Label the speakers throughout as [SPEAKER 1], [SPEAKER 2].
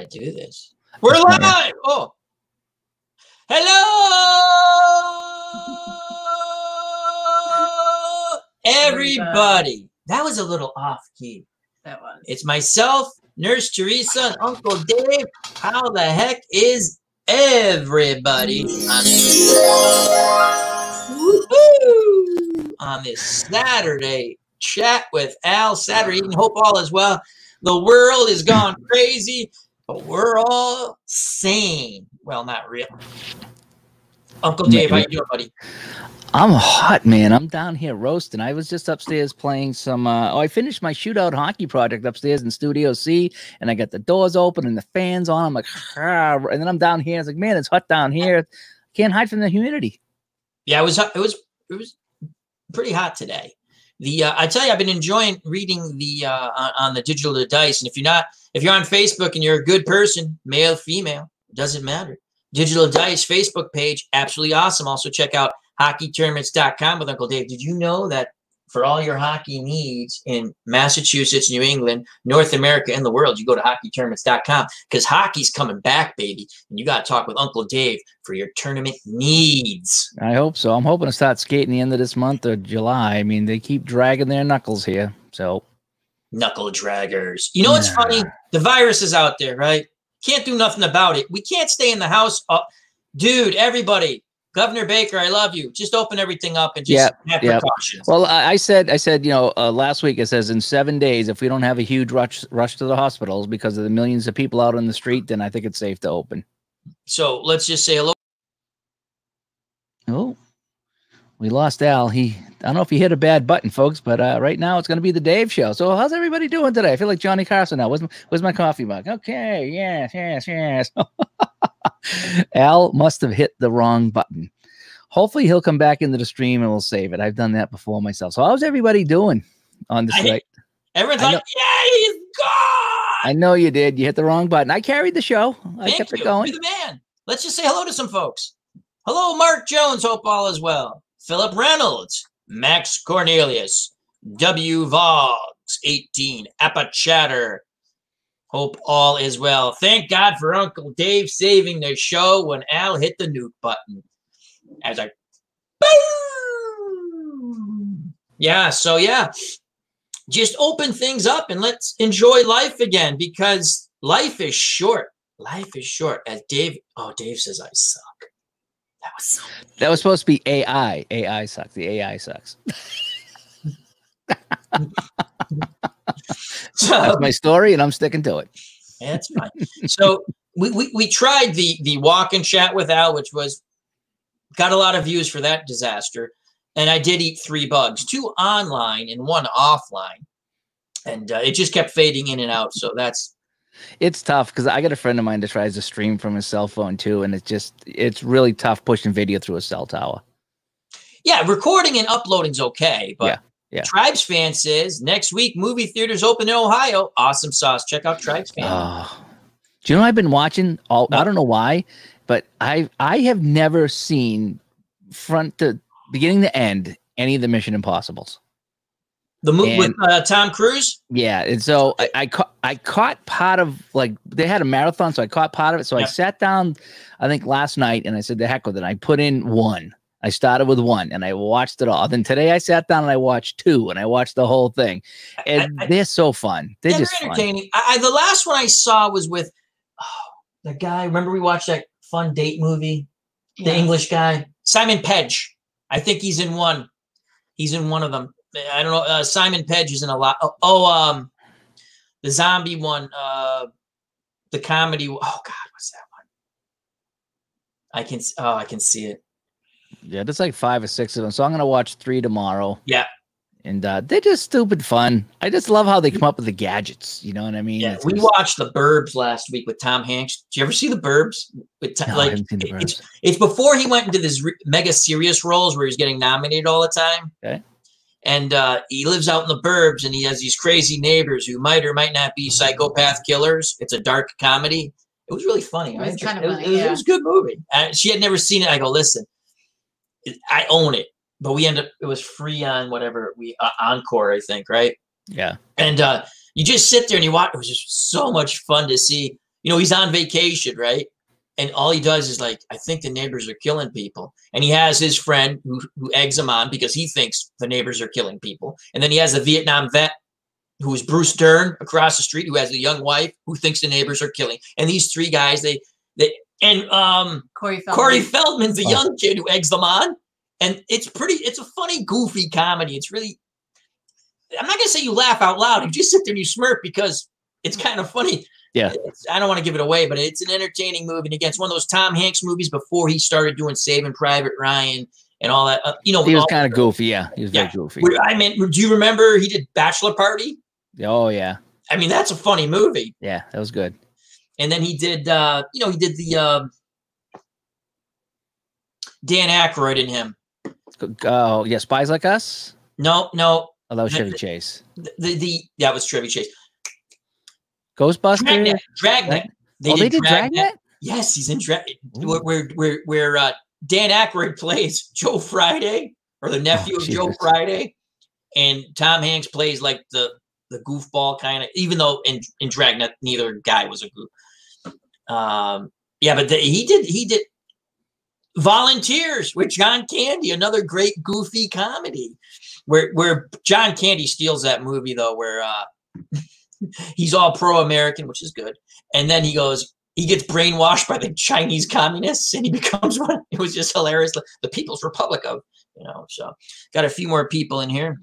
[SPEAKER 1] do this. We're live. Oh, hello, everybody. That was a little off key.
[SPEAKER 2] That was.
[SPEAKER 1] It's myself, Nurse Theresa, and Uncle Dave. How the heck is everybody on this Saturday chat with Al? Saturday evening. Hope all is well. The world is gone crazy, but we're all sane. Well, not real. Uncle Dave, how you doing, buddy?
[SPEAKER 3] I'm hot, man. I'm down here roasting. I was just upstairs playing some I finished my shootout hockey project upstairs in Studio C, and I got the doors open and the fans on. I'm like, and then I'm down here. It's like, man, it's hot down here. Can't hide from the humidity.
[SPEAKER 1] Yeah, it was pretty hot today. I tell you, I've been enjoying reading the on the Digital Dice, and if you're on Facebook and you're a good person, male, female, doesn't matter. Digital Dice Facebook page, absolutely awesome. Also check out hockeytournaments.com with Uncle Dave. Did you know that for all your hockey needs in Massachusetts, New England, North America, and the world, you go to hockeytournaments.com because hockey's coming back, baby. And you got to talk with Uncle Dave for your tournament needs.
[SPEAKER 3] I hope so. I'm hoping to start skating the end of this month or July. I mean, they keep dragging their knuckles here. So
[SPEAKER 1] knuckle draggers. You know what's funny? The virus is out there, right? Can't do nothing about it. We can't stay in the house. Dude, everybody. Governor Baker, I love you. Just open everything up and just have precautions.
[SPEAKER 3] Well, I said, you know, last week it says in 7 days, if we don't have a huge rush to the hospitals because of the millions of people out on the street, then I think it's safe to open.
[SPEAKER 1] So let's just say hello.
[SPEAKER 3] Oh, we lost Al. I don't know if he hit a bad button, folks, but right now it's going to be the Dave Show. So how's everybody doing today? I feel like Johnny Carson now. Where's my coffee mug? Okay, yes. Al must have hit the wrong button. Hopefully he'll come back into the stream and we'll save it. I've done that before myself. So how's everybody doing on the site?
[SPEAKER 1] Everyone's like, yeah, he's gone.
[SPEAKER 3] I know you did. You hit the wrong button. I carried the show. I kept it going.
[SPEAKER 1] You're the man. Let's just say hello to some folks. Hello, Mark Jones. Hope all is well. Philip Reynolds. Max Cornelius. W. Vogs. 18. Apba Chatter. Hope all is well. Thank God for Uncle Dave saving the show when Al hit the nuke button. I was like, boom! Yeah, so yeah. Just open things up and let's enjoy life again because life is short. Life is short. As Dave says I suck.
[SPEAKER 3] That was supposed to be AI. AI sucks. The AI sucks. So that's my story, and I'm sticking to it.
[SPEAKER 1] That's fine. So we tried the walk and chat with Al, which got a lot of views for that disaster. And I did eat 3 bugs, 2 online and 1 offline, and it just kept fading in and out. So
[SPEAKER 3] it's tough because I got a friend of mine that tries to stream from his cell phone too, and it's really tough pushing video through a cell tower.
[SPEAKER 1] Yeah, recording and uploading's okay, but.
[SPEAKER 3] Yeah.
[SPEAKER 1] Tribes Fan says next week movie theaters open in Ohio. Awesome sauce. Check out Tribes Fan.
[SPEAKER 3] Do you know I've been watching I don't know why, but I have never seen front to beginning to end any of the Mission Impossibles.
[SPEAKER 1] The movie with Tom Cruise?
[SPEAKER 3] Yeah, and so I caught part of, like, they had a marathon, so I caught part of it. So I sat down, I think last night, and I said the heck with it. I put in 1. I started with 1 and I watched it all. Then today I sat down and I watched 2 and I watched the whole thing. And they're so fun. They're just
[SPEAKER 1] entertaining. The last one I saw was with the guy. Remember we watched that fun date movie? The English guy, Simon Pegg. I think he's in one. He's in one of them. I don't know. Simon Pegg is in a lot. The zombie one. The comedy. Oh God, what's that one? I can see it.
[SPEAKER 3] Yeah, there's like 5 or 6 of them. So I'm going to watch 3 tomorrow.
[SPEAKER 1] Yeah.
[SPEAKER 3] And they're just stupid fun. I just love how they come up with the gadgets. You know what I mean?
[SPEAKER 1] Yeah, we watched The Burbs last week with Tom Hanks. Did you ever see The Burbs?
[SPEAKER 3] No, I haven't seen The Burbs.
[SPEAKER 1] It's before he went into this mega serious roles where he's getting nominated all the time.
[SPEAKER 3] Okay.
[SPEAKER 1] And he lives out in the burbs, and he has these crazy neighbors who might or might not be psychopath killers. It's a dark comedy. It was really funny.
[SPEAKER 2] It was kind of funny.
[SPEAKER 1] It was a good movie. She had never seen it. I go, listen. I own it, but it was free on whatever Encore, I think, right?
[SPEAKER 3] Yeah.
[SPEAKER 1] And you just sit there and you watch. It was just so much fun to see you know, he's on vacation, right? And all he does is like, I think the neighbors are killing people. And he has his friend who eggs him on because he thinks the neighbors are killing people. And then he has a Vietnam vet who is Bruce Dern across the street, who has a young wife who thinks the neighbors are killing. And these three guys, Corey Feldman's the young kid who eggs them on. And it's a funny, goofy comedy. It's really, I'm not going to say you laugh out loud. You just sit there and you smirk because it's kind of funny.
[SPEAKER 3] Yeah.
[SPEAKER 1] I don't want to give it away, but it's an entertaining movie. And again, it's one of those Tom Hanks movies before he started doing Saving Private Ryan and all that. You know,
[SPEAKER 3] he was kind of goofy. Yeah. He was very goofy.
[SPEAKER 1] I mean, do you remember he did Bachelor Party?
[SPEAKER 3] Oh, yeah.
[SPEAKER 1] I mean, that's a funny movie.
[SPEAKER 3] Yeah, that was good.
[SPEAKER 1] And then he did, he did the Dan Aykroyd in him.
[SPEAKER 3] Oh, yeah. Spies Like Us?
[SPEAKER 1] No.
[SPEAKER 3] Oh, that was Chevy Chase.
[SPEAKER 1] That was Chevy Chase.
[SPEAKER 3] Ghostbusters?
[SPEAKER 1] Dragnet.
[SPEAKER 3] They did Dragnet?
[SPEAKER 1] Yes, he's in Dragnet. Where Dan Aykroyd plays Joe Friday, or the nephew of Joe Friday, and Tom Hanks plays like the goofball kind of. Even though in Dragnet neither guy was a goof. But he did Volunteers with John Candy, another great goofy comedy, where John Candy steals that movie though, where he's all pro-American, which is good. And then he gets brainwashed by the Chinese communists and he becomes one. It was just hilarious. The People's Republic of, so got a few more people in here.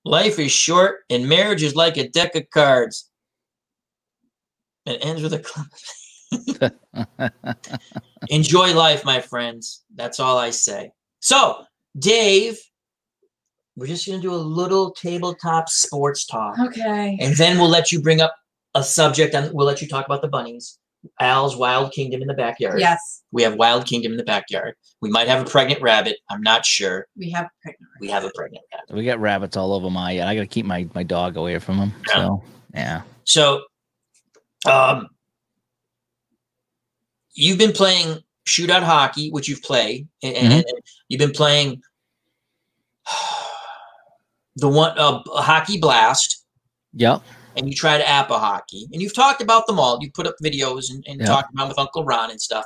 [SPEAKER 1] Life is short and marriage is like a deck of cards. It ends with a Enjoy life, my friends. That's all I say. So, Dave, we're just going to do a little tabletop sports talk.
[SPEAKER 2] Okay.
[SPEAKER 1] And then we'll let you bring up a subject and we'll let you talk about the bunnies. Al's Wild Kingdom in the backyard.
[SPEAKER 2] Yes.
[SPEAKER 1] We have Wild Kingdom in the backyard. We might have a pregnant rabbit. I'm not sure.
[SPEAKER 2] We have a pregnant rabbit.
[SPEAKER 1] We have a pregnant rabbit.
[SPEAKER 3] We got rabbits all over I got to keep my dog away from them.
[SPEAKER 1] Yeah.
[SPEAKER 3] So, yeah.
[SPEAKER 1] So, you've been playing shootout hockey, which you've played, and you've been playing the one Hockey Blast.
[SPEAKER 3] Yep.
[SPEAKER 1] And you tried Apba hockey, and you've talked about them all. You put up videos and talked about with Uncle Ron and stuff.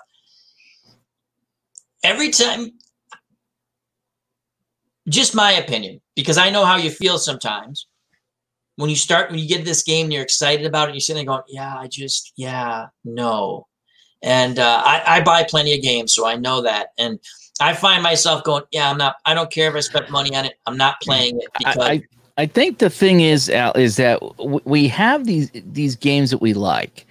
[SPEAKER 1] Every time, just my opinion, because I know how you feel sometimes. When you get this game and you're excited about it, and you're sitting there going, no. And I buy plenty of games, so I know that. And I find myself going, I don't care if I spent money on it. I'm not playing it because
[SPEAKER 3] I think the thing is, Al, is that we have these games that we like.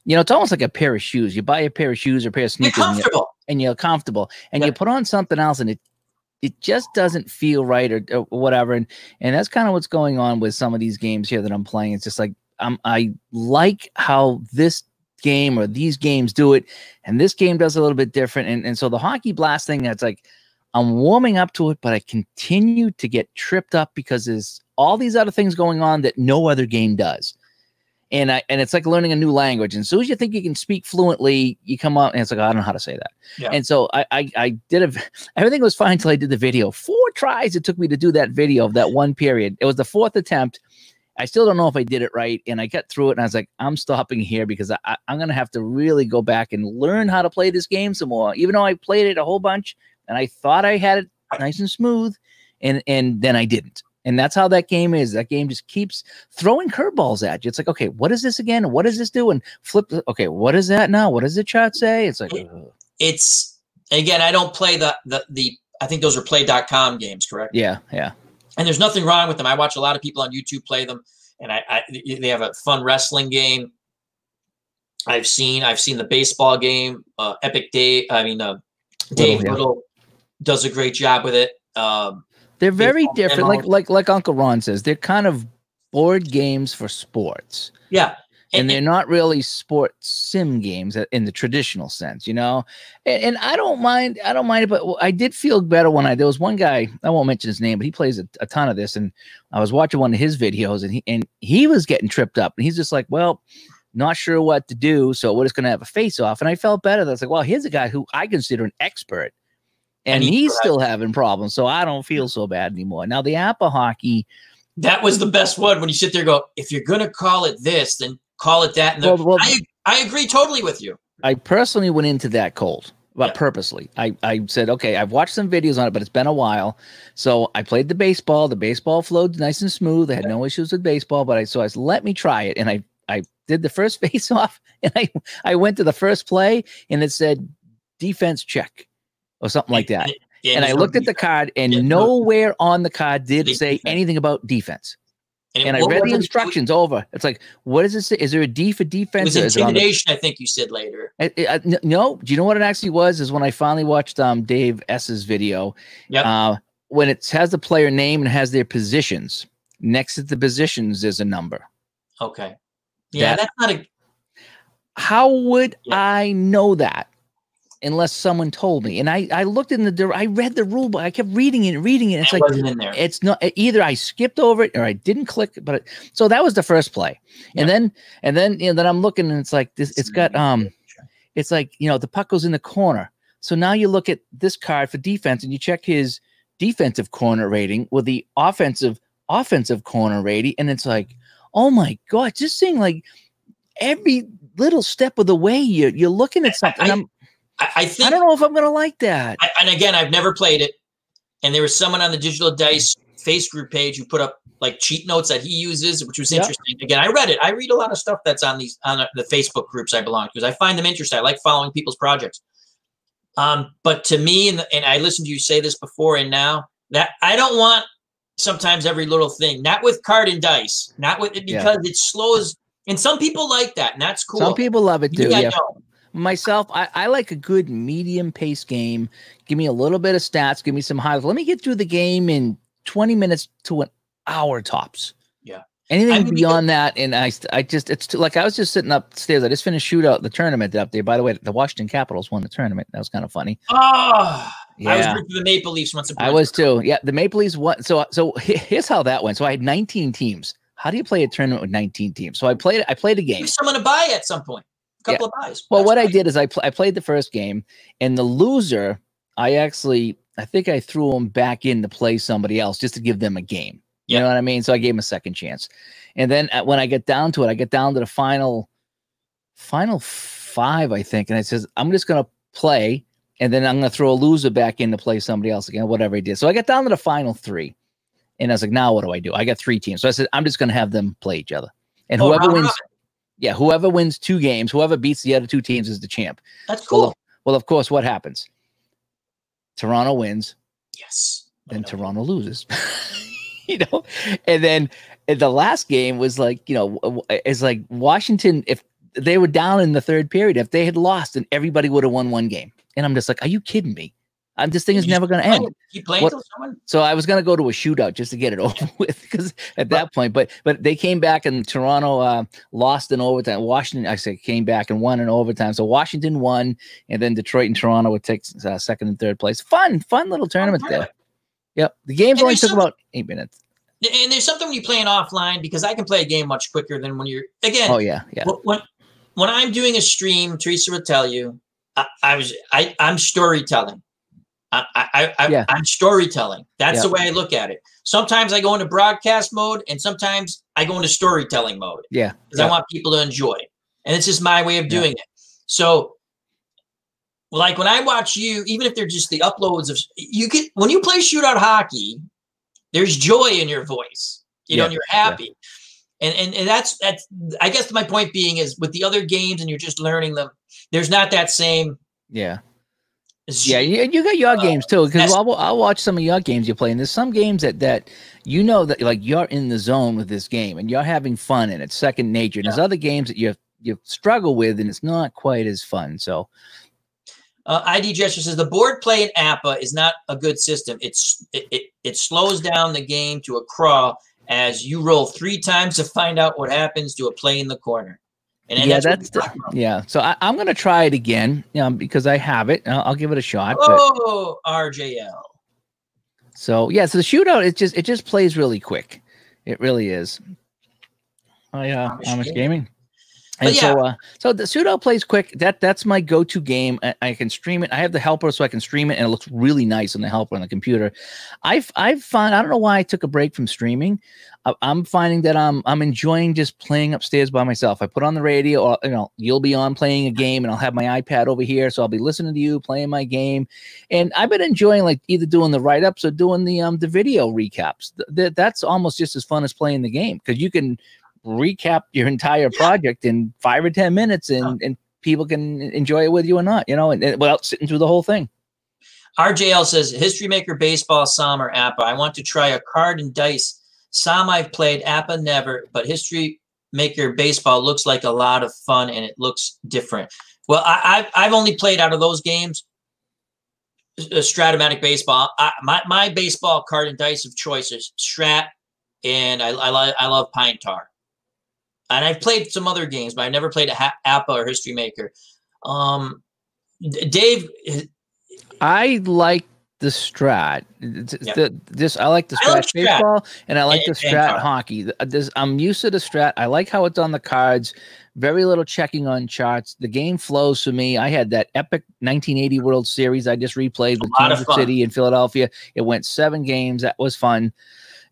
[SPEAKER 3] It's almost like a pair of shoes. You buy a pair of shoes or a pair of sneakers,
[SPEAKER 1] you're comfortable,
[SPEAKER 3] and you put on something else, and it just doesn't feel right or whatever. And that's kind of what's going on with some of these games here that I'm playing. It's just like I like how this game or these games do it, and this game does a little bit different. And so the Hockey Blast thing, that's like I'm warming up to it, but I continue to get tripped up because there's all these other things going on that no other game does. And it's like learning a new language. And as soon as you think you can speak fluently, you come up and it's like, I don't know how to say that. Yeah. And so I did everything was fine until I did the video. 4 tries it took me to do that video of that one period. It was the 4th attempt. I still don't know if I did it right. And I got through it and I was like, I'm stopping here because I'm going to have to really go back and learn how to play this game some more. Even though I played it a whole bunch and I thought I had it nice and smooth, and then I didn't. And that's how that game is. That game just keeps throwing curveballs at you. It's like, okay, what is this again? What does this do? And flip. Okay, what is that now? What does the chart say? It's like,
[SPEAKER 1] it's again, I don't play the I think those are play.com games, correct?
[SPEAKER 3] Yeah, yeah.
[SPEAKER 1] And there's nothing wrong with them. I watch a lot of people on YouTube play them, and they have a fun wrestling game. I've seen the baseball game. Epic Dave. Dave Little does a great job with it.
[SPEAKER 3] They're very different. Like Uncle Ron says, they're kind of board games for sports.
[SPEAKER 1] Yeah.
[SPEAKER 3] And they're not really sports sim games in the traditional sense, And I don't mind it, but I did feel better when there was one guy, I won't mention his name, but he plays a ton of this. And I was watching one of his videos and he was getting tripped up. And he's just like, well, not sure what to do. So we're just going to have a face off. And I felt better. That's like, well, here's a guy who I consider an expert. And he's still having problems, so I don't feel so bad anymore. Now, the Apba hockey,
[SPEAKER 1] That was the best one when you sit there and go, if you're going to call it this, then call it that. And I agree totally with you.
[SPEAKER 3] I personally went into that cold, but purposely. I said, okay, I've watched some videos on it, but it's been a while. So I played the baseball. The baseball flowed nice and smooth. I had no issues with baseball, but I said, let me try it. And I did the first face off, and I went to the first play, and it said defense check or something like that. And I looked at the card, and nowhere on the card did say anything about defense. And I read the instructions over. It's like, what does it say? Is there a D for defense?
[SPEAKER 1] It was intimidation, I think you said later.
[SPEAKER 3] No. Do you know what it actually was? Is when I finally watched Dave S's video. Yep. When it has the player name and has their positions, next to the positions, there's a number.
[SPEAKER 1] Okay. Yeah, that's not a...
[SPEAKER 3] How would I know that? Unless someone told me. And I looked in I read the rule book. I kept reading it. It's like,
[SPEAKER 1] in there.
[SPEAKER 3] It's not either I skipped over it or I didn't click, so that was the first play. And then then I'm looking, and it's like this, it's got, it's like, the puck goes in the corner. So now you look at this card for defense, and you check his defensive corner rating with the offensive corner rating. And it's like, oh my God, just seeing like every little step of the way you're looking at something. I don't know if I'm going to like that.
[SPEAKER 1] And again, I've never played it. And there was someone on the Digital Dice face group page who put up like cheat notes that he uses, which was interesting. Again, I read it. I read a lot of stuff that's on the Facebook groups I belong to, because I find them interesting. I like following people's projects. But to me, and I listened to you say this before and now, that I don't want sometimes every little thing, not with card and dice, not with it, because it slows. And some people like that, and that's cool.
[SPEAKER 3] Some people love it too. Yeah. Myself, I like a good medium pace game. Give me a little bit of stats. Give me some highlights. Let me get through the game in 20 minutes to an hour tops.
[SPEAKER 1] Yeah.
[SPEAKER 3] Anything beyond that, and it's like I was just sitting upstairs. I just finished the tournament up there. By the way, the Washington Capitals won the tournament. That was kind of funny.
[SPEAKER 1] Oh, yeah. I was rooting for the Maple Leafs once upon a time.
[SPEAKER 3] I was too. Yeah, the Maple Leafs won. So here's how that went. So I had 19 teams. How do you play a tournament with 19 teams? So I played a game.
[SPEAKER 1] Give someone to buy at some point. Couple of buys.
[SPEAKER 3] Well, what I did is I played the first game, and the loser, I think I threw him back in to play somebody else just to give them a game. You know what I mean? So I gave him a second chance. And then when I get down to it, I get down to the final five, I think. And it says, I'm just going to play, and then I'm going to throw a loser back in to play somebody else again, whatever he did. So I got down to the final three, and I was like, now what do? I got 3 teams. So I said, I'm just going to have them play each other. And whoever wins... Yeah, whoever wins 2 games, whoever beats the other 2 teams is the champ.
[SPEAKER 1] That's cool.
[SPEAKER 3] Well, of course, what happens? Toronto wins.
[SPEAKER 1] Yes.
[SPEAKER 3] Then Toronto loses. And then the last game was like, it's like Washington, if they were down in the 3rd period, if they had lost, then everybody would have won 1 game. And I'm just like, are you kidding me? This thing is never going to end.
[SPEAKER 1] Keep playing till someone.
[SPEAKER 3] So I was going to go to a shootout just to get it over with, because at that point, but they came back, and Toronto lost in overtime. Washington, came back and won in overtime. So Washington won, and then Detroit and Toronto would take 2nd and 3rd place. Fun little tournament there. Yep. The games only took about 8 minutes.
[SPEAKER 1] And there's something when you're playing offline, because I can play a game much quicker than when you're, again.
[SPEAKER 3] Oh yeah.
[SPEAKER 1] When I'm doing a stream, Theresa would tell you, I'm storytelling. I'm storytelling. That's the way I look at it. Sometimes I go into broadcast mode, and sometimes I go into storytelling mode.
[SPEAKER 3] Yeah.
[SPEAKER 1] Because I want people to enjoy. And it's just my way of doing it. So, like when I watch you, even if they're just the uploads of when you play shootout hockey, there's joy in your voice. And you're happy. And that's I guess my point being is, with the other games and you're just learning them, there's not that same
[SPEAKER 3] Yeah, you got your games too, because I'll watch some of your games you play, and there's some games that that like you're in the zone with this game and you're having fun and it's second nature. And there's other games that you struggle with and it's not quite as fun. So
[SPEAKER 1] ID Gesture says the board play in Apba is not a good system. It slows down the game to a crawl as you roll 3 times to find out what happens to a play in the corner. And so I'm going to try it again, because I have it. I'll give it a shot. Oh, RJL.
[SPEAKER 3] So the shootout, it just plays really quick. It really is. Amish Gaming. And
[SPEAKER 1] But yeah,
[SPEAKER 3] so the Pseudo plays quick. That's my go-to game. I can stream it. I have the helper, so I can stream it, and it looks really nice on the helper on the computer. I've found, I don't know why I took a break from streaming. I'm finding that I'm enjoying just playing upstairs by myself. I put on the radio, or you'll be on playing a game, and I'll have my iPad over here, so I'll be listening to you playing my game. And I've been enjoying like either doing the write-ups or doing the video recaps. That's almost just as fun as playing the game, because you can recap your entire project in 5 or 10 minutes, and people can enjoy it with you or not, and without sitting through the whole thing.
[SPEAKER 1] RJL says, History Maker Baseball, Som, or Appa. I want to try a card and dice. Som I've played, Appa never, but History Maker Baseball looks like a lot of fun, and it looks different. Well, I've only played out of those games Stratomatic Baseball. My baseball card and dice of choice is Strat, and I love Pine Tar. And I've played some other games, but I've never played Appa or History Maker. Dave,
[SPEAKER 3] I like the Strat. I like the Strat baseball, and I like the Strat hockey. I'm used to the Strat. I like how it's on the cards. Very little checking on charts. The game flows for me. I had that epic 1980 World Series I just replayed with Kansas City and Philadelphia. It went 7 games. That was fun.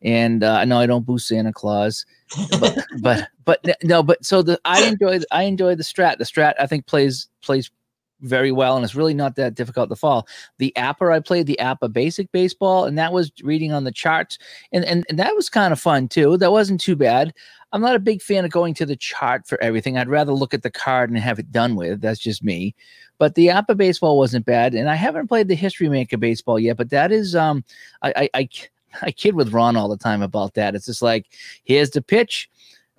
[SPEAKER 3] And no, I don't boo Santa Claus, but I enjoy the Strat. The Strat I think plays very well, and it's really not that difficult to follow. The Appa, I played the Appa Basic Baseball, and that was reading on the charts, and that was kind of fun too. That wasn't too bad. I'm not a big fan of going to the chart for everything. I'd rather look at the card and have it done with. That's just me. But the Appa Baseball wasn't bad, and I haven't played the History Maker Baseball yet. But that is I kid with Ron all the time about that. It's just like, here's the pitch,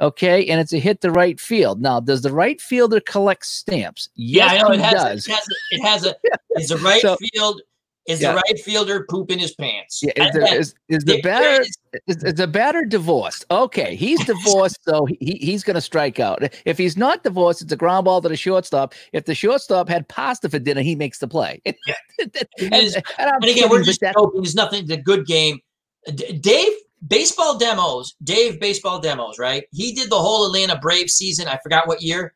[SPEAKER 3] okay, and it's a hit to right field. Now, does the right fielder collect stamps? Yes,
[SPEAKER 1] I know
[SPEAKER 3] he does.
[SPEAKER 1] Is the right field? Is the right fielder pooping his pants?
[SPEAKER 3] Yeah, is the batter divorced? Okay, he's divorced, so he's going to strike out. If he's not divorced, it's a ground ball to the shortstop. If the shortstop had pasta for dinner, he makes the play.
[SPEAKER 1] And again, we're just hoping there's nothing. It's a good game. Dave Baseball Demos, right? He did the whole Atlanta Braves season. I forgot what year,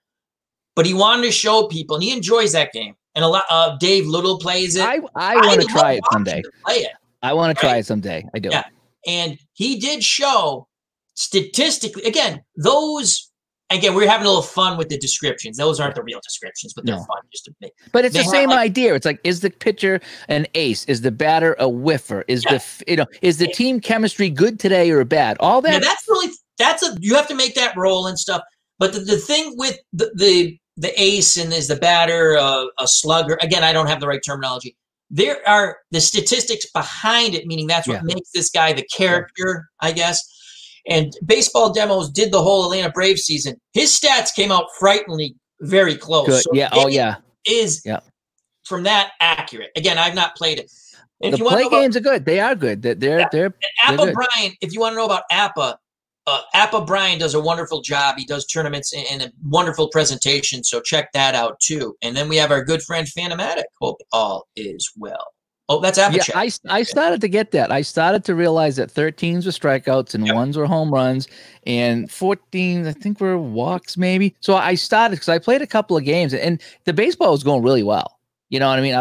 [SPEAKER 1] but he wanted to show people, and he enjoys that game. And a lot of Dave Little plays it.
[SPEAKER 3] I want to try it someday.
[SPEAKER 1] Play it.
[SPEAKER 3] I want to try it someday. I do.
[SPEAKER 1] Yeah. And he did show statistically, again, we're having a little fun with the descriptions. Those aren't the real descriptions, but they're fun just to make.
[SPEAKER 3] But it's the same idea. It's like, is the pitcher an ace? Is the batter a whiffer? Is is the team chemistry good today or bad? All that.
[SPEAKER 1] Yeah, you have to make that roll and stuff. But the thing with the ace and is the batter a slugger? Again, I don't have the right terminology. There are the statistics behind it, meaning that's what makes this guy the character, I guess. And Baseball Demos did the whole Atlanta Braves season. His stats came out frighteningly very close.
[SPEAKER 3] Good.
[SPEAKER 1] So is from that accurate. Again, I've not played it.
[SPEAKER 3] The play games are good. They are good. They're
[SPEAKER 1] Apba Brian, if you want to know about Apba Brian does a wonderful job. He does tournaments and a wonderful presentation, so check that out too. And then we have our good friend Phantomatic. Hope all is well. Oh, that's Appa Chat.
[SPEAKER 3] I started to get that. I started to realize that 13s were strikeouts and 1s were home runs, and 14, I think, were walks maybe. So I started because I played a couple of games, and the baseball was going really well. You know what I mean? I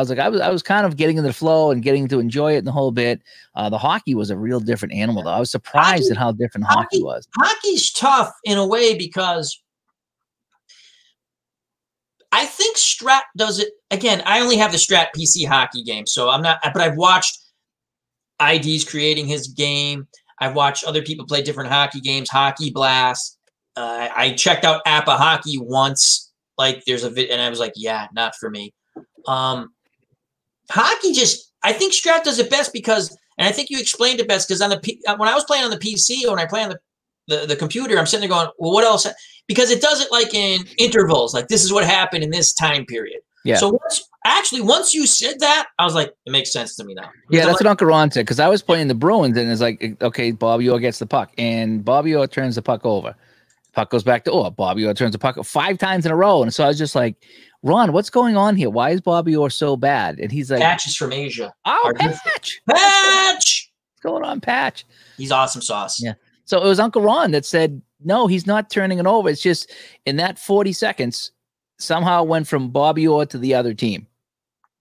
[SPEAKER 3] was kind of getting into the flow and getting to enjoy it the whole bit. The hockey was a real different animal, though. I was surprised at how different hockey was.
[SPEAKER 1] Hockey's tough in a way because I think Strat does it. Again, I only have the Strat PC hockey game, so I'm not. But I've watched IDs creating his game. I've watched other people play different hockey games. Hockey Blast. I checked out Appa Hockey once. Like there's a vid, and I was like, yeah, not for me. Hockey I think Strat does it best because, and I think you explained it best because when I was playing on the PC or when I play on the computer, I'm sitting there going, well, what else? Because it does it like in intervals, like this is what happened in this time period. Yeah. So once you said that, I was like, it makes sense to me now.
[SPEAKER 3] Yeah, that's what Uncle Ron said because I was playing the Bruins and it's like, okay, Bobby Orr gets the puck and Bobby Orr turns the puck over. Puck goes back to Orr. Bobby Orr turns the puck 5 times in a row. And so I was just like, Ron, what's going on here? Why is Bobby Orr so bad? And he's like,
[SPEAKER 1] Patch is from Asia.
[SPEAKER 3] Oh, Patch!
[SPEAKER 1] What's
[SPEAKER 3] going on, Patch?
[SPEAKER 1] He's awesome sauce.
[SPEAKER 3] Yeah. So it was Uncle Ron that said, No, he's not turning it over. It's just in that 40 seconds, somehow it went from Bobby Orr to the other team.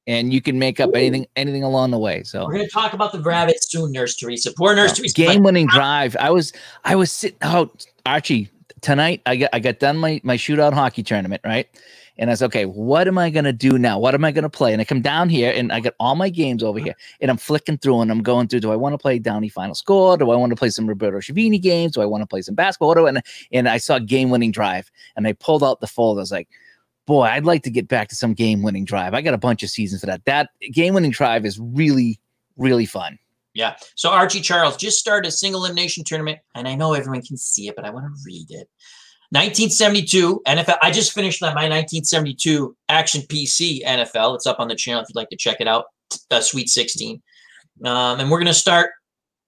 [SPEAKER 3] And you can make up anything along the way. So
[SPEAKER 1] we're going to talk about the rabbits soon, Nurse Theresa. Poor Nurse Theresa.
[SPEAKER 3] Game-winning drive. I was sitting out, Archie, tonight. I got done my shootout hockey tournament, right? And I was okay, what am I going to do now? What am I going to play? And I come down here and I got all my games over here and I'm flicking through and I'm going through, do I want to play Downey Final Score? Do I want to play some Roberto Schiavini games? Do I want to play some basketball? And I saw game-winning drive and I pulled out the folder. I was like, boy, I'd like to get back to some game-winning drive. I got a bunch of seasons for that. That game-winning drive is really, really fun.
[SPEAKER 1] Yeah. So Archie Charles just started a single elimination tournament, and I know everyone can see it, but I want to read it. 1972 NFL. I just finished my 1972 Action PC NFL. It's up on the channel if you'd like to check it out. Sweet 16. And we're going to start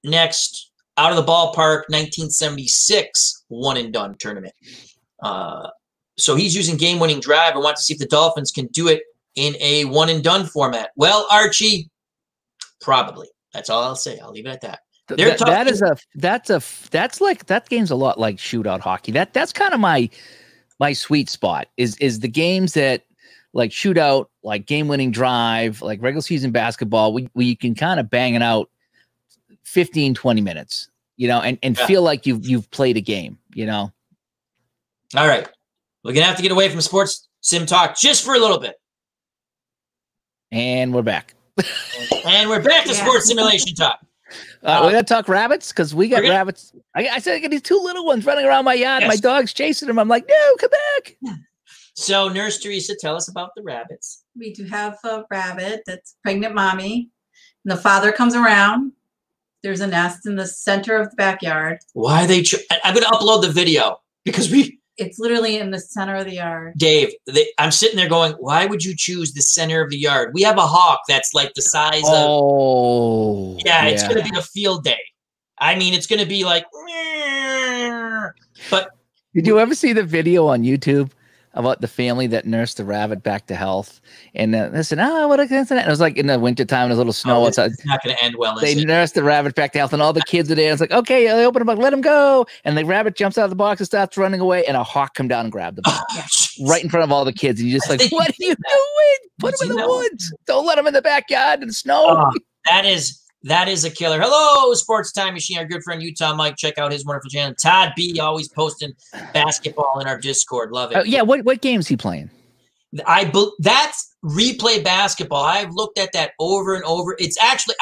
[SPEAKER 1] next out of the ballpark 1976 one and done tournament. So he's using game-winning drive. I want to see if the Dolphins can do it in a one-and-done format. Well, Archie, probably. That's all I'll say. I'll leave it at that. That
[SPEAKER 3] game's a lot like shootout hockey. That's kind of my sweet spot. Is the games that like shootout, like game-winning drive, like regular season basketball, where you can kind of bang it out 15, 20 minutes, and feel like you've played a game, All
[SPEAKER 1] right. We're going to have to get away from sports sim talk just for a little bit.
[SPEAKER 3] And we're back.
[SPEAKER 1] And we're back to sports simulation talk.
[SPEAKER 3] We're going to talk rabbits because we got rabbits. I said I got these two little ones running around my yard. Yes. My dog's chasing them. I'm like, no, come back.
[SPEAKER 1] So Nurse Theresa, tell us about the rabbits.
[SPEAKER 2] We do have a rabbit that's pregnant mommy. And the father comes around. There's a nest in the center of the backyard.
[SPEAKER 1] Why are they? I'm going to upload the video because
[SPEAKER 2] it's literally in the center of the yard.
[SPEAKER 1] Dave, I'm sitting there going, why would you choose the center of the yard? We have a hawk that's like the size of... Yeah, it's going to be a field day. I mean, it's going to be like... But
[SPEAKER 3] did you ever see the video on YouTube about the family that nursed the rabbit back to health? And they said, what a coincidence. It was like in the wintertime, there's a little snow outside.
[SPEAKER 1] It's not going to end well,
[SPEAKER 3] They nursed the rabbit back to health, and all the kids are there. It's like, okay, they open the box, let him go. And the rabbit jumps out of the box and starts running away, and a hawk come down and grab the box right in front of all the kids. And you're just like, what are you doing? Put him in the woods. Don't let him in the backyard in the snow.
[SPEAKER 1] That is a killer. Hello, Sports Time Machine, our good friend Utah Mike. Check out his wonderful channel. Todd B, always posting basketball in our Discord. Love it.
[SPEAKER 3] Yeah, what game is he playing?
[SPEAKER 1] That's replay basketball. I've looked at that over and over. It's actually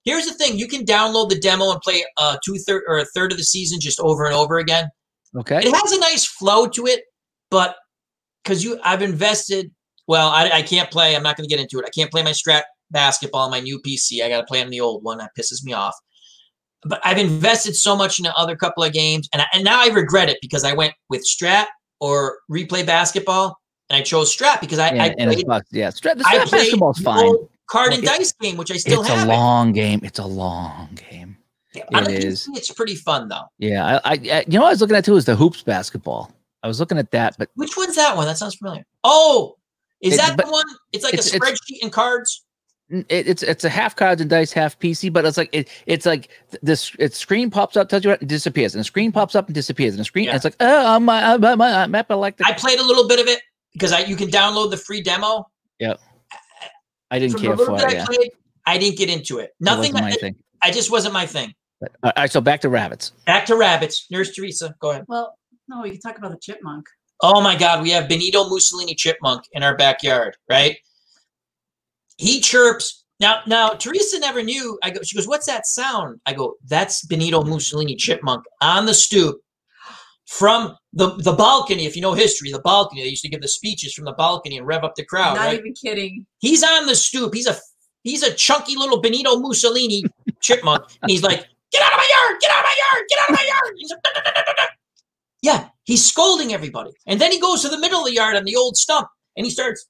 [SPEAKER 1] here's the thing. You can download the demo and play a third of the season just over and over again.
[SPEAKER 3] Okay.
[SPEAKER 1] It has a nice flow to it, but because I've invested, well, I can't play. I'm not going to get into it. I can't play my Strat basketball on my new PC. I got to play on the old one. That pisses me off. But I've invested so much in the other couple of games, and now I regret it because I went with Strat or replay basketball, and I chose Strat because I played
[SPEAKER 3] Strat basketball's fine.
[SPEAKER 1] Card and dice game, which I still have.
[SPEAKER 3] It's a long game. It's a long game.
[SPEAKER 1] Yeah, it's pretty fun though.
[SPEAKER 3] Yeah, I I was looking at too is the hoops basketball. I was looking at that, but
[SPEAKER 1] which one's that one? That sounds familiar. Oh, is that the one? It's like a spreadsheet and cards.
[SPEAKER 3] It's a half cards and dice, half PC, but it's like this. Its screen pops up, tells you what, and disappears, and the screen pops up and disappears, and the screen. And it's like, I'm epileptic.
[SPEAKER 1] I played a little bit of it because you can download the free demo.
[SPEAKER 3] Yep. I didn't care for it.
[SPEAKER 1] I didn't get into it. Nothing.
[SPEAKER 3] My thing.
[SPEAKER 1] I just wasn't my thing.
[SPEAKER 3] But, all right, so back to rabbits.
[SPEAKER 1] Nurse Theresa, go ahead.
[SPEAKER 2] Well, no, you can talk about the chipmunk.
[SPEAKER 1] Oh my God, we have Benito Mussolini chipmunk in our backyard, right? He chirps. Now, Theresa never knew. She goes, what's that sound? I go, that's Benito Mussolini chipmunk on the stoop from the balcony. If you know history, the balcony, they used to give the speeches from the balcony and rev up the crowd.
[SPEAKER 2] Not even kidding.
[SPEAKER 1] He's on the stoop. He's a chunky little Benito Mussolini chipmunk. And he's like, get out of my yard, get out of my yard, get out of my yard. He's like, da, da, da, da, da. Yeah, he's scolding everybody. And then he goes to the middle of the yard on the old stump and he starts.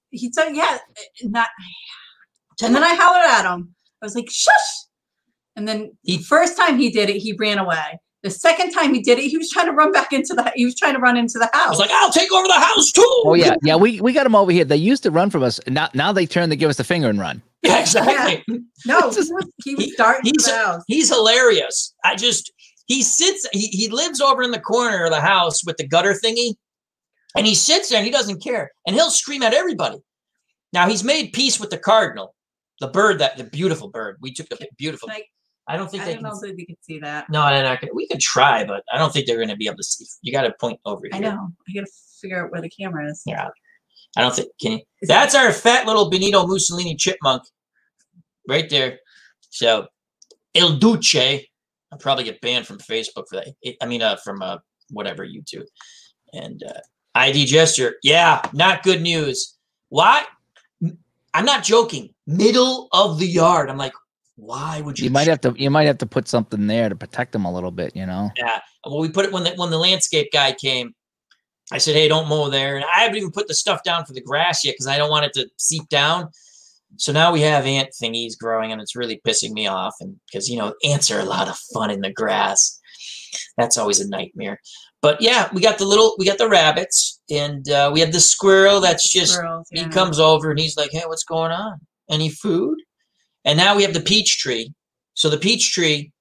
[SPEAKER 2] And then I hollered at him. I was like, shush. And then the first time he did it, he ran away. The second time he did it, he was trying to run into the house.
[SPEAKER 1] I was like, I'll take over the house too.
[SPEAKER 3] Oh yeah. Yeah. We got him over here. They used to run from us. Now they turn to give us the finger and run.
[SPEAKER 1] Yeah, exactly.
[SPEAKER 2] Yeah. No, he was darting into the house.
[SPEAKER 1] He's hilarious. he sits, he lives over in the corner of the house with the gutter thingy. And he sits there and he doesn't care. And he'll scream at everybody. Now he's made peace with the cardinal, the bird, the beautiful bird. We took the beautiful. I don't think
[SPEAKER 2] I don't know if we can see that.
[SPEAKER 1] No, they're not gonna. We could try, but I don't think they're gonna be able to see. You got to point over here.
[SPEAKER 2] I know. I got to figure out where the camera is.
[SPEAKER 1] Yeah. I don't think. Can you? That's our fat little Benito Mussolini chipmunk, right there. So, Il Duce. I'll probably get banned from Facebook for that. I mean, from whatever YouTube. And ID gesture. Yeah, not good news. Why? I'm not joking. Middle of the yard. I'm like, why would you?
[SPEAKER 3] You might have to put something there to protect them a little bit, you know.
[SPEAKER 1] Yeah. Well, we put it when the landscape guy came. I said, hey, don't mow there. And I haven't even put the stuff down for the grass yet because I don't want it to seep down. So now we have ant thingies growing, and it's really pissing me off. And because ants are a lot of fun in the grass. That's always a nightmare. But yeah, we got the rabbits, and we have the squirrel. That's just he comes over and he's like, hey, what's going on? Any food? And now we have the peach tree. So the peach tree,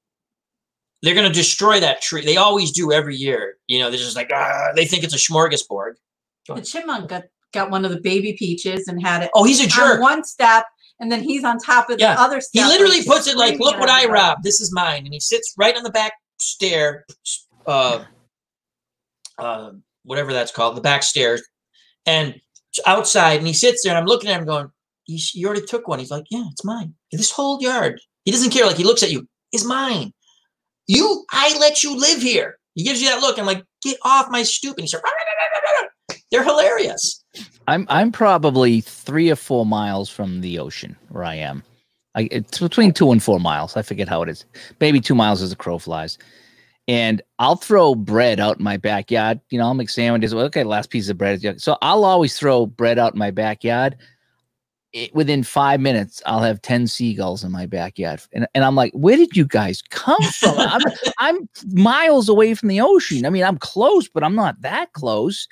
[SPEAKER 1] they're going to destroy that tree. They always do every year. They're just like, they think it's a smorgasbord.
[SPEAKER 2] The chipmunk got one of the baby peaches and had it.
[SPEAKER 1] Oh, he's a jerk.
[SPEAKER 2] On one step, and then he's on top of the other step.
[SPEAKER 1] He literally puts it like, look what I robbed. This is mine. And he sits right on the back stair, whatever that's called, the back stairs, and outside. And he sits there, and I'm looking at him going, you already took one. He's like, yeah, it's mine. This whole yard. He doesn't care. Like, he looks at you. Is mine. I let you live here. He gives you that look. I'm like, get off my stoop. And he's like, they're hilarious.
[SPEAKER 3] I'm probably 3 or 4 miles from the ocean where I am. It's between 2 and 4 miles. I forget how it is. Maybe 2 miles as a crow flies. And I'll throw bread out in my backyard. I'll make sandwiches. Well, okay, last piece of bread. So I'll always throw bread out in my backyard. Within 5 minutes, I'll have 10 seagulls in my backyard. And I'm like, where did you guys come from? I'm miles away from the ocean. I mean, I'm close, but I'm not that close.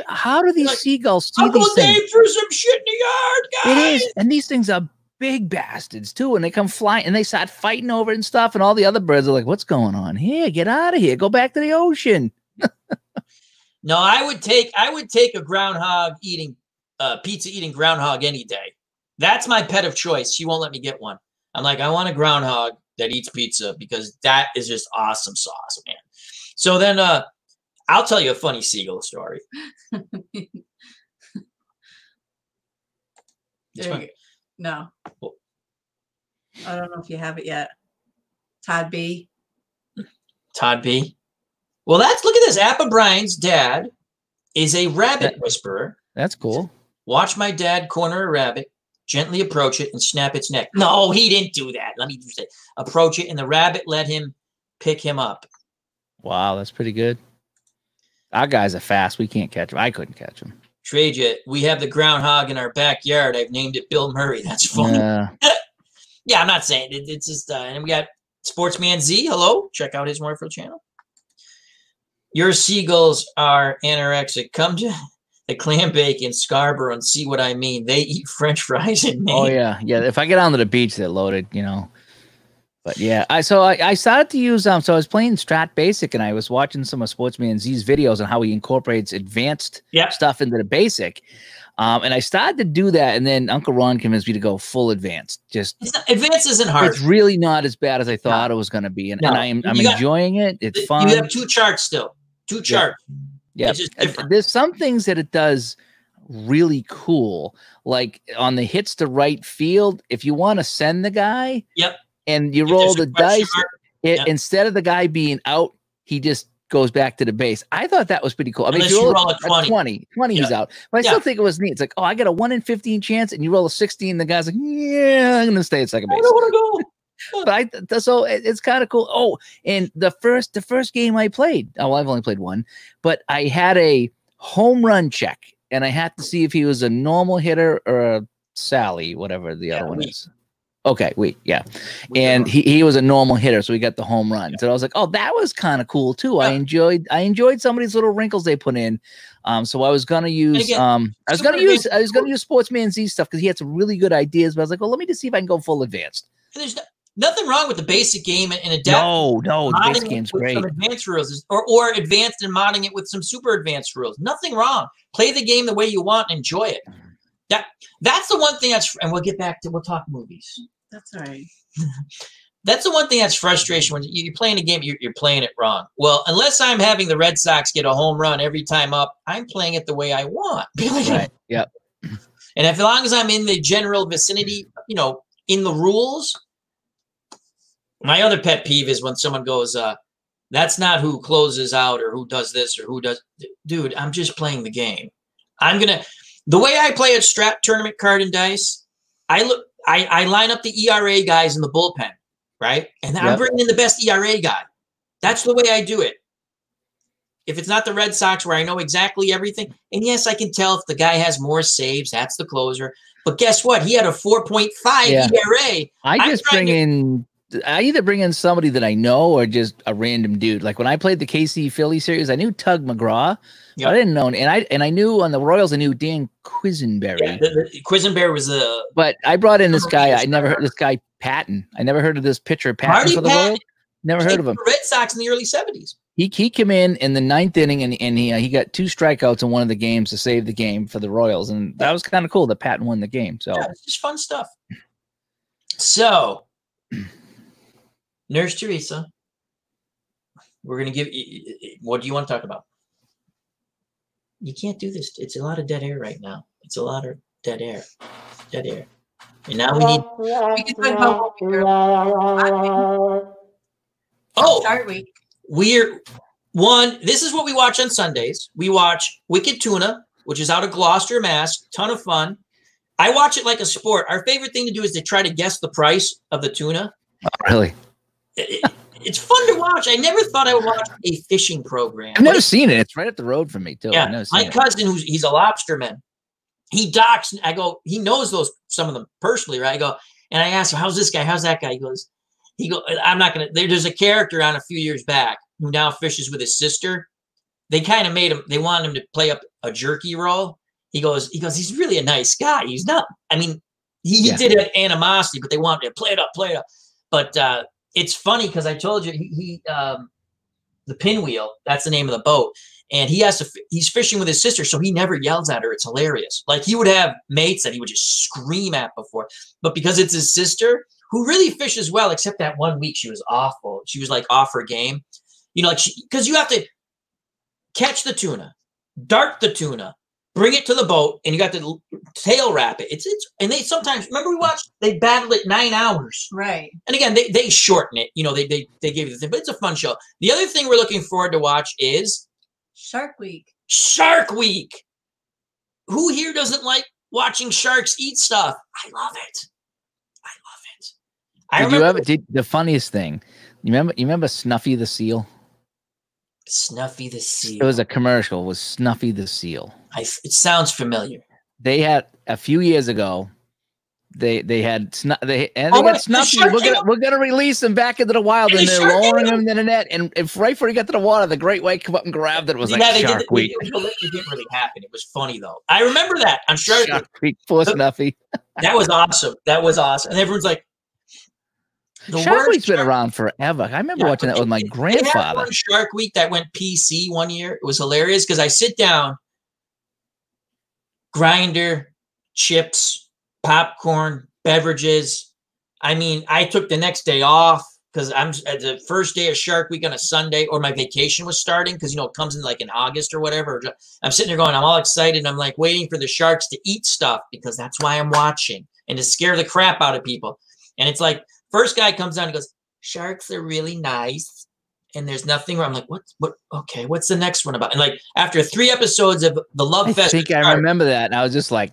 [SPEAKER 3] How do these seagulls see these things?
[SPEAKER 1] Dave threw some shit in the yard, guys.
[SPEAKER 3] It is. And these things are big bastards, too. And they come flying and they start fighting over it and stuff. And all the other birds are like, what's going on here? Get out of here. Go back to the ocean.
[SPEAKER 1] No, I would take a groundhog eating pizza eating groundhog any day. That's my pet of choice. She won't let me get one. I'm like, I want a groundhog that eats pizza because that is just awesome sauce, man. So then I'll tell you a funny seagull story.
[SPEAKER 2] No. I don't know if you have it yet. Todd B.
[SPEAKER 1] Well, look at this. Apba Brian's dad is a rabbit whisperer.
[SPEAKER 3] That's cool.
[SPEAKER 1] Watch my dad corner a rabbit, gently approach it, and snap its neck. No, he didn't do that. Let me just say, approach it, and the rabbit let him pick him up.
[SPEAKER 3] Wow, that's pretty good. Our guys are fast. We can't catch him. I couldn't catch him.
[SPEAKER 1] Trade it. We have the groundhog in our backyard. I've named it Bill Murray. That's funny. Yeah, I'm not saying it. It's just, and we got Sportsman Z. Hello. Check out his wonderful channel. Your seagulls are anorexic. Come to the clam bake in Scarborough and see what I mean. They eat French fries in Maine.
[SPEAKER 3] Oh yeah, yeah. If I get onto the beach, they're loaded, But yeah, I started to use so I was playing Strat Basic and I was watching some of Sportsman Z's videos on how he incorporates advanced stuff into the basic. And I started to do that, and then Uncle Ron convinced me to go full advanced.
[SPEAKER 1] Advanced isn't hard.
[SPEAKER 3] It's really not as bad as I thought it was going to be, and I'm enjoying it. It's fun.
[SPEAKER 1] You have 2 charts still. 2 charts.
[SPEAKER 3] Yeah, there's some things that it does really cool, like on the hits to right field. If you want to send the guy, and you roll the dice, instead of the guy being out, he just goes back to the base. I thought that was pretty cool. I mean, if you roll a 20, he's out. But I still think it was neat. It's like, oh, I got a 1 in 15 chance, and you roll a 16, the guy's like, yeah, I'm gonna stay at second base.
[SPEAKER 1] I don't want to go.
[SPEAKER 3] But so it's kind of cool. Oh, and the first game I played, I've only played one, but I had a home run check, and I had to see if he was a normal hitter or a Sally, whatever the other one is. Okay, and he was a normal hitter, so we got the home run. So I was like, oh, that was kind of cool too. I enjoyed some of these little wrinkles they put in. So I was gonna use I was gonna use Sportsman Z stuff because he had some really good ideas. But I was like, well, let me just see if I can go full advanced.
[SPEAKER 1] Nothing wrong with the basic game and adapt.
[SPEAKER 3] No, the basic game's great.
[SPEAKER 1] Some advanced rules, or advanced and modding it with some super advanced rules. Nothing wrong. Play the game the way you want and enjoy it. That's the one thing and we'll talk movies.
[SPEAKER 2] That's all right.
[SPEAKER 1] That's the one thing that's frustration when you're playing a game, you're playing it wrong. Well, unless I'm having the Red Sox get a home run every time up, I'm playing it the way I want.
[SPEAKER 3] Right. Yep.
[SPEAKER 1] And as long as I'm in the general vicinity, in the rules. My other pet peeve is when someone goes, that's not who closes out or who does this or who does. Dude, I'm just playing the game. The way I play a strap tournament card and dice, I line up the ERA guys in the bullpen. Right? And I'm bringing in the best ERA guy. That's the way I do it. If it's not the Red Sox where I know exactly everything, and yes, I can tell if the guy has more saves, that's the closer. But guess what? He had a 4.5 ERA.
[SPEAKER 3] I either bring in somebody that I know or just a random dude. Like when I played the KC Philly series, I knew Tug McGraw. Yep. I didn't know, and I knew on the Royals, I knew Dan Quisenberry.
[SPEAKER 1] Yeah, Quisenberry was
[SPEAKER 3] But I brought in this guy. I never heard this guy Patton. I never heard of this pitcher Patton for the Royals. Never heard of him.
[SPEAKER 1] Red Sox in the early 70s.
[SPEAKER 3] He came in the ninth inning and he got 2 strikeouts in one of the games to save the game for the Royals, and that was kind of cool that Patton won the game. So
[SPEAKER 1] it's just fun stuff. So, Nurse Theresa, we're gonna give. What do you want to talk about? You can't do this. It's a lot of dead air right now. It's a lot of dead air. And now we need.
[SPEAKER 2] We can talk about what we do. Start week.
[SPEAKER 1] This is what we watch on Sundays. We watch Wicked Tuna, which is out of Gloucester, Mass. Ton of fun. I watch it like a sport. Our favorite thing to do is to try to guess the price of the tuna.
[SPEAKER 3] Oh, really?
[SPEAKER 1] It's fun to watch. I never thought I would watch a fishing program.
[SPEAKER 3] I've never seen it. It's right up the road from me, too.
[SPEAKER 1] Yeah, my cousin, he's a lobsterman, he docks. I go, he knows some of them personally, right? I go, and I ask him, how's this guy? How's that guy? He goes, I'm not going to. There's a character on a few years back who now fishes with his sister. They kind of made him, they wanted him to play up a jerky role. He goes, he's really a nice guy. He's not, I mean, he did have animosity, but they wanted to play it up. But it's funny because I told you the pinwheel, that's the name of the boat. And he's fishing with his sister, so he never yells at her. It's hilarious. Like he would have mates that he would just scream at before. But because it's his sister, who really fishes well, except that one week she was awful. She was like off her game. Because you have to catch the tuna, dart the tuna, bring it to the boat, and you got to tail wrap it. And they sometimes, remember they battled it 9 hours.
[SPEAKER 2] Right.
[SPEAKER 1] And again, they shorten it. They gave you the thing, but it's a fun show. The other thing we're looking forward to watch is
[SPEAKER 2] Shark Week.
[SPEAKER 1] Shark Week. Who here doesn't like watching sharks eat stuff? I love it.
[SPEAKER 3] The funniest thing? You remember Snuffy the Seal?
[SPEAKER 1] Snuffy the Seal.
[SPEAKER 3] It was a commercial. It was Snuffy the Seal.
[SPEAKER 1] It sounds familiar.
[SPEAKER 3] They had a few years ago. They had Snuffy. We're gonna release him back into the wild, and they're lowering him in the net. And right before he got to the water, the great white come up and grabbed it. It was Shark Week.
[SPEAKER 1] It didn't really happen. It was funny though. I remember that. I'm sure.
[SPEAKER 3] Shark Week for Snuffy.
[SPEAKER 1] That was awesome. And everyone's like,
[SPEAKER 3] Shark Week's been around forever. I remember watching that with my grandfather.
[SPEAKER 1] They had one Shark Week that went PC one year. It was hilarious because I sit down, grinder, chips, popcorn, beverages. I mean, I took the next day off because I'm at the first day of Shark Week on a Sunday, or my vacation was starting because, it comes in like in August or whatever. I'm sitting there going, I'm all excited. And I'm like waiting for the sharks to eat stuff because that's why I'm watching, and to scare the crap out of people. And it's like, first guy comes down and goes, sharks are really nice, and there's nothing wrong. I'm like, what? Okay, what's the next one about? And like after 3 episodes of the Love Fest,
[SPEAKER 3] I think I remember that, and I was just like,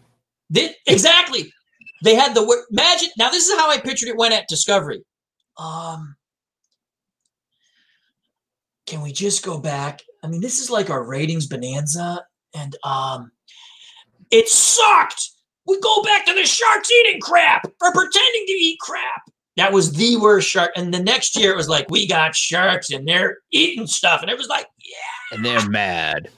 [SPEAKER 1] exactly. They had the word magic. Now this is how I pictured it when at Discovery. Can we just go back? I mean, this is like our ratings bonanza, and it sucked. We go back to the sharks eating crap or pretending to eat crap. That was the worst shark. And the next year it was like, we got sharks and they're eating stuff. And it was like, yeah.
[SPEAKER 3] And they're mad.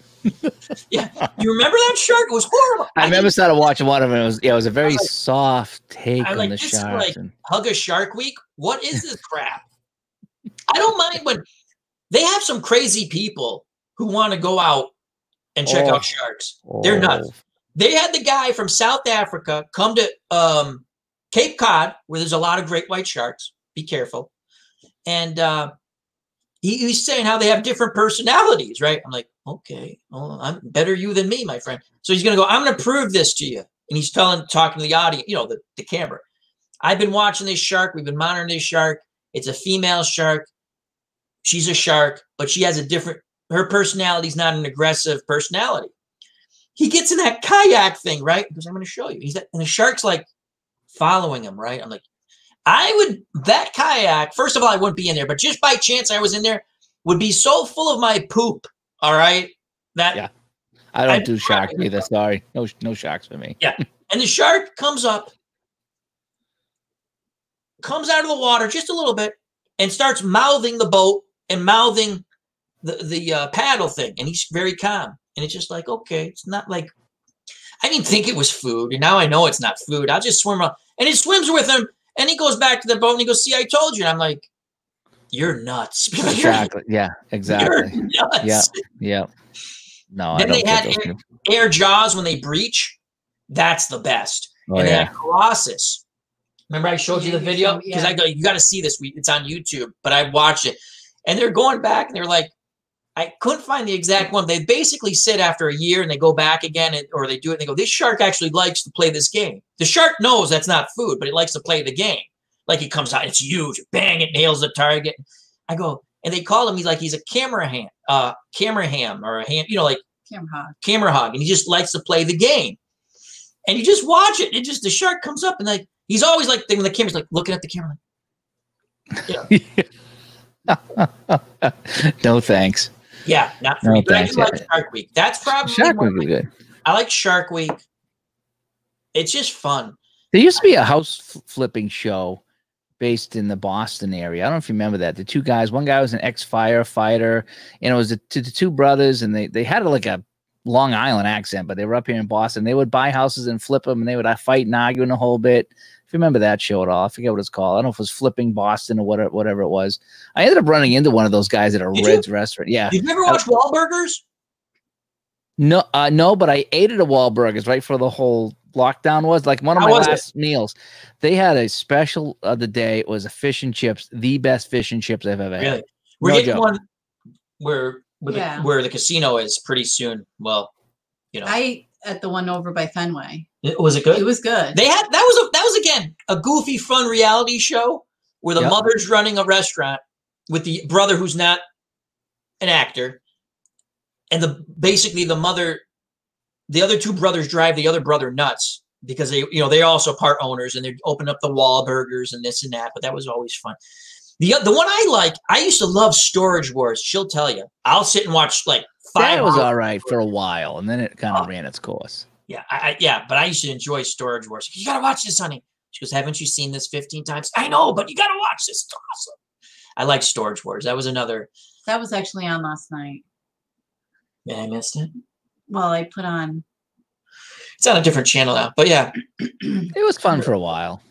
[SPEAKER 1] Yeah, you remember that shark? It was horrible.
[SPEAKER 3] I remember started watching one of them. It was a very soft take
[SPEAKER 1] I
[SPEAKER 3] on
[SPEAKER 1] like
[SPEAKER 3] the
[SPEAKER 1] this
[SPEAKER 3] sharks.
[SPEAKER 1] is like Hug a Shark Week. What is this crap? I don't mind when they have some crazy people who want to go out and check out sharks. They're nuts. They had the guy from South Africa come to Cape Cod, where there's a lot of great white sharks. Be careful. And he's saying how they have different personalities, right? I'm like, okay, well, I'm better you than me, my friend. So he's going to go, I'm going to prove this to you. And he's talking to the audience, the camera. I've been watching this shark. We've been monitoring this shark. It's a female shark. She's a shark, but she has her personality is not an aggressive personality. He gets in that kayak thing, right? Because I'm going to show you. And the shark's like following him, right? I'm like, that kayak, first of all, I wouldn't be in there, but just by chance I was in there, would be so full of my poop, all right?
[SPEAKER 3] Yeah. I don't do sharks either, sorry. No sharks for me.
[SPEAKER 1] Yeah. And the shark comes out of the water just a little bit and starts mouthing the boat and mouthing the paddle thing. And he's very calm. And it's just like, okay, it's not like, I didn't think it was food. And now I know it's not food. I'll just swim around. And he swims with him. And he goes back to the boat and he goes, see, I told you. And I'm like, you're nuts.
[SPEAKER 3] Exactly. Yeah, exactly.
[SPEAKER 1] You're nuts.
[SPEAKER 3] Yeah. No,
[SPEAKER 1] then
[SPEAKER 3] I
[SPEAKER 1] they
[SPEAKER 3] don't
[SPEAKER 1] had air jaws when they breach. That's the best. And they had Colossus. Remember I showed you the video? Because I go, you got to see this. It's on YouTube, but I watched it. And they're going back and they're like, I couldn't find the exact one. They basically sit after a year and they go back again, or they do it and they go, this shark actually likes to play this game. The shark knows that's not food, but it likes to play the game. Like it comes out, it's huge, bang, it nails the target. I go, and they call him, he's a camera ham, or a hand, like camera hog. And he just likes to play the game. And you just watch it. It just, the shark comes up and like, he's always like, when the camera's like looking at the camera.
[SPEAKER 3] No, thanks.
[SPEAKER 1] Yeah, not for me. But I do like Shark Week. That's probably
[SPEAKER 3] Shark Week is good.
[SPEAKER 1] I like Shark Week. It's just fun.
[SPEAKER 3] There used to be a house flipping show based in the Boston area. I don't know if you remember that. The two guys, one guy was an ex-firefighter, and it was the two brothers, and they had like a Long Island accent, but they were up here in Boston. They would buy houses and flip them, and they would fight and argue a whole bit. If you remember that show at all, I forget what it's called. I don't know if it was Flipping Boston or whatever it was. I ended up running into one of those guys at a Red's restaurant. Yeah.
[SPEAKER 1] Did you ever watch Wahlburgers?
[SPEAKER 3] No, but I ate at a Wahlburgers right for the whole lockdown was like one of my last meals. They had a special of the day. It was a fish and chips, the best fish and chips I've ever had.
[SPEAKER 1] Really? We're getting one where the casino is pretty soon. Well,
[SPEAKER 2] I ate at the one over by Fenway.
[SPEAKER 1] Was it good?
[SPEAKER 2] It was good.
[SPEAKER 1] They had that was again a goofy, fun reality show where the mother's running a restaurant with the brother who's not an actor, and basically the mother, the other two brothers drive the other brother nuts because they're also part owners and they open up the Wahlburgers and this and that. But that was always fun. The one I used to love Storage Wars. She'll tell you. I'll sit and watch like 5
[SPEAKER 3] That was all right for a while, and then it kind of ran its course.
[SPEAKER 1] Yeah, but I used to enjoy Storage Wars. You got to watch this, honey. She goes, haven't you seen this 15 times? I know, but you got to watch this. It's awesome. I like Storage Wars. That was another.
[SPEAKER 2] That was actually on last night.
[SPEAKER 1] Yeah, I missed it.
[SPEAKER 2] Well, I put on.
[SPEAKER 1] It's on a different channel now, but yeah.
[SPEAKER 3] It was fun for a while.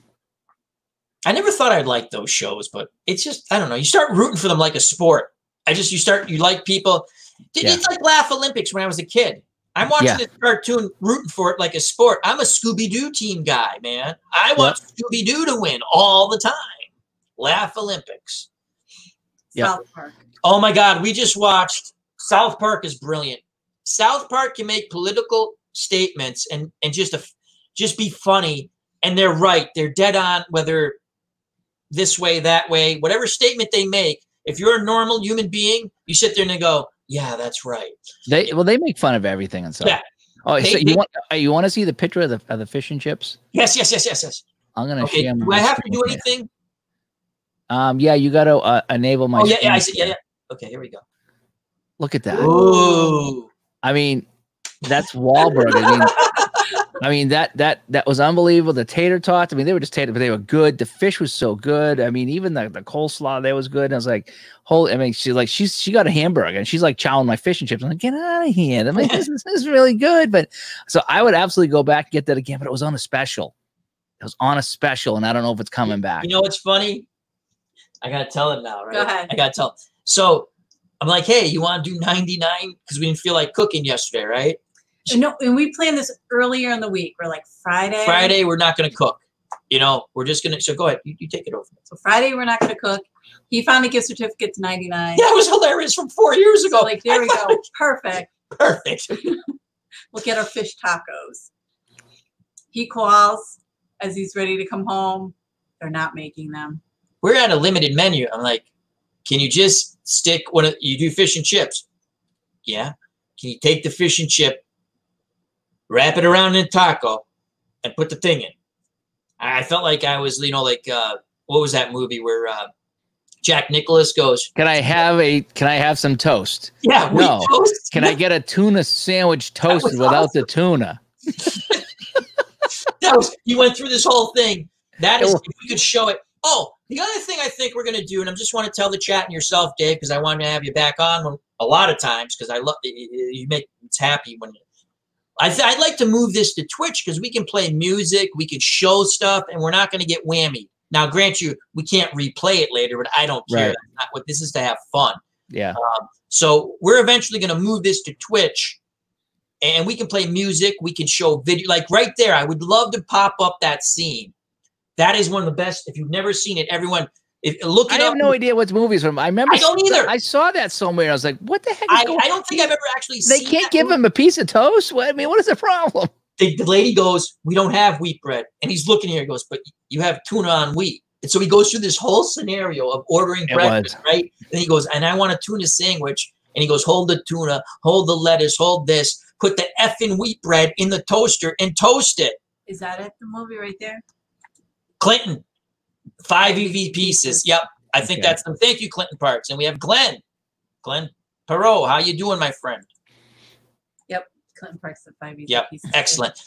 [SPEAKER 1] I never thought I'd like those shows, but it's just, I don't know. You start rooting for them like a sport. You like people. It's like Laugh Olympics when I was a kid. I'm watching this cartoon, rooting for it like a sport. I'm a Scooby-Doo team guy, man. I want Scooby-Doo to win all the time. Laugh Olympics.
[SPEAKER 2] South Park.
[SPEAKER 1] Oh my God, we just watched. South Park is brilliant. South Park can make political statements and just be funny, and they're right. They're dead on, whether this way, that way, whatever statement they make. If you're a normal human being, you sit there and they go, yeah, that's right.
[SPEAKER 3] They make fun of everything and stuff. Yeah. Oh, so you want to see the picture of the fish and chips?
[SPEAKER 1] Yes.
[SPEAKER 3] I'm gonna share.
[SPEAKER 1] Do I have to do anything?
[SPEAKER 3] Yeah, you got to enable my.
[SPEAKER 1] Oh yeah, I see. Yeah. Okay, here we go.
[SPEAKER 3] Look at that.
[SPEAKER 1] Ooh.
[SPEAKER 3] I mean, that's Wahlberg. I mean, I mean, that was unbelievable. The tater tots, I mean, they were just tater, but they were good. The fish was so good. I mean, even the coleslaw there was good. And I was like, holy, I mean, she got a hamburger and she's like chowing my fish and chips. I'm like, get out of here. I mean, this is really good. But so I would absolutely go back and get that again, but it was on a special. It was on a special, and I don't know if it's coming back.
[SPEAKER 1] You know what's funny? I gotta tell him now, right?
[SPEAKER 2] Go ahead.
[SPEAKER 1] I gotta tell him. So I'm like, hey, you want to do 99? Because we didn't feel like cooking yesterday, right?
[SPEAKER 2] No, and we planned this earlier in the week. We're like Friday.
[SPEAKER 1] Friday, we're not gonna cook. You know, we're just gonna. So go ahead, you take it over.
[SPEAKER 2] So Friday, we're not gonna cook. He found a gift certificate to 99.
[SPEAKER 1] Yeah, it was hilarious from 4 years ago.
[SPEAKER 2] So like, there we go. Perfect.
[SPEAKER 1] Perfect.
[SPEAKER 2] We'll get our fish tacos. He calls as he's ready to come home. They're not making them.
[SPEAKER 1] We're at a limited menu. I'm like, can you just stick when you do fish and chips? Yeah. Can you take the fish and chip, wrap it around in a taco, and put the thing in? I felt like I was, you know, like what was that movie where Jack Nicklaus goes,
[SPEAKER 3] Can I have some toast?
[SPEAKER 1] Yeah,
[SPEAKER 3] no.
[SPEAKER 1] Toast.
[SPEAKER 3] Can I get a tuna sandwich toasted without
[SPEAKER 1] awesome.
[SPEAKER 3] the tuna?
[SPEAKER 1] He went through this whole thing. That is, if we could show it. Oh, the other thing I think we're going to do, and I just want to tell the chat and yourself, Dave, because I wanted to have you back on a lot of times because I love you make it's happy when I'd like to move this to Twitch because we can play music, we can show stuff, and we're not going to get whammy. Now, grant you, we can't replay it later, but I don't care.
[SPEAKER 3] Right.
[SPEAKER 1] That's not what this is to have fun.
[SPEAKER 3] Yeah.
[SPEAKER 1] So we're eventually going to move this to Twitch. And we can play music. We can show video. Like right there, I would love to pop up that scene. That is one of the best. If you've never seen it, everyone, look it up.
[SPEAKER 3] I have no idea what movie's from. I remember.
[SPEAKER 1] I don't either.
[SPEAKER 3] I saw that somewhere. I was like, what the heck?
[SPEAKER 1] I don't think I've ever actually seen
[SPEAKER 3] They can't
[SPEAKER 1] that
[SPEAKER 3] give
[SPEAKER 1] movie.
[SPEAKER 3] him a piece of toast? I mean, what is the problem?
[SPEAKER 1] The lady goes, we don't have wheat bread. And he's looking here. He goes, but you have tuna on wheat. And so he goes through this whole scenario of ordering breakfast, right? And he goes, and I want a tuna sandwich. And he goes, hold the tuna, hold the lettuce, hold this. Put the effing wheat bread in the toaster and toast it.
[SPEAKER 2] Is that it? The movie right there?
[SPEAKER 1] Clinton, 5 EV pieces. Yep. I think that's them. Thank you, Clinton Parks. And we have Glenn Perot. How you doing, my friend?
[SPEAKER 2] Yep. Clinton Parks at 5 EV
[SPEAKER 1] Yep.
[SPEAKER 2] pieces.
[SPEAKER 1] Excellent.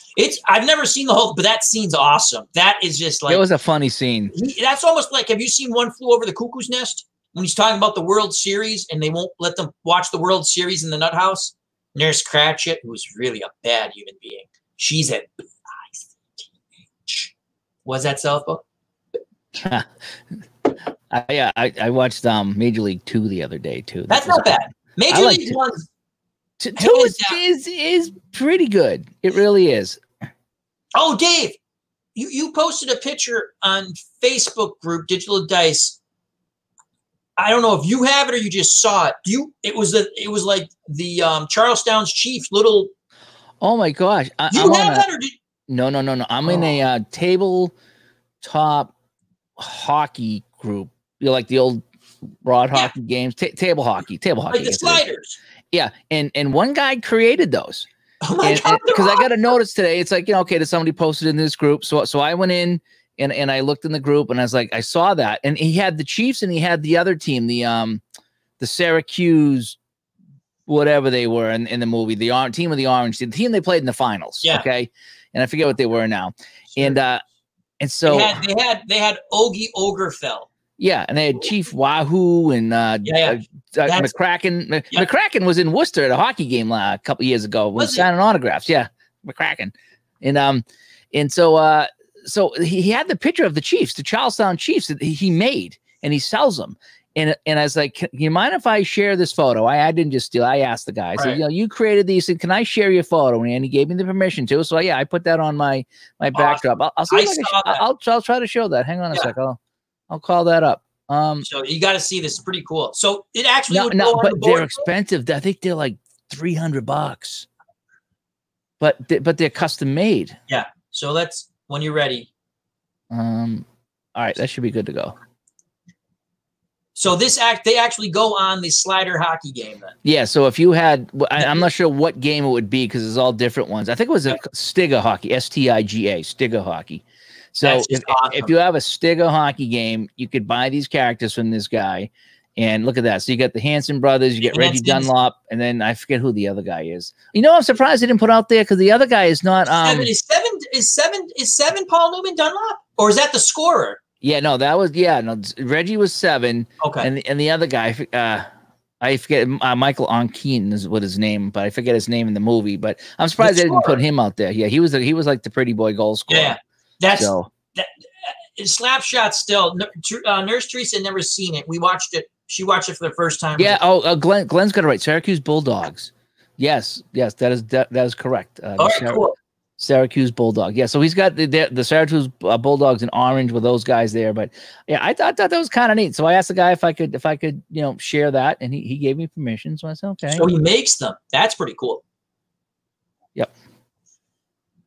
[SPEAKER 1] I've never seen the whole, but that scene's awesome. That is just like.
[SPEAKER 3] It was a funny scene.
[SPEAKER 1] That's almost like, have you seen One Flew Over the Cuckoo's Nest? When he's talking about the World Series and they won't let them watch the World Series in the nut house? Nurse Cratchit, who's really a bad human being. She's a teenage. Was that South Book?
[SPEAKER 3] I watched Major League 2 the other day too.
[SPEAKER 1] That's not bad. Major League 1
[SPEAKER 3] is pretty good. It really is.
[SPEAKER 1] Oh, Dave, you posted a picture on Facebook group Digital Dice. I don't know if you have it or you just saw it. It was like the Charlestown's Chiefs little.
[SPEAKER 3] Oh my gosh!
[SPEAKER 1] You have that or did?
[SPEAKER 3] No. I'm in a tabletop hockey group. You know, like the old rod hockey games, table hockey.
[SPEAKER 1] Like the sliders.
[SPEAKER 3] Yeah, and one guy created those.
[SPEAKER 1] Oh my God!
[SPEAKER 3] Because I got a notice today. It's like, okay, did somebody posted in this group? So I went in. And I looked in the group and I was like, I saw that. And he had the Chiefs and he had the other team, the Syracuse, whatever they were in the movie, the team of the Orange, the team they played in the finals. Yeah. Okay. And I forget what they were now. Sure. And so
[SPEAKER 1] they had Ogie Ogerfell.
[SPEAKER 3] Yeah. And they had Chief Wahoo and McCracken.
[SPEAKER 1] Yeah.
[SPEAKER 3] McCracken was in Worcester at a hockey game a couple years ago when signing autographs. Yeah. McCracken. And so he had the picture of the Chiefs, the Charlestown Chiefs that he made, and he sells them. And I was like, can you mind if I share this photo? I didn't just steal. I asked the guy. I said, you created these, and can I share your photo? And he gave me the permission to. So yeah, I put that on my backdrop. I'll see. I'll try to show that. Hang on a sec. I'll call that up.
[SPEAKER 1] So you got to see this. It's pretty cool. So it actually
[SPEAKER 3] but they're expensive. I think they're like $300. But they're custom made.
[SPEAKER 1] Yeah. So let's. When you're ready.
[SPEAKER 3] All right, that should be good to go.
[SPEAKER 1] So they actually go on the slider hockey game then.
[SPEAKER 3] Yeah, so if you had, I'm not sure what game it would be because it's all different ones. I think it was a Stiga hockey, Stiga, Stiga hockey. So if you have a Stiga hockey game, you could buy these characters from this guy. And look at that. So you got the Hanson brothers, you get Reggie Dunlop, and then I forget who the other guy is. You know, I'm surprised they didn't put out there because the other guy is not
[SPEAKER 1] 77 seven Paul Newman Dunlop, or is that the scorer?
[SPEAKER 3] Yeah, no, that was Reggie was 7.
[SPEAKER 1] Okay,
[SPEAKER 3] and the other guy, I forget, Michael Onkeen is what his name, but I forget his name in the movie. But I'm surprised they didn't put him out there. Yeah, he was like the pretty boy goal scorer.
[SPEAKER 1] Yeah, that's Slapshot. Still, Nurse Theresa had never seen it. We watched it. She watched it for the first time.
[SPEAKER 3] Yeah. Glenn's got it right. Syracuse Bulldogs. Yes, that is correct.
[SPEAKER 1] All right, cool.
[SPEAKER 3] Syracuse Bulldog. Yeah, so he's got the Syracuse Bulldogs in orange with those guys there. But yeah, I thought that was kind of neat. So I asked the guy if I could share that, and he gave me permission. So I said okay.
[SPEAKER 1] So he makes them. That's pretty cool.
[SPEAKER 3] Yep.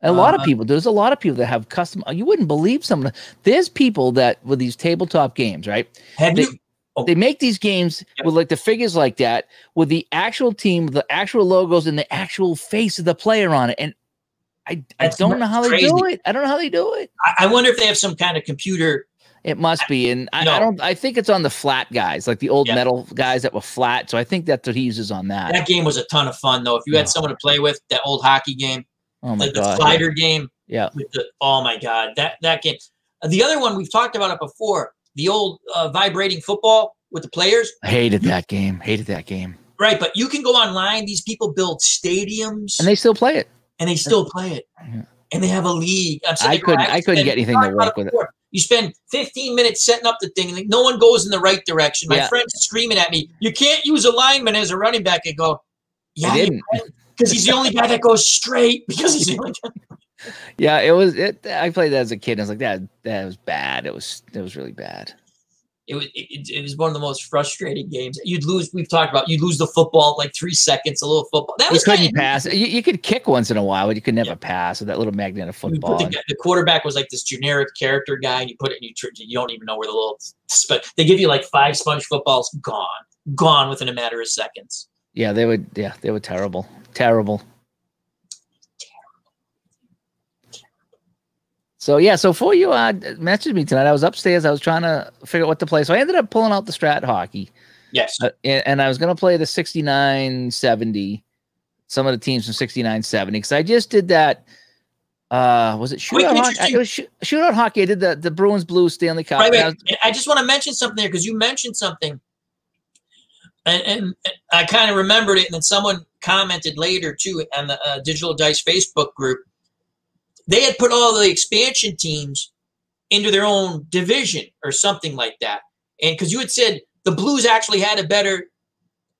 [SPEAKER 3] There's a lot of people that have custom. You wouldn't believe some. There's people that with these tabletop games, right? They make these games with like the figures like that, with the actual team, the actual logos, and the actual face of the player on it. And I don't know how they do it. I don't know how they do it.
[SPEAKER 1] I wonder if they have some kind of computer.
[SPEAKER 3] It must be. And I think it's on the flat guys, like the old metal guys that were flat. So I think that's what he uses on that.
[SPEAKER 1] That game was a ton of fun, though. If you had someone to play with, that old hockey game,
[SPEAKER 3] the
[SPEAKER 1] slider game.
[SPEAKER 3] Yeah.
[SPEAKER 1] Oh my God. That game. The other one, we've talked about it before, the old vibrating football with the players.
[SPEAKER 3] I hated that game.
[SPEAKER 1] Right. But you can go online. These people build stadiums.
[SPEAKER 3] And they still play it.
[SPEAKER 1] Yeah. And they have a league.
[SPEAKER 3] I couldn't get anything to work with it.
[SPEAKER 1] You spend 15 minutes setting up the thing, and no one goes in the right direction. My friend's screaming at me, "You can't use a lineman as a running back." I go, "Yeah, because he's the only guy that goes straight." Because he's the only guy.
[SPEAKER 3] Yeah, it was. I played that as a kid. And I was like, that was bad. It was really bad.
[SPEAKER 1] It was one of the most frustrating games. You'd lose. We've talked about you'd lose the football like 3 seconds. A little football. That was
[SPEAKER 3] couldn't pass. You could kick once in a while, but you could never pass with that little magnetic football.
[SPEAKER 1] The quarterback was like this generic character guy, and you put it, and you don't even know where the little. But they give you like 5 sponge footballs, gone within a matter of seconds.
[SPEAKER 3] Yeah, they were terrible. So for you messaged me tonight. I was upstairs. I was trying to figure out what to play. So I ended up pulling out the Strat Hockey.
[SPEAKER 1] Yes.
[SPEAKER 3] And I was going to play the 69-70, some of the teams from 69-70, because I just did that. Was it Shootout Hockey? It was Shootout Hockey. I did the Bruins Blues Stanley Cup.
[SPEAKER 1] Right. I just want to mention something there because you mentioned something. And I kind of remembered it. And then someone commented later, too, on the Digital Dice Facebook group. They had put all the expansion teams into their own division or something like that. And because you had said the Blues actually had a better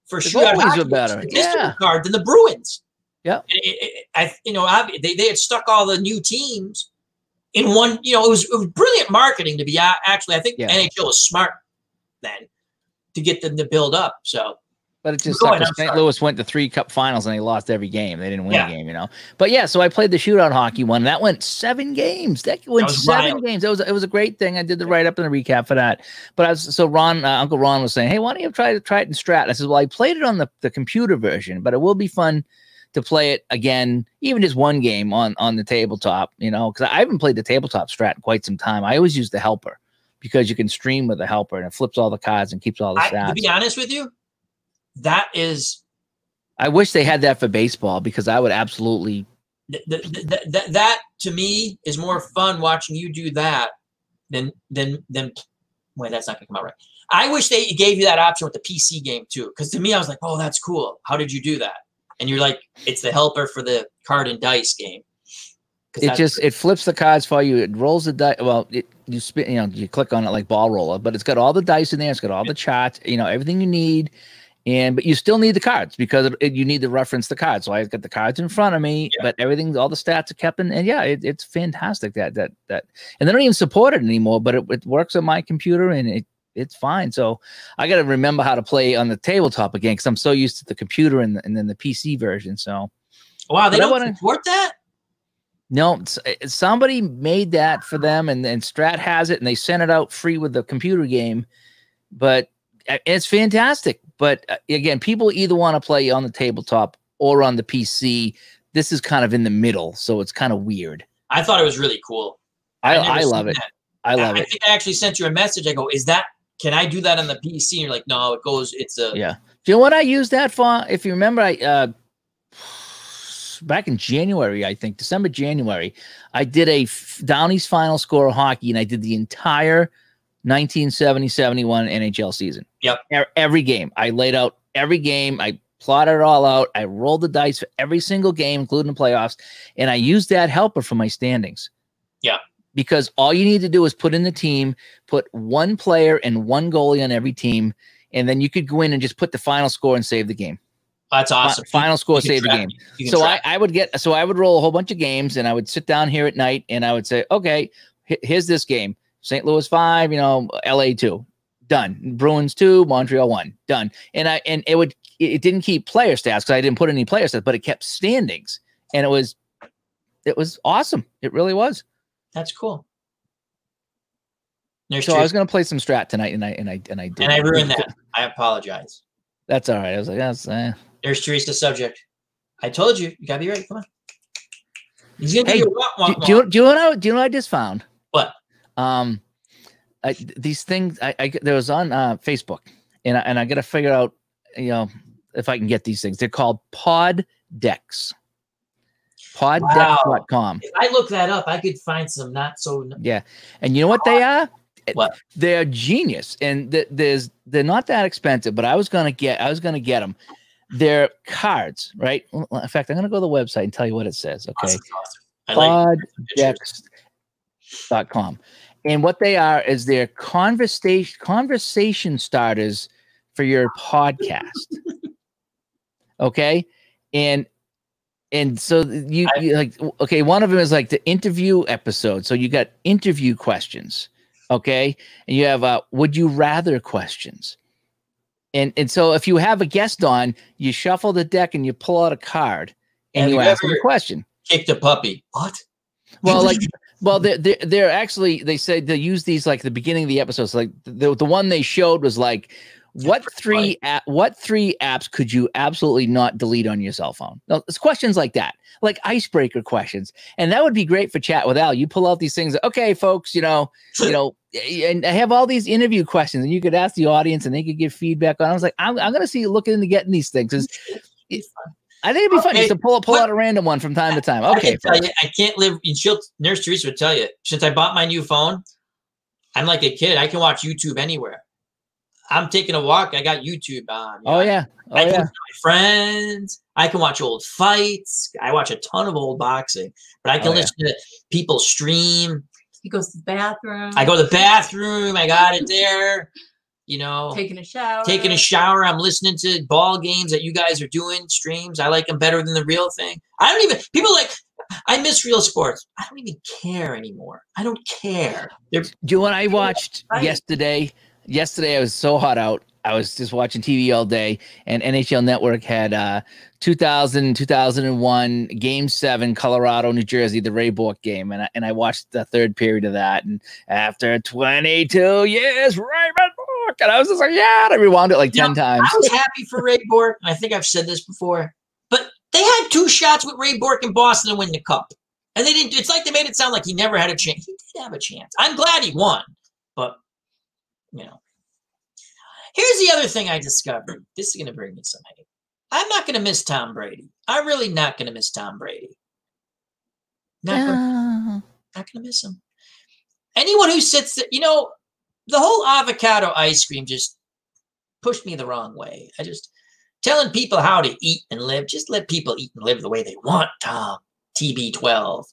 [SPEAKER 1] for shootout hockey card than the Bruins.
[SPEAKER 3] Yeah.
[SPEAKER 1] They had stuck all the new teams in one. It was brilliant marketing to be actually. I think NHL was smart then to get them to build up. So.
[SPEAKER 3] But it just sucked. St. Louis went to 3 cup finals and they lost every game. They didn't win a game, But yeah, so I played the Shootout Hockey one. That went 7 games. That went 7 games. It was a great thing. I did the write up and the recap for that. But Uncle Ron was saying, "Hey, why don't you try it in Strat?" I said, "Well, I played it on the computer version, but it will be fun to play it again, even just one game on the tabletop, because I haven't played the tabletop Strat in quite some time. I always use the helper because you can stream with the helper and it flips all the cards and keeps all the stats.
[SPEAKER 1] To be honest with you.
[SPEAKER 3] I wish they had that for baseball because I would absolutely.
[SPEAKER 1] That to me is more fun watching you do that than. Wait, that's not gonna come out right. I wish they gave you that option with the PC game too, because to me I was like, oh, that's cool. How did you do that? And you're like, it's the helper for the card and dice game.
[SPEAKER 3] It flips the cards for you. It rolls the dice. Well, you spin. You click on it like ball roller, but it's got all the dice in there. It's got all the charts. Everything you need. But you still need the cards because you need to reference the cards. So I've got the cards in front of me, but everything, all the stats are kept in. And it's fantastic that. And they don't even support it anymore, but it works on my computer and it's fine. So I got to remember how to play on the tabletop again because I'm so used to the computer and then the PC version. So
[SPEAKER 1] wow, they don't support that.
[SPEAKER 3] No, somebody made that for them, and Strat has it, and they sent it out free with the computer game, but. It's fantastic. But again, people either want to play on the tabletop or on the PC. This is kind of in the middle, so it's kind of weird.
[SPEAKER 1] I thought it was really cool.
[SPEAKER 3] I love it. I love it.
[SPEAKER 1] I think I actually sent you a message. I go, can I do that on the PC? And you're like, no, it's a.
[SPEAKER 3] Yeah. Do you know what I use that for? If you remember, back in January, I think December, January, I did a Downey's final score of hockey, and I did the entire 1970-71 NHL season.
[SPEAKER 1] Yep.
[SPEAKER 3] Every game. I laid out every game. I plotted it all out. I rolled the dice for every single game, including the playoffs, and I used that helper for my standings.
[SPEAKER 1] Yeah.
[SPEAKER 3] Because all you need to do is put in the team, put one player and one goalie on every team, and then you could go in and just put the final score and save the game.
[SPEAKER 1] That's awesome.
[SPEAKER 3] Final score, save the game. So I would roll a whole bunch of games, and I would sit down here at night, and I would say, okay, here's this game. St. Louis 5, LA 2, done. Bruins 2, Montreal 1, done. And it didn't keep player stats because I didn't put any player stats, but it kept standings, and it was awesome. It really was.
[SPEAKER 1] That's cool.
[SPEAKER 3] So I was going to play some Strat tonight, and I did.
[SPEAKER 1] And I ruined that. I apologize.
[SPEAKER 3] That's all right. I was like, that's.
[SPEAKER 1] There's Theresa subject. I told you, you gotta be ready. Come on. He's gonna do your
[SPEAKER 3] do you know what I just found?
[SPEAKER 1] What?
[SPEAKER 3] These things there was on Facebook, and I got to figure out, if I can get these things. They're called pod decks. Poddeck.com.
[SPEAKER 1] If I look that up, I could find some not so.
[SPEAKER 3] Yeah, and you know what they are?
[SPEAKER 1] What?
[SPEAKER 3] They're genius, and they're not that expensive. But I was gonna get them. They're cards, right? In fact, I'm gonna go to the website and tell you what it says. Okay,
[SPEAKER 1] awesome.
[SPEAKER 3] Poddecks.com, and what they are is they're conversation starters for your podcast. Okay, and so you like, okay, one of them is like the interview episode. So you got interview questions, okay, and you have would you rather questions. And so if you have a guest on, you shuffle the deck and you pull out a card and you ask them a question.
[SPEAKER 1] Kicked a puppy. What?
[SPEAKER 3] Well, they're actually, they say they use these like the beginning of the episodes. Like the one they showed was like, what three apps could you absolutely not delete on your cell phone? No, it's questions like that, like icebreaker questions, and that would be great for Chat with Al. You pull out these things, okay, folks, and I have all these interview questions, and you could ask the audience, and they could give feedback on. I was like, I'm gonna see you looking into getting these things. I think it'd be fun just to pull out a random one from time to time. Okay,
[SPEAKER 1] I can't live. Nurse Theresa would tell you, since I bought my new phone, I'm like a kid. I can watch YouTube anywhere. I'm taking a walk. I got YouTube on.
[SPEAKER 3] I can
[SPEAKER 1] watch my friends. I can watch old fights. I watch a ton of old boxing, but I can listen to people stream.
[SPEAKER 2] He goes to the bathroom.
[SPEAKER 1] I go to the bathroom. I got it there.
[SPEAKER 2] Taking a shower.
[SPEAKER 1] I'm listening to ball games that you guys are doing, streams. I like them better than the real thing. I miss real sports. I don't even care anymore. I don't care.
[SPEAKER 3] Do you know what I watched yesterday? Yesterday, I was so hot out. I was just watching TV all day, and NHL Network had 2001 Game 7, Colorado, New Jersey, the Ray Bourque game, and I watched the third period of that. And after 22 years, Raymond Bourque, and I was just like, yeah, I rewound it like 10 times.
[SPEAKER 1] I was happy for Ray Bourque, and I think I've said this before, but they had 2 shots with Ray Bourque in Boston to win the cup, and they didn't. It's like they made it sound like he never had a chance. He did have a chance. I'm glad he won, but. Here's the other thing I discovered. This is going to bring me some hate. I'm not going to miss Tom Brady. I'm really not going to miss Tom Brady. Not going to miss him. Anyone who sits there, the whole avocado ice cream just pushed me the wrong way. I just telling people how to eat and live. Just let people eat and live the way they want, Tom. TB12.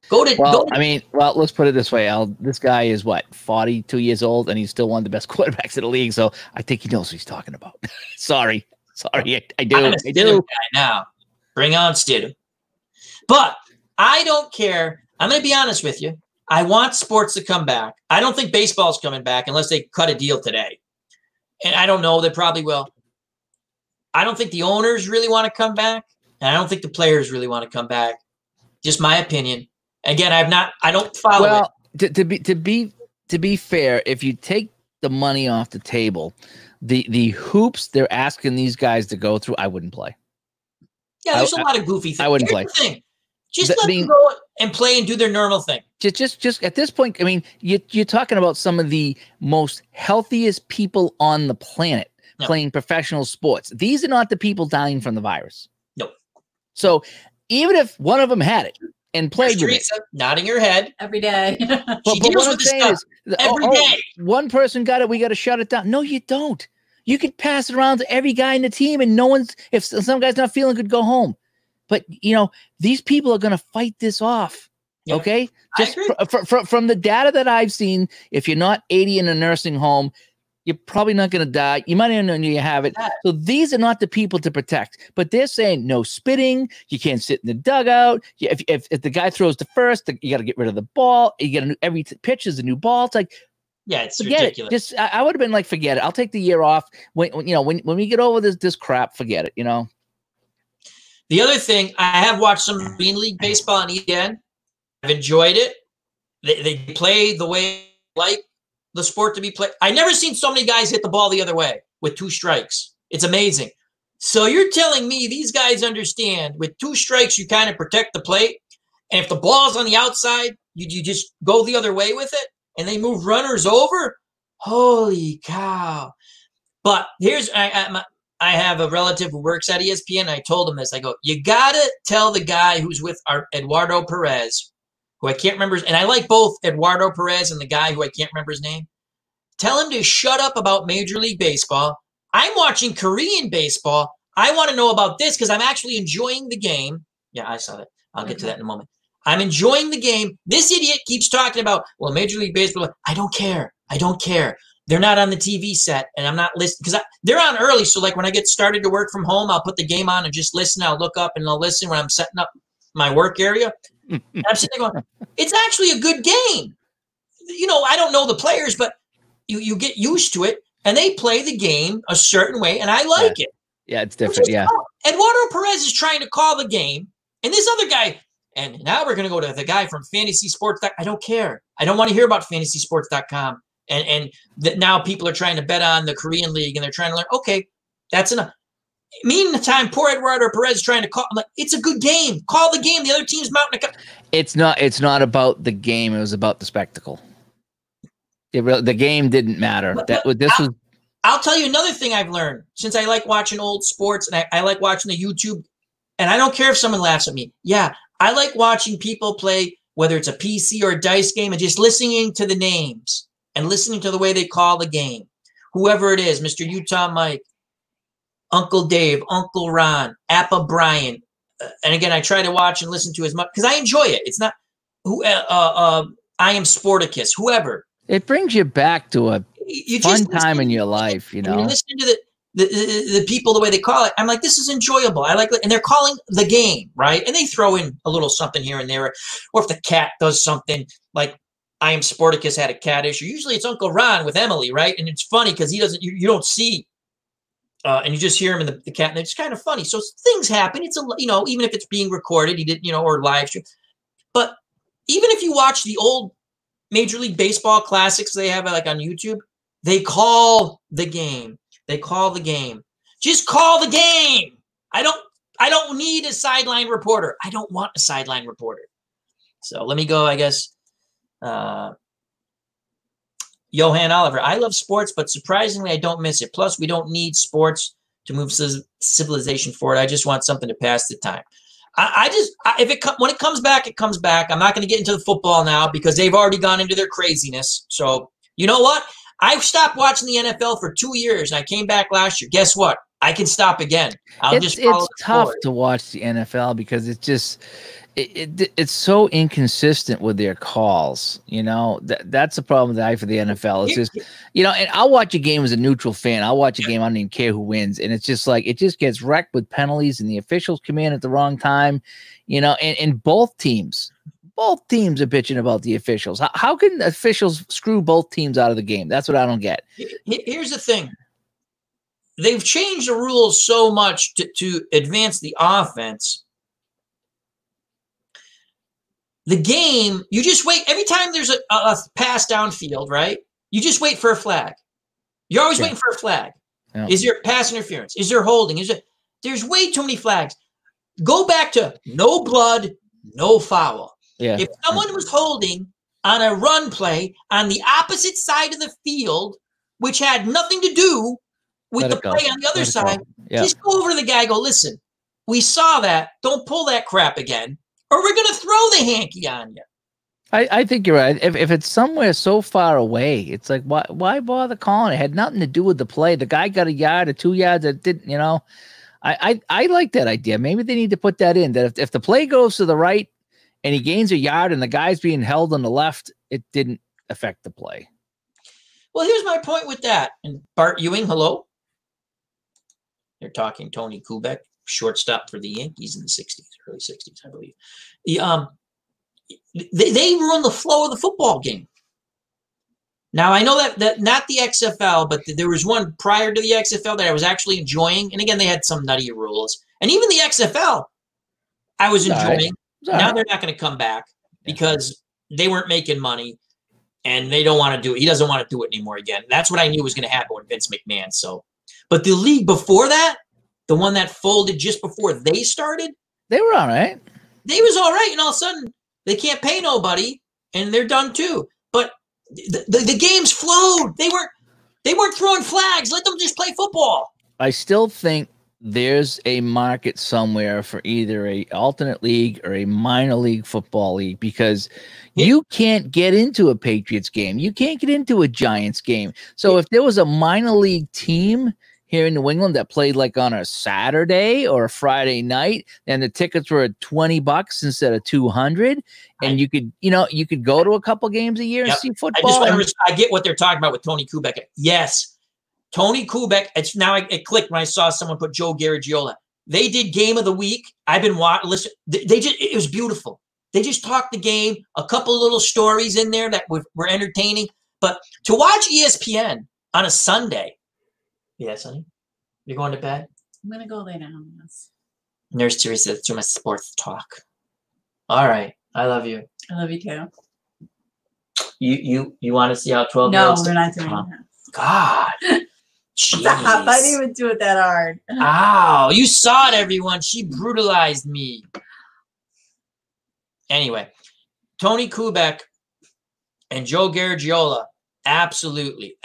[SPEAKER 3] Let's put it this way, Al. This guy is 42 years old, and he's still one of the best quarterbacks in the league. So I think he knows what he's talking about. Sorry, I do.
[SPEAKER 1] I'm a Stidham guy now. Bring on Stidham. But I don't care. I'm going to be honest with you. I want sports to come back. I don't think baseball's coming back unless they cut a deal today. And I don't know. They probably will. I don't think the owners really want to come back, and I don't think the players really want to come back. Just my opinion. Again, I don't follow
[SPEAKER 3] it. To be fair, if you take the money off the table, the hoops they're asking these guys to go through, I wouldn't play.
[SPEAKER 1] Yeah, there's a lot of goofy things.
[SPEAKER 3] I wouldn't play.
[SPEAKER 1] Just let them go and play and do their normal thing.
[SPEAKER 3] Just at this point, I mean, you're talking about some of the most healthiest people on the planet playing professional sports. These are not the people dying from the virus.
[SPEAKER 1] Nope.
[SPEAKER 3] So even if one of them had it and played with it.
[SPEAKER 1] Nodding her head
[SPEAKER 2] every day.
[SPEAKER 3] But what I'm saying is,
[SPEAKER 1] every day.
[SPEAKER 3] One person got it, we got to shut it down. No, you don't. You could pass it around to every guy in the team, and no one's, if some guy's not feeling good, go home. But, you know, these people are going to fight this off. Yeah. Okay? Just from the data that I've seen, if you're not 80 in a nursing home, you're probably not going to die. You might even know you have it. So these are not the people to protect. But they're saying no spitting. You can't sit in the dugout. If the guy throws the first, you got to get rid of the ball. You got every pitch is a new ball. It's like,
[SPEAKER 1] yeah, it's
[SPEAKER 3] forget
[SPEAKER 1] ridiculous.
[SPEAKER 3] It. Just I would have been like, forget it. I'll take the year off. When we get over this crap, forget it. You know.
[SPEAKER 1] The other thing, I have watched some Green League baseball on ESPN. I've enjoyed it. They play the way I like the sport to be played. I never seen so many guys hit the ball the other way with 2 strikes. It's amazing. So you're telling me these guys understand with 2 strikes, you kind of protect the plate. And if the ball's on the outside, you just go the other way with it and they move runners over. Holy cow. But here's, I have a relative who works at ESPN. I told him this. I go, you got to tell the guy who's with our Eduardo Perez, who I can't remember. And I like both Eduardo Perez and the guy who I can't remember his name. Tell him to shut up about Major League Baseball. I'm watching Korean baseball. I want to know about this because I'm actually enjoying the game. Yeah, I saw that. I'll get to that in a moment. I'm enjoying the game. This idiot keeps talking about, well, Major League Baseball. I don't care. I don't care. They're not on the TV set, and I'm not listening because they're on early. So, like when I get started to work from home, I'll put the game on and just listen. I'll look up and I'll listen when I'm setting up my work area. And I'm sitting there going, it's actually a good game. You know, I don't know the players, but you get used to it, and they play the game a certain way, and I like it.
[SPEAKER 3] Yeah, it's different. Yeah.
[SPEAKER 1] Eduardo Perez is trying to call the game, and this other guy, and now we're going to go to the guy from Fantasy Sports. I don't care. I don't want to hear about FantasySports.com. And that now people are trying to bet on the Korean League, and they're trying to learn. Okay, that's enough. Meantime, poor Eduardo Perez is trying to call. I'm like, it's a good game. Call the game. The other team's mounting a.
[SPEAKER 3] It's not about the game. It was about the spectacle. The game didn't matter.
[SPEAKER 1] I'll tell you another thing I've learned since I like watching old sports and I like watching the YouTube, and I don't care if someone laughs at me. Yeah, I like watching people play, whether it's a PC or a dice game, and just listening to the names and listening to the way they call the game. Whoever it is, Mr. Utah Mike, Uncle Dave, Uncle Ron, Apba Brian. And again, I try to watch and listen to as much because I enjoy it. It's not I am Sporticus, whoever.
[SPEAKER 3] It brings you back to a fun time in your life, you know.
[SPEAKER 1] You listen to the people, the way they call it. I'm like, this is enjoyable. I like it. And they're calling the game, right? And they throw in a little something here and there. Or if the cat does something like I am Sporticus had a cat issue. Usually it's Uncle Ron with Emily, right? And it's funny because he doesn't, you don't see, and you just hear him in the cat, and it's kind of funny. So things happen. It's even if it's being recorded, he did, or live stream. But even if you watch the old Major League Baseball classics they have like on YouTube, they call the game. They call the game. Just call the game. I don't need a sideline reporter. I don't want a sideline reporter. So let me go, I guess. Johan Oliver, I love sports, but surprisingly, I don't miss it. Plus, we don't need sports to move civilization forward. I just want something to pass the time. When it comes back, it comes back. I'm not going to get into the football now because they've already gone into their craziness. So you know what? I stopped watching the NFL for 2 years, and I came back last year. Guess what? I can stop again.
[SPEAKER 3] It's tough to watch the NFL because it's just it's so inconsistent with their calls. You know, that's the problem that I have for the NFL. It's just, and I'll watch a game as a neutral fan. I'll watch a game. I don't even care who wins. And it's just like, it just gets wrecked with penalties and the officials come in at the wrong time, and both teams are bitching about the officials. How can officials screw both teams out of the game? That's what I don't get.
[SPEAKER 1] Here's the thing. They've changed the rules so much to advance the offense. The game, you just wait. Every time there's a pass downfield, right? You just wait for a flag. You're always waiting for a flag. Yeah. Is there pass interference? Is there holding? There's way too many flags. Go back to no blood, no foul.
[SPEAKER 3] Yeah.
[SPEAKER 1] If someone was holding on a run play on the opposite side of the field, which had nothing to do with the play on the other side, just go over to the guy, go, listen, we saw that. Don't pull that crap again, or we're going to throw the hanky on you.
[SPEAKER 3] I think you're right. If it's somewhere so far away, it's like, why bother calling? It had nothing to do with the play. The guy got a yard or 2 yards that didn't, you know. I like that idea. Maybe they need to put that in, that if the play goes to the right and he gains a yard and the guy's being held on the left, it didn't affect the play.
[SPEAKER 1] Well, here's my point with that. And Bart Ewing, hello. They're talking Tony Kubek, shortstop for the Yankees in the 60s, early 60s, I believe. They run the flow of the football game. Now, I know that not the XFL, but there was one prior to the XFL that I was actually enjoying. And again, they had some nutty rules. And even the XFL, I was enjoying. Now they're not going to come back because they weren't making money and they don't want to do it. He doesn't want to do it anymore again. That's what I knew was going to happen with Vince McMahon. So, but the league before that, the one that folded just before they started,
[SPEAKER 3] they were all right.
[SPEAKER 1] They was all right. And all of a sudden, they can't pay nobody, and they're done too. But the games flowed. They weren't throwing flags. Let them just play football.
[SPEAKER 3] I still think there's a market somewhere for either a alternate league or a minor league football league, because you can't get into a Patriots game. You can't get into a Giants game. So if there was a minor league team here in New England that played like on a Saturday or a Friday night, and the tickets were at $20 instead of $200, and you could go to a couple games a year and see football.
[SPEAKER 1] I get what they're talking about with Tony Kubek. Yes, Tony Kubek. It clicked when I saw someone put Joe Garagiola. They did Game of the Week. I've been watching. Listen, it was beautiful. They just talked the game. A couple little stories in there that were entertaining. But to watch ESPN on a Sunday. Yes, honey. You're going to bed?
[SPEAKER 2] I'm going to go lay down. Yes.
[SPEAKER 1] Nurse Theresa, that's my sports talk. All right. I love you.
[SPEAKER 2] I love you too.
[SPEAKER 1] You want to see how 12
[SPEAKER 2] No,
[SPEAKER 1] years?
[SPEAKER 2] we're not doing that.
[SPEAKER 1] God.
[SPEAKER 2] Stop. I didn't even do it that hard.
[SPEAKER 1] Ow. You saw it, everyone. She brutalized me. Anyway, Tony Kubek and Joe Garagiola, absolutely.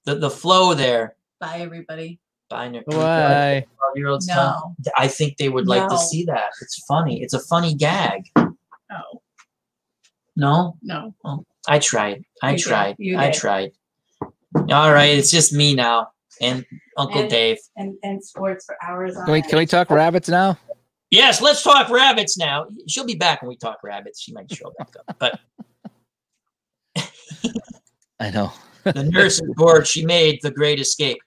[SPEAKER 1] The flow there.
[SPEAKER 2] Bye, everybody.
[SPEAKER 1] Bye.
[SPEAKER 3] Bye.
[SPEAKER 1] 12-year-olds.
[SPEAKER 2] No.
[SPEAKER 1] I think they would like to see that. It's funny. It's a funny gag.
[SPEAKER 2] Oh.
[SPEAKER 1] No?
[SPEAKER 2] No.
[SPEAKER 1] Oh, I tried. I tried. All right. It's just me now and Uncle Dave.
[SPEAKER 2] And sports for hours on
[SPEAKER 3] Can we talk rabbits now?
[SPEAKER 1] Yes, let's talk rabbits now. She'll be back when we talk rabbits. She might show back up. But
[SPEAKER 3] I know.
[SPEAKER 1] the nurse board, she made The Great Escape.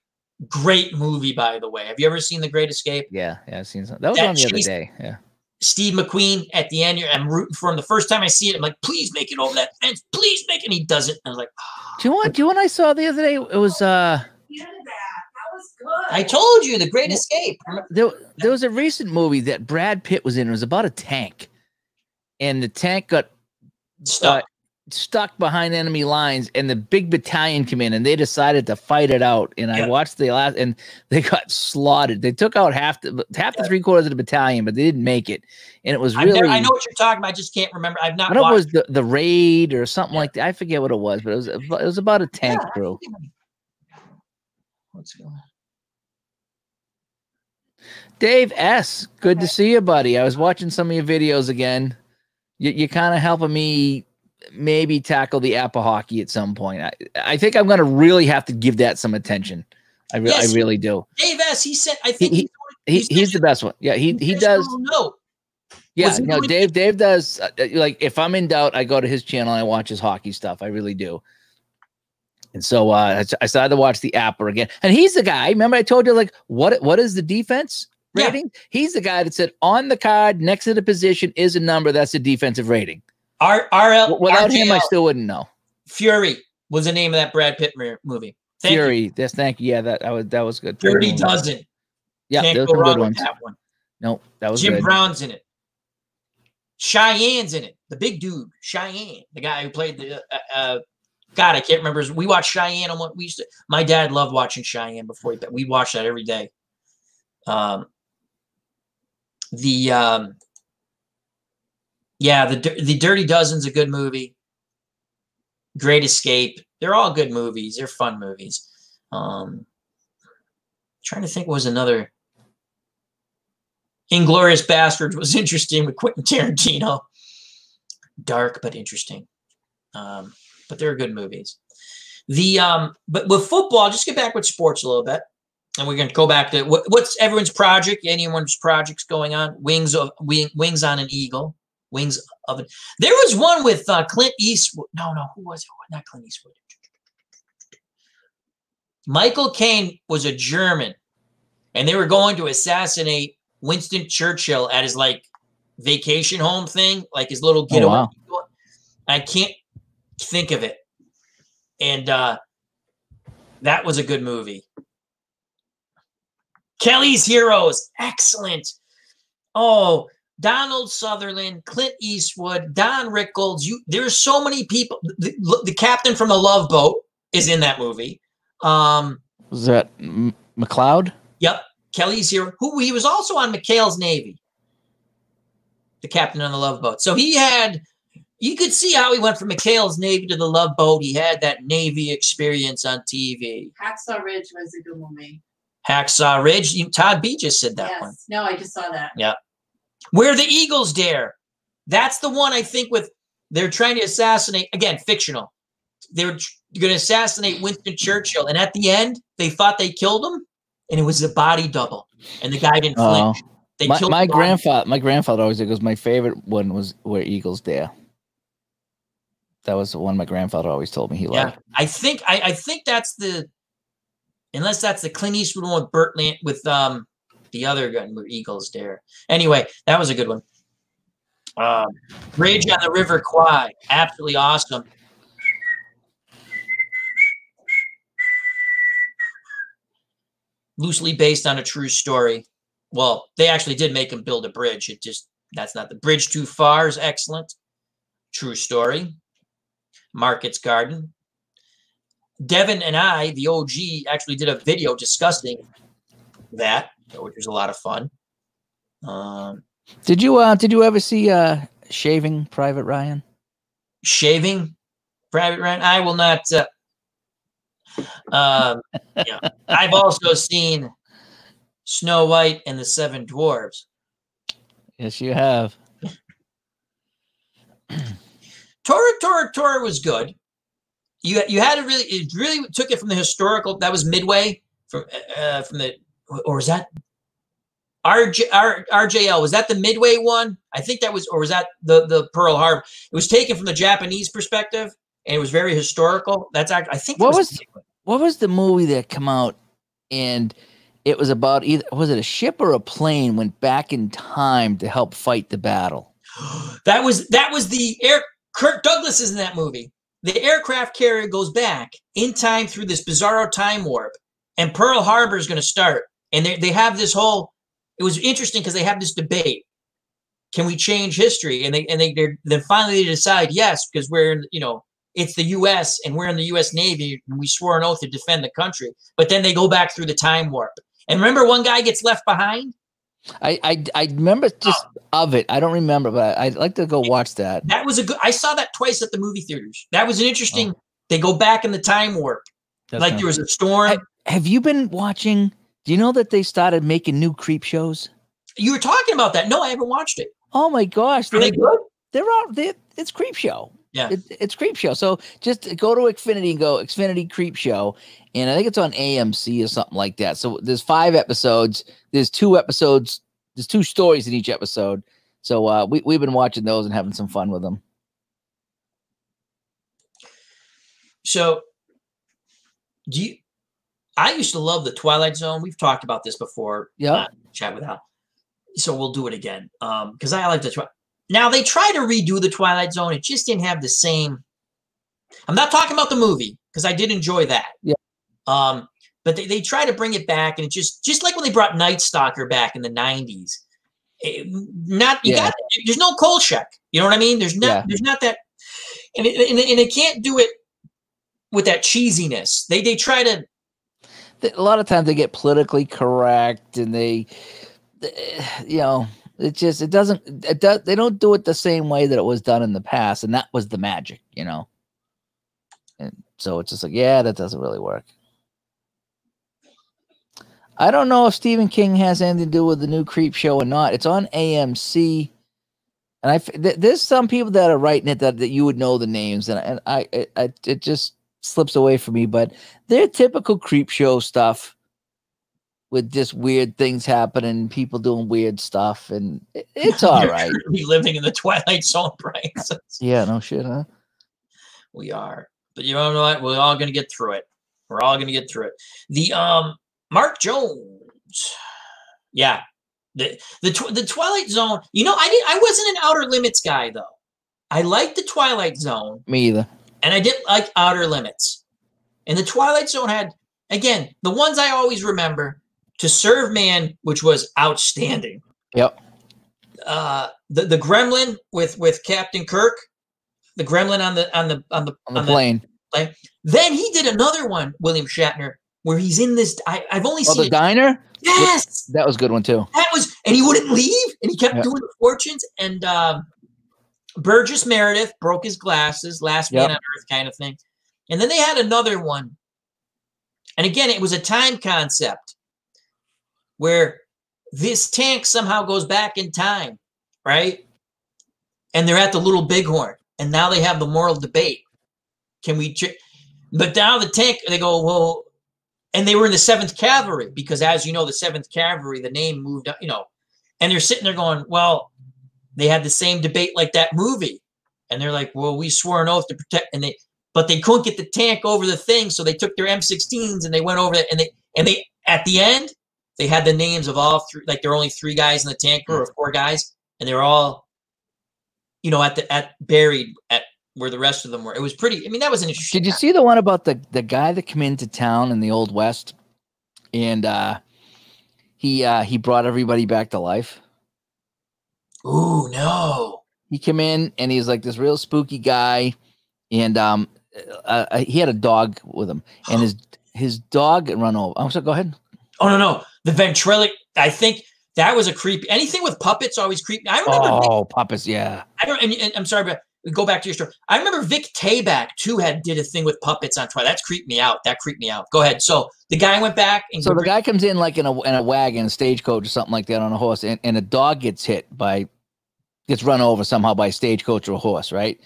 [SPEAKER 1] Great movie, by the way. Have you ever seen The Great Escape?
[SPEAKER 3] Yeah, I've seen some. That was on the other day. Yeah.
[SPEAKER 1] Steve McQueen at the end. I'm rooting for him. The first time I see it, I'm like, please make it over that fence. Please make it. And he doesn't. I was like, oh.
[SPEAKER 3] Do you know what I saw the other day? It was
[SPEAKER 2] That was good.
[SPEAKER 1] I told you, The Great Escape.
[SPEAKER 3] There was a recent movie that Brad Pitt was in. It was about a tank, and the tank got stuck behind enemy lines, and the big battalion came in, and they decided to fight it out. And I watched the last, and they got slaughtered. They took out half the 3/4 of the battalion, but they didn't make it. And it was really.
[SPEAKER 1] I know what you're talking about. I just can't remember. I've not.
[SPEAKER 3] I don't know if it was the raid or something like that. I forget what it was, but it was about a tank crew.
[SPEAKER 1] What's going on?
[SPEAKER 3] Dave S., good to see you, buddy. I was watching some of your videos again. You're kind of helping me maybe tackle the Appa hockey at some point. I think I'm going to really have to give that some attention. I really do.
[SPEAKER 1] Dave S., he said, I think
[SPEAKER 3] he's the best one. Yeah, he does.
[SPEAKER 1] No.
[SPEAKER 3] Yeah, no, Dave does. Like, if I'm in doubt, I go to his channel and I watch his hockey stuff. I really do. And so I started to watch the Appa again. And he's the guy. Remember I told you, like, what is the defense rating? Yeah. He's the guy that said on the card next to the position is a number. That's the defensive rating. Without him, I still wouldn't know.
[SPEAKER 1] Fury was the name of that Brad Pitt movie.
[SPEAKER 3] Fury. Yes, thank you. Yeah, that was good.
[SPEAKER 1] Dirty Dozen.
[SPEAKER 3] Yeah,
[SPEAKER 1] Can't
[SPEAKER 3] those
[SPEAKER 1] go
[SPEAKER 3] were
[SPEAKER 1] wrong
[SPEAKER 3] good ones.
[SPEAKER 1] with that one.
[SPEAKER 3] No, that was
[SPEAKER 1] Jim
[SPEAKER 3] good.
[SPEAKER 1] Brown's in it. Cheyenne's in it. The big dude, Cheyenne, the guy who played the. God, I can't remember. We watched Cheyenne on what we used to. My dad loved watching Cheyenne before we watched that every day. The Dirty Dozen's a good movie. Great Escape. They're all good movies. They're fun movies. Trying to think what was another. Inglourious Basterds was interesting with Quentin Tarantino. Dark but interesting. But they're good movies. But with football, just get back with sports a little bit, and we're going to go back to what's everyone's project. Anyone's projects going on? Wings on an Eagle. Wings of it. There was one with Clint Eastwood. No, who was it? Not Clint Eastwood. Michael Caine was a German, and they were going to assassinate Winston Churchill at his vacation home thing, like his little getaway.
[SPEAKER 3] Oh, wow.
[SPEAKER 1] I can't think of it. And that was a good movie. Kelly's Heroes, excellent. Oh, Donald Sutherland, Clint Eastwood, Don Rickles. There's so many people. The captain from the Love Boat is in that movie.
[SPEAKER 3] Was that McLeod?
[SPEAKER 1] Yep, Kelly's Hero. He was also on McHale's Navy. The captain on the Love Boat. So you could see how he went from McHale's Navy to the Love Boat. He had that Navy experience on TV.
[SPEAKER 2] Hacksaw Ridge was a good movie.
[SPEAKER 1] Hacksaw Ridge. Todd B just said that one.
[SPEAKER 2] No, I just saw that.
[SPEAKER 1] Yeah. Where the Eagles Dare. That's the one I think they're trying to assassinate, again, fictional. They're going to assassinate Winston Churchill. And at the end, they thought they killed him, and it was a body double. And the guy didn't flinch.
[SPEAKER 3] My grandfather always goes, my favorite one was Where Eagles Dare. That was the one my grandfather always told me he liked.
[SPEAKER 1] I think that's unless that's the Clint Eastwood one with Burt Land, with the other gun where Eagles Dare. Anyway, that was a good one. Bridge on the River Kwai, absolutely awesome. Loosely based on a true story. Well, they actually did make him build a bridge. That's not the bridge too far is excellent. True story. Market's Garden. Devin and I, the OG, actually did a video discussing that, which was a lot of fun.
[SPEAKER 3] Did you ever see Shaving Private Ryan?
[SPEAKER 1] Shaving Private Ryan? I will not. I've also seen Snow White and the Seven Dwarves.
[SPEAKER 3] Yes, you have.
[SPEAKER 1] Tora was good. You had to really took it from the historical. That was midway from the, or was that RJL? Was that the midway one? I think that was, or was that the Pearl Harbor? It was taken from the Japanese perspective, and it was very historical. That's actually, I think. What
[SPEAKER 3] was the movie that came out and it was about was it a ship or a plane went back in time to help fight the battle?
[SPEAKER 1] That was the air. Kirk Douglas is in that movie. The aircraft carrier goes back in time through this bizarro time warp, and Pearl Harbor is going to start. And they have this whole. It was interesting because they have this debate: can we change history? And then finally they decide yes, because we're it's the U.S. and we're in the U.S. Navy, and we swore an oath to defend the country. But then they go back through the time warp. And remember, one guy gets left behind.
[SPEAKER 3] I remember just of it. I don't remember, but I'd like to go watch that.
[SPEAKER 1] That was I saw that twice at the movie theaters. That was an interesting. They go back in the time warp. Like there was a storm.
[SPEAKER 3] Have you been watching? Do you know that they started making new creep shows?
[SPEAKER 1] You were talking about that. No, I haven't watched it.
[SPEAKER 3] Oh my gosh.
[SPEAKER 1] Are they good?
[SPEAKER 3] It's creep show.
[SPEAKER 1] Yeah.
[SPEAKER 3] It's creep show. So just go to Xfinity and go Xfinity creep show. And I think it's on AMC or something like that. So there's 5 episodes. There's 2 episodes. There's 2 stories in each episode. So we've been watching those and having some fun with them.
[SPEAKER 1] So I used to love the Twilight Zone. We've talked about this before.
[SPEAKER 3] Yeah.
[SPEAKER 1] Chat with Al. So we'll do it again. Because I like the Twilight. Now they try to redo the Twilight Zone. It just didn't have the same. I'm not talking about the movie because I did enjoy that.
[SPEAKER 3] Yeah.
[SPEAKER 1] But they try to bring it back, and it just like when they brought Night Stalker back in the 90s. There's no Kolchak. You know what I mean? There's not that, and it can't do it with that cheesiness. They try to.
[SPEAKER 3] A lot of times they get politically correct, and they they don't do it the same way that it was done in the past, and that was the magic, And so it's just like, that doesn't really work. I don't know if Stephen King has anything to do with the new Creep Show or not. It's on AMC, and there's some people that are writing it that you would know the names, and it just slips away from me. But they're typical Creep Show stuff with just weird things happening, people doing weird stuff, and it's all right.
[SPEAKER 1] Be living in the Twilight Zone, Brian.
[SPEAKER 3] Yeah, no shit, huh?
[SPEAKER 1] We are, but you know what? We're all gonna get through it. We're all gonna get through it. The Mark Jones, yeah, the Twilight Zone. You know, I wasn't an Outer Limits guy though. I liked the Twilight Zone.
[SPEAKER 3] Me either.
[SPEAKER 1] And I didn't like Outer Limits. And the Twilight Zone had, again, the ones I always remember: To Serve Man, which was outstanding.
[SPEAKER 3] Yep.
[SPEAKER 1] The Gremlin with Captain Kirk, the Gremlin on the
[SPEAKER 3] plane.
[SPEAKER 1] Then he did another one, William Shatner, where he's in this. I've only seen
[SPEAKER 3] the diner.
[SPEAKER 1] Yes,
[SPEAKER 3] that was a good one too.
[SPEAKER 1] And he wouldn't leave, and he kept doing the fortunes. And Burgess Meredith broke his glasses, last man on earth kind of thing. And then they had another one, and again, it was a time concept where this tank somehow goes back in time, right? And they're at the Little Bighorn, and now they have the moral debate. Can we? But now the tank, they go, well, and they were in the 7th Cavalry because, as you know, the 7th Cavalry, the name moved up, you know, and they're sitting there going, well, they had the same debate like that movie, and they're like, well, we swore an oath to protect, but they couldn't get the tank over the thing, so they took their M16s and they went over it, and they at the end they had the names of all three, like there were only 3 guys in the tank or 4 guys, and they were all, you know, buried at where the rest of them were. It was pretty. I mean, that was an interesting.
[SPEAKER 3] Did you see the one about the guy that came into town in the Old West, and he brought everybody back to life?
[SPEAKER 1] Ooh, no.
[SPEAKER 3] He came in and he's like this real spooky guy, and he had a dog with him, and his dog run over. I'm sorry, go ahead.
[SPEAKER 1] Oh no, the ventriloquist. I think that was a creepy. Anything with puppets always creepy. I remember.
[SPEAKER 3] Puppets, yeah.
[SPEAKER 1] I don't. And I'm sorry, but go back to your story. I remember Vic Tayback too did a thing with puppets on Twilight. That's creeped me out. That creeped me out. Go ahead. So the guy went back, and
[SPEAKER 3] so the guy comes in like in a wagon, a stagecoach or something like that on a horse, and a dog gets run over somehow by a stagecoach or a horse, right?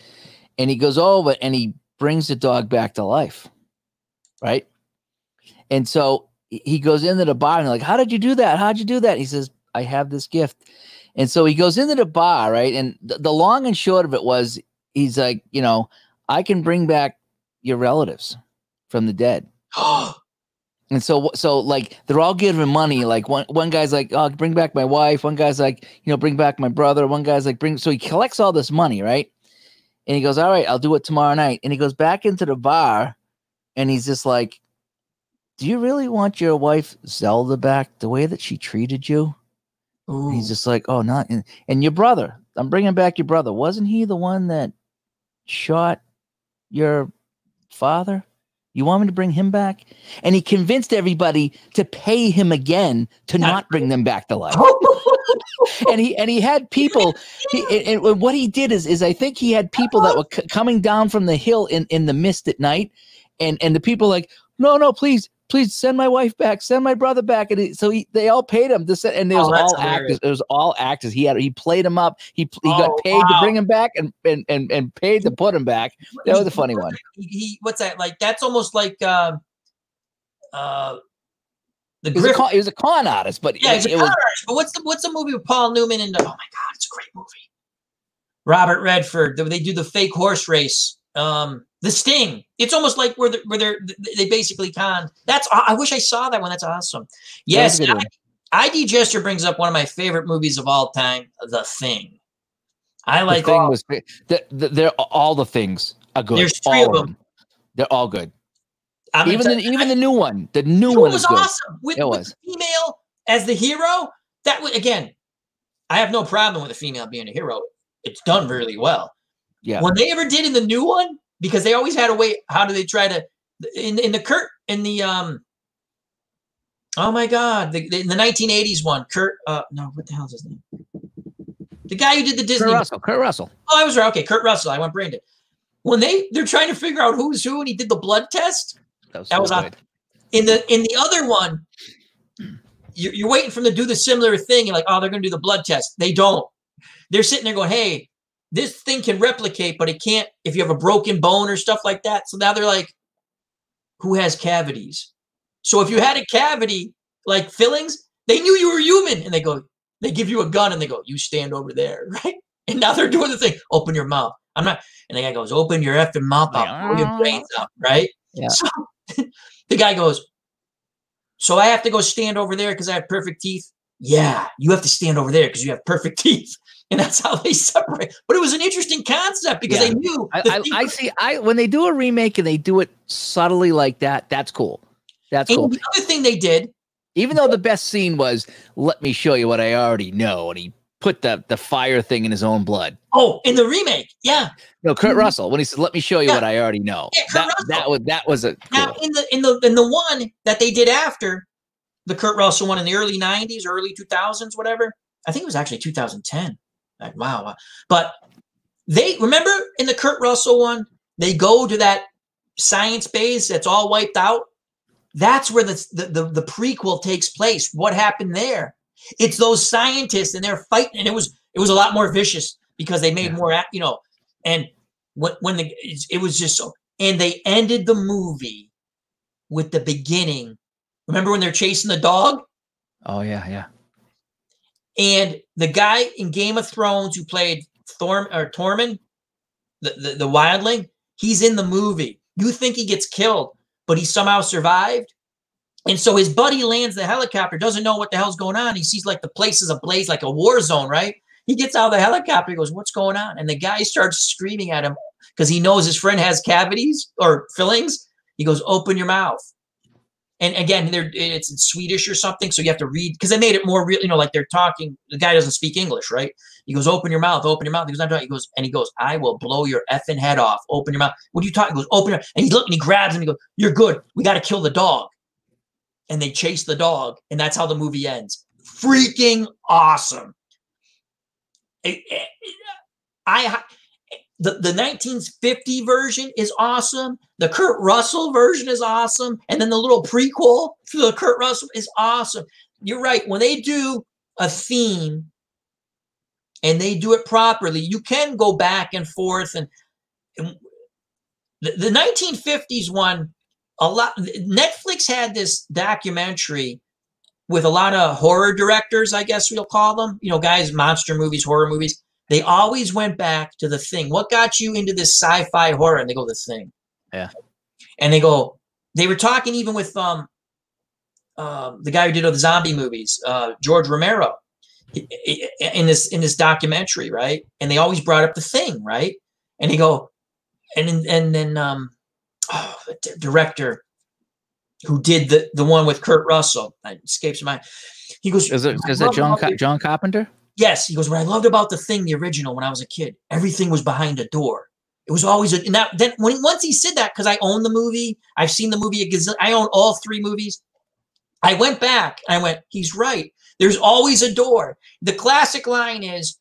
[SPEAKER 3] And he goes over and he brings the dog back to life, right? And so he goes into the bar and they're like, how did you do that? How'd you do that? He says, I have this gift. And so he goes into the bar, right? And the long and short of it was, he's like, you know, I can bring back your relatives from the dead. And so like they're all giving money. Like one guy's like, oh, bring back my wife. One guy's like, you know, bring back my brother. One guy's like, so he collects all this money, right? And he goes, all right, I'll do it tomorrow night. And he goes back into the bar and he's just like, do you really want your wife Zelda back the way that she treated you? He's just like, oh, not. And your brother, I'm bringing back your brother. Wasn't he the one that shot your father? You want me to bring him back? And he convinced everybody to pay him again to not bring them back to life. and he had people. And what he did is I think he had people that were coming down from the hill in the mist at night, and the people like, no, please send my wife back, send my brother back. And they all paid him to send, and it was all actors. It was all actors. He played him up. He got paid to bring him back and paid to put him back. That was a funny one.
[SPEAKER 1] What's that like? That's almost like the
[SPEAKER 3] he was a con artist, but
[SPEAKER 1] yeah, it was. But what's the movie with Paul Newman and oh my God, it's a great movie. Robert Redford. They do the fake horse race. The Sting. It's almost like where they basically conned. I wish I saw that one. That's awesome. Yes, ID Gesture brings up one of my favorite movies of all time, The Thing. I like
[SPEAKER 3] all the things are good.
[SPEAKER 1] There's 3 of them.
[SPEAKER 3] They're all good. Even the new one. The new one was
[SPEAKER 1] awesome. With the female as the hero. That was, again, I have no problem with a female being a hero. It's done really well.
[SPEAKER 3] Yeah.
[SPEAKER 1] When they ever did in the new one, because they always had a way. How do they try to in the oh my God, in the 1980s one, Kurt? No, what the hell is his name? The guy who did the Disney.
[SPEAKER 3] Kurt Russell.
[SPEAKER 1] Oh, I was right. Okay, Kurt Russell. I went brain dead. When they're trying to figure out who's who, and he did the blood test. That was awesome. In the other one, you're waiting for them to do the similar thing. You're like, oh, they're going to do the blood test. They don't. They're sitting there going, hey, this thing can replicate, but it can't if you have a broken bone or stuff like that. So now they're like, who has cavities? So if you had a cavity, like fillings, they knew you were human. And they give you a gun and they go, you stand over there, right? And now they're doing the thing, open your mouth. I'm not. And the guy goes, open your effing mouth, I'll blow your brains out, right?
[SPEAKER 3] Yeah.
[SPEAKER 1] So the guy goes, so I have to go stand over there because I have perfect teeth? Yeah, you have to stand over there because you have perfect teeth. And that's how they separate. But it was an interesting concept because they knew.
[SPEAKER 3] I see. When they do a remake and they do it subtly like that, that's cool. That's cool.
[SPEAKER 1] The other thing they did,
[SPEAKER 3] even though the best scene was, let me show you what I already know, and he put the fire thing in his own blood.
[SPEAKER 1] Oh, in the remake, yeah.
[SPEAKER 3] No, Kurt Russell, when he said, let me show you what I already know.
[SPEAKER 1] Yeah,
[SPEAKER 3] that was a cool.
[SPEAKER 1] Now in the one that they did after the Kurt Russell one in the early 90s, early 2000s, whatever. I think it was actually 2010. Like, wow. But they remember in the Kurt Russell one, they go to that science base that's all wiped out. That's where the prequel takes place. What happened there? It's those scientists and they're fighting, and it was a lot more vicious because they made more, and it was just so, and they ended the movie with the beginning. Remember when they're chasing the dog?
[SPEAKER 3] Oh yeah.
[SPEAKER 1] And the guy in Game of Thrones who played Tormund, the wildling, he's in the movie. You think he gets killed, but he somehow survived. And so his buddy lands the helicopter, doesn't know what the hell's going on. He sees like the place is ablaze, like a war zone, right? He gets out of the helicopter. He goes, what's going on? And the guy starts screaming at him because he knows his friend has cavities or fillings. He goes, open your mouth. And again, it's in Swedish or something, so you have to read because they made it more real. Like they're talking. The guy doesn't speak English, right? He goes, "Open your mouth, open your mouth." He goes, "I'm talking." He goes, "I will blow your effing head off. Open your mouth." What are you talking? He goes, "Open your." And he's looking. He grabs him. He goes, "You're good. We got to kill the dog." And they chase the dog, and that's how the movie ends. Freaking awesome! The 1950 version is awesome. The Kurt Russell version is awesome. And then the little prequel to the Kurt Russell is awesome. You're right. When they do a theme and they do it properly, you can go back and forth. And the 1950s one, Netflix had this documentary with a lot of horror directors, I guess we'll call them, guys, monster movies, horror movies. They always went back to The Thing. What got you into this sci-fi horror? And they go, The Thing.
[SPEAKER 3] Yeah.
[SPEAKER 1] And they were talking even with the guy who did all the zombie movies, George Romero, in this documentary, right? And they always brought up The Thing, right? And they go, and then the director who did the one with Kurt Russell, it escapes my mind. He goes,
[SPEAKER 3] is that John Carpenter?
[SPEAKER 1] Yes, he goes, what I loved about The Thing, the original, when I was a kid, everything was behind a door. It was always once he said that, because I own the movie, I've seen the movie I own all 3 movies. I went back and I went, he's right. There's always a door. The classic line is,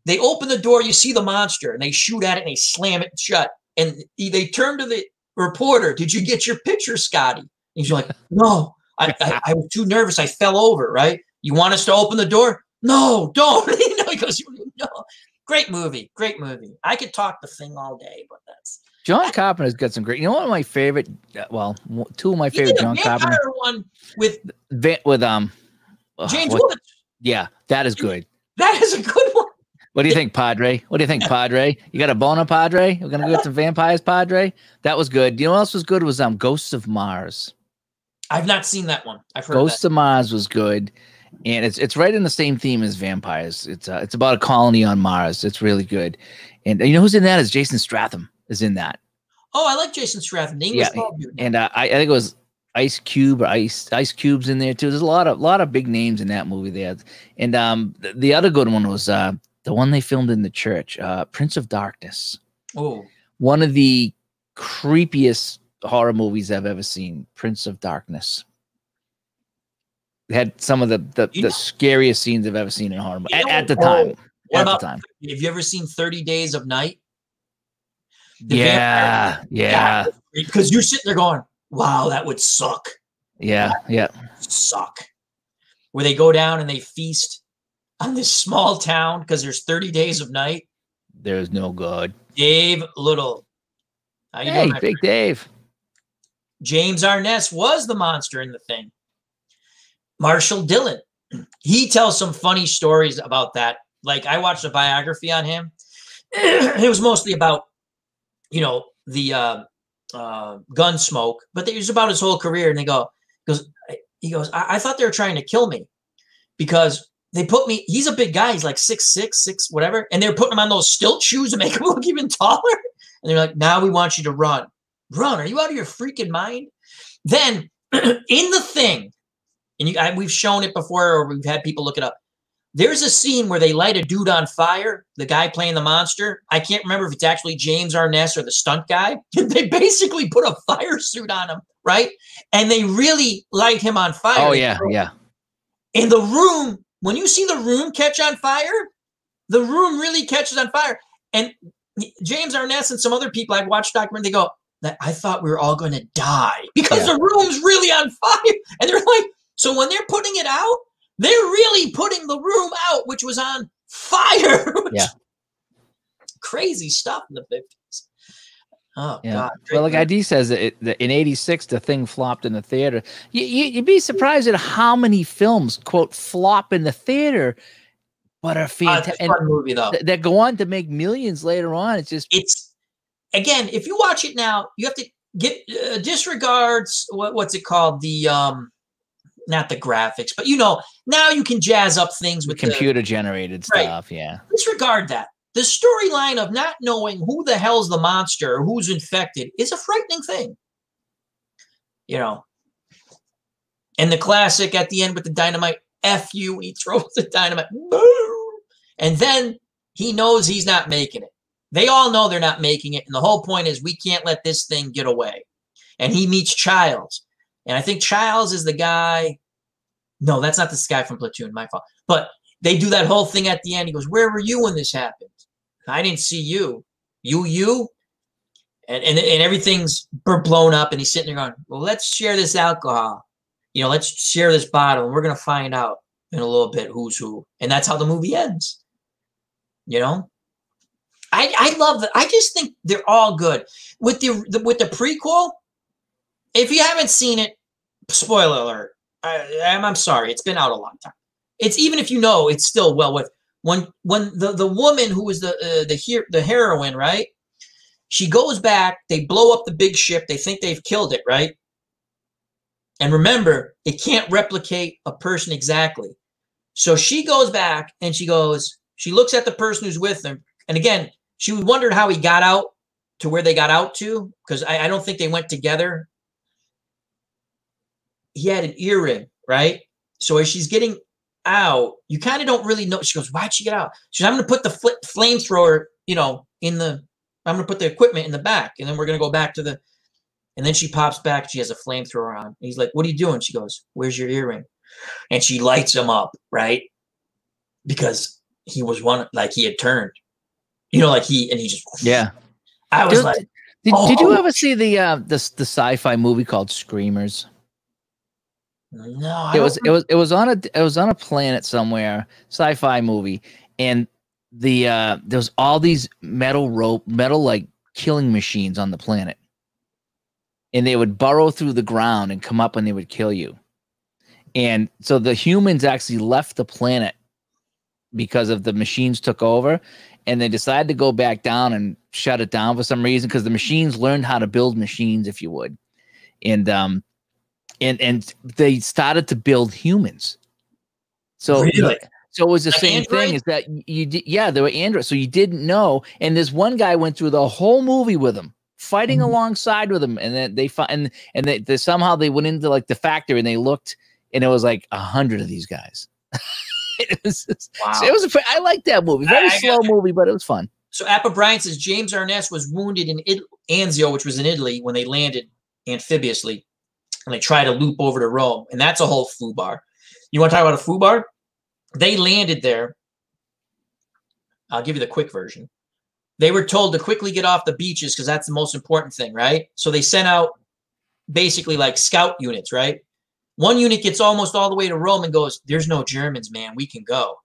[SPEAKER 1] they open the door, you see the monster, and they shoot at it and they slam it shut. And they turn to the reporter, did you get your picture, Scotty? And he's like, no, I was too nervous. I fell over, right? You want us to open the door? No, don't. He goes, no. Great movie. I could talk The Thing all day, but that's
[SPEAKER 3] John Carpenter's got some great. One of my favorite, 2 of my favorite John Carpenter
[SPEAKER 1] one with
[SPEAKER 3] James Woods. Yeah, that is good.
[SPEAKER 1] That is a good one.
[SPEAKER 3] What do you think, Padre? You got a boner, Padre? We're gonna go get some vampires, Padre. That was good. You know what else was good? Was Ghosts of Mars.
[SPEAKER 1] I've not seen that one. I've heard
[SPEAKER 3] Ghosts of Mars was good. And it's right in the same theme as vampires. It's about a colony on Mars. It's really good. And you know who's in that? Is Jason Statham is in that.
[SPEAKER 1] Oh, I like Jason Statham.
[SPEAKER 3] And I think it was Ice Cube or Ice Cube's in there too. There's a lot of big names in that movie there. And the other good one was the one they filmed in the church, Prince of Darkness.
[SPEAKER 1] Oh,
[SPEAKER 3] one of the creepiest horror movies I've ever seen. Prince of Darkness. Had some of the scariest scenes I've ever seen in horror at the time.
[SPEAKER 1] Have you ever seen 30 Days of Night?
[SPEAKER 3] Yeah.
[SPEAKER 1] Because you're sitting there going, wow, that would suck.
[SPEAKER 3] Yeah.
[SPEAKER 1] Suck. where they go down and they feast on this small town because there's 30 days of night.
[SPEAKER 3] There's no God.
[SPEAKER 1] Dave Little. How you
[SPEAKER 3] Hey,
[SPEAKER 1] doing,
[SPEAKER 3] Big Dave.
[SPEAKER 1] James Arness was the monster in the thing. Marshall Dillon. He tells some funny stories about that. Like, I watched a biography on him. It was mostly about, you know, the gun smoke, but it was about his whole career. And he goes, I thought they were trying to kill me because they put me, he's a big guy. He's like 6'6", whatever. And they're putting him on those stilt shoes to make him look even taller. And they're like, now we want you to run. Run. Are you out of your freaking mind? Then in the thing, and we've shown it before, or we've had people look it up. There's a scene where they light a dude on fire, the guy playing the monster. I can't remember if it's actually James Arness or the stunt guy. They basically put a fire suit on him, right? And they really light him on fire.
[SPEAKER 3] Oh, yeah, yeah.
[SPEAKER 1] In the room, when you see the room catch on fire, the room really catches on fire. And James Arness and some other people I've watched documentary, they go, I thought we were all going to die because the room's really on fire. And they're like, so when they're putting it out, they're really putting the room out, which was on fire.
[SPEAKER 3] Yeah.
[SPEAKER 1] Crazy stuff in the 50s. Oh,
[SPEAKER 3] yeah.
[SPEAKER 1] God.
[SPEAKER 3] Well, like ID says, that in '86, the thing flopped in the theater. You'd be surprised at how many films, quote, flop in the theater, but are fantastic.
[SPEAKER 1] It's a fun movie, though.
[SPEAKER 3] That go on to make millions later on.
[SPEAKER 1] It's again, if you watch it now, you have to get disregards, what's it called? The, not the graphics, but you know, now you can jazz up things with
[SPEAKER 3] computer generated stuff. Right. Yeah.
[SPEAKER 1] Disregard that. The storyline of not knowing who the hell's the monster or who's infected is a frightening thing. You know, and the classic at the end with the dynamite, F you, and he throws the dynamite. And then he knows he's not making it. They all know they're not making it. And the whole point is we can't let this thing get away. And he meets Childs. And I think Childs is the guy. No, that's not this guy from Platoon. My fault. But they do that whole thing at the end. He goes, where were you when this happened? I didn't see you. You? And everything's blown up. And he's sitting there going, well, let's share this alcohol. You know, let's share this bottle. And we're going to find out in a little bit who's who. And that's how the movie ends. You know? I love that. I just think they're all good. With the prequel, if you haven't seen it, spoiler alert. I'm sorry. It's been out a long time. It's even if you know, it's still well with when the woman who was the heroine, right? She goes back. They blow up the big ship. They think they've killed it, right? And remember, it can't replicate a person exactly. So she goes back and she looks at the person who's with them. And again, she wondered how he got out to where they got out to, because I don't think they went together. He had an earring, right? So as she's getting out, you kind of don't really know. She goes, why'd she get out? She goes, I'm going to put the flamethrower, you know, I'm going to put the equipment in the back, and then we're going to go back to and then she pops back. She has a flamethrower on. And he's like, what are you doing? She goes, where's your earring? And she lights him up, right? Because he was like he had turned, you know, like he just,
[SPEAKER 3] yeah.
[SPEAKER 1] I was like,
[SPEAKER 3] did you ever see the sci-fi movie called Screamers?
[SPEAKER 1] No,
[SPEAKER 3] it was on a planet somewhere, sci-fi movie, and there was all these metal like killing machines on the planet, and they would burrow through the ground and come up and they would kill you. And so the humans actually left the planet because of the machines took over, and they decided to go back down and shut it down for some reason, because the machines learned how to build machines, if you would. And they started to build humans. So
[SPEAKER 1] really?
[SPEAKER 3] So it was the
[SPEAKER 1] like
[SPEAKER 3] same
[SPEAKER 1] Android?
[SPEAKER 3] thing, is that they were androids. So you didn't know. And this one guy went through the whole movie with him, fighting alongside with him. And then they somehow they went into like the factory and they looked, and it was like 100 of these guys. It was I liked that movie. Very slow movie, but it was fun.
[SPEAKER 1] So Apba Brian says James Arness was wounded in Anzio, which was in Italy, when they landed amphibiously, and they try to loop over to Rome. And that's a whole foobar. You want to talk about a foobar? They landed there. I'll give you the quick version. They were told to quickly get off the beaches because that's the most important thing, right? So they sent out basically like scout units, right? One unit gets almost all the way to Rome and goes, "There's no Germans, man. We can go."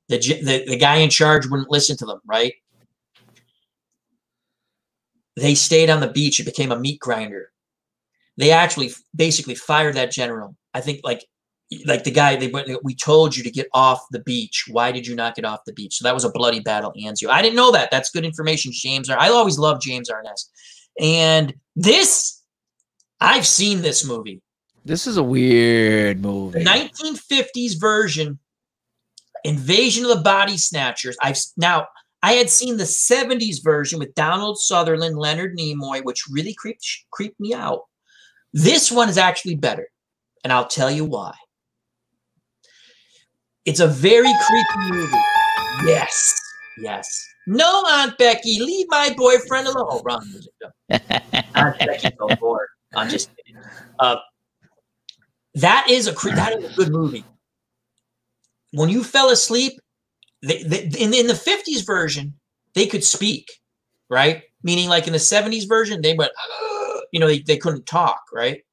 [SPEAKER 1] The guy in charge wouldn't listen to them, right? They stayed on the beach. It became a meat grinder. They actually basically fired that general. I think like the guy, we told you to get off the beach. Why did you not get off the beach? So that was a bloody battle, Anzio. I didn't know that. That's good information, James. I always love James Arness. And this, I've seen this movie.
[SPEAKER 3] This is a weird movie.
[SPEAKER 1] The 1950s version, Invasion of the Body Snatchers. I had seen the 70s version with Donald Sutherland, Leonard Nimoy, which really creeped me out. This one is actually better, and I'll tell you why. It's a very creepy movie. Yes, yes. No, Aunt Becky, leave my boyfriend alone. Oh, wrong music. Aunt Becky, go forward. I'm just kidding. That is a good movie. When you fell asleep, in the 50s version, they could speak, right? Meaning, like in the 70s version, they went, they couldn't talk, right?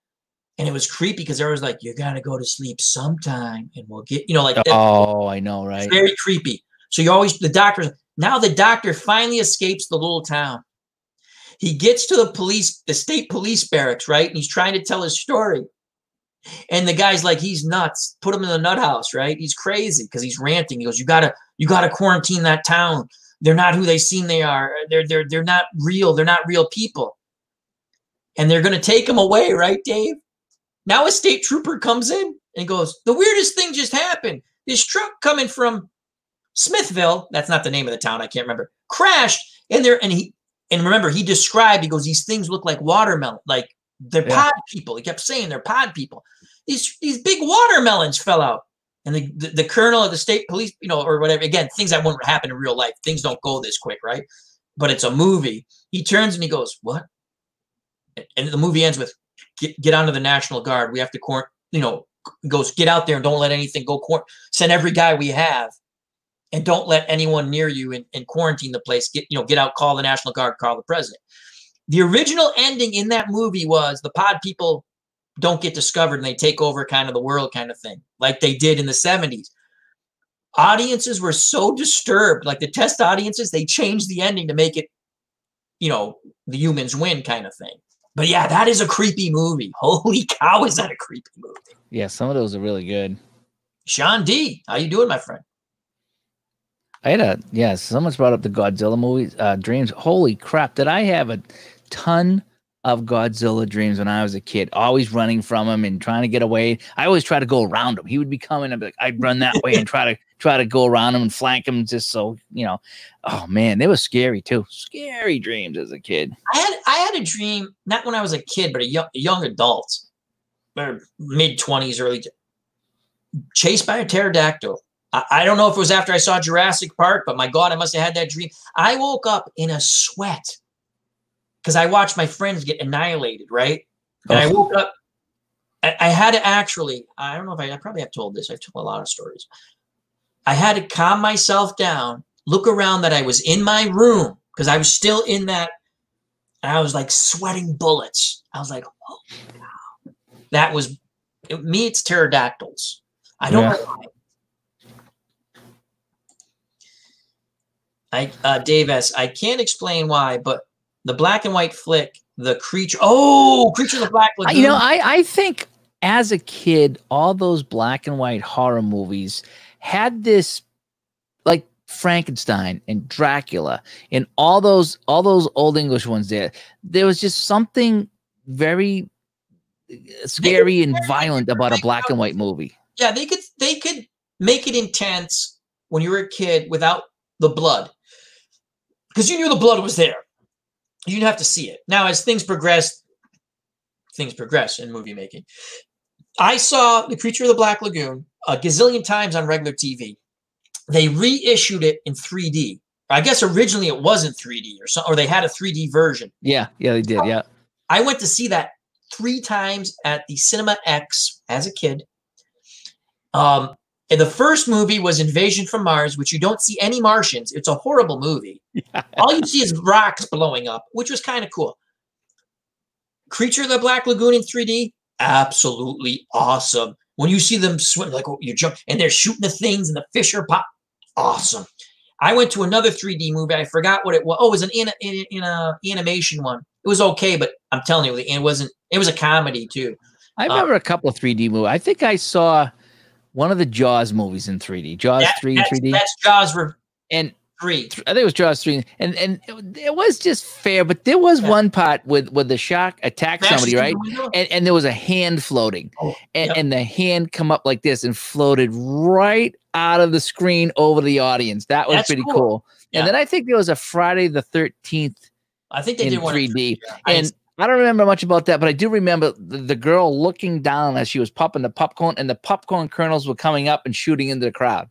[SPEAKER 1] And it was creepy because there was like, you got to go to sleep sometime and we'll get, like that.
[SPEAKER 3] Oh, I know, right?
[SPEAKER 1] It's very creepy. So the doctor finally escapes the little town. He gets to the state police barracks, right? And he's trying to tell his story. And the guy's like, he's nuts. Put him in the nut house, right? He's crazy because he's ranting. He goes, you gotta quarantine that town. They're not who they seem they are. They're not real. They're not real people. And they're gonna take him away, right, Dave? Now a state trooper comes in and goes, the weirdest thing just happened. This truck coming from Smithville, that's not the name of the town, I can't remember, crashed. And remember, he described, he goes, these things look like watermelon, like they're pod people. He kept saying they're pod people. These big watermelons fell out. And the colonel of the state police, or whatever, again, things that won't happen in real life. Things don't go this quick, right? But it's a movie. He turns and he goes, what? And the movie ends with, get onto the National Guard. We have to goes, get out there and don't let anything go. Send every guy we have. And don't let anyone near you and quarantine the place. Get out, call the National Guard, call the president. The original ending in that movie was the pod people don't get discovered and they take over kind of the world kind of thing, like they did in the 70s. Audiences were so disturbed, like the test audiences, they changed the ending to make it, the humans win kind of thing. But yeah, that is a creepy movie. Holy cow, is that a creepy movie?
[SPEAKER 3] Yeah, some of those are really good.
[SPEAKER 1] Sean D, how you doing, my friend?
[SPEAKER 3] Someone's brought up the Godzilla movies, dreams. Holy crap, did I have a ton of Godzilla dreams when I was a kid, always running from him and trying to get away. I always try to go around him. He would be coming, I'd run that way and try to go around him and flank him just so, oh man, they were scary too. Scary dreams as a kid.
[SPEAKER 1] I had a dream, not when I was a kid, but a young adult, or mid-20s, early, chased by a pterodactyl. I don't know if it was after I saw Jurassic Park, but my God, I must have had that dream. I woke up in a sweat because I watched my friends get annihilated, right? And I woke up. I had to actually, I don't know if I probably have told this. I've told a lot of stories. I had to calm myself down, look around that I was in my room because I was still in that. And I was like sweating bullets. I was like, oh, wow. That was, me, it's pterodactyls. I don't know why. Dave S., I can't explain why, but the black and white flick, the Creature of the Black Lagoon.
[SPEAKER 3] I think as a kid, all those black and white horror movies had this, like Frankenstein and Dracula and all those old English ones there was just something very scary and violent about a black and white movie.
[SPEAKER 1] Yeah, they could make it intense when you were a kid without the blood. Because you knew the blood was there. You didn't have to see it. Now, as things progress in movie making. I saw The Creature of the Black Lagoon a gazillion times on regular TV. They reissued it in 3D. I guess originally it wasn't 3D or they had a 3D version.
[SPEAKER 3] Yeah, they did, yeah.
[SPEAKER 1] I went to see that 3 times at the Cinema X as a kid. And the first movie was Invasion from Mars, which you don't see any Martians. It's a horrible movie. Yeah. All you see is rocks blowing up, which was kind of cool. Creature of the Black Lagoon in 3D, absolutely awesome. When you see them swim, like you jump and they're shooting the things and the fish are pop, awesome. I went to another 3D movie. I forgot what it was. Oh, it was an animation one. It was okay, but I'm telling you, it wasn't. It was a comedy too.
[SPEAKER 3] I remember a couple of 3D movies. I think I saw one of the Jaws movies in 3D. Jaws 3 in 3D.
[SPEAKER 1] That's Jaws
[SPEAKER 3] and
[SPEAKER 1] 3.
[SPEAKER 3] I think it was Jaws 3, and it was just fair. But there was one part with the shark attacked somebody, right? And there was a hand floating, and the hand come up like this and floated right out of the screen over the audience. That was pretty cool. And then I think there was a Friday the 13th.
[SPEAKER 1] I think they did one
[SPEAKER 3] 3D, and I don't remember much about that, but I do remember the girl looking down as she was popping the popcorn, and the popcorn kernels were coming up and shooting into the crowd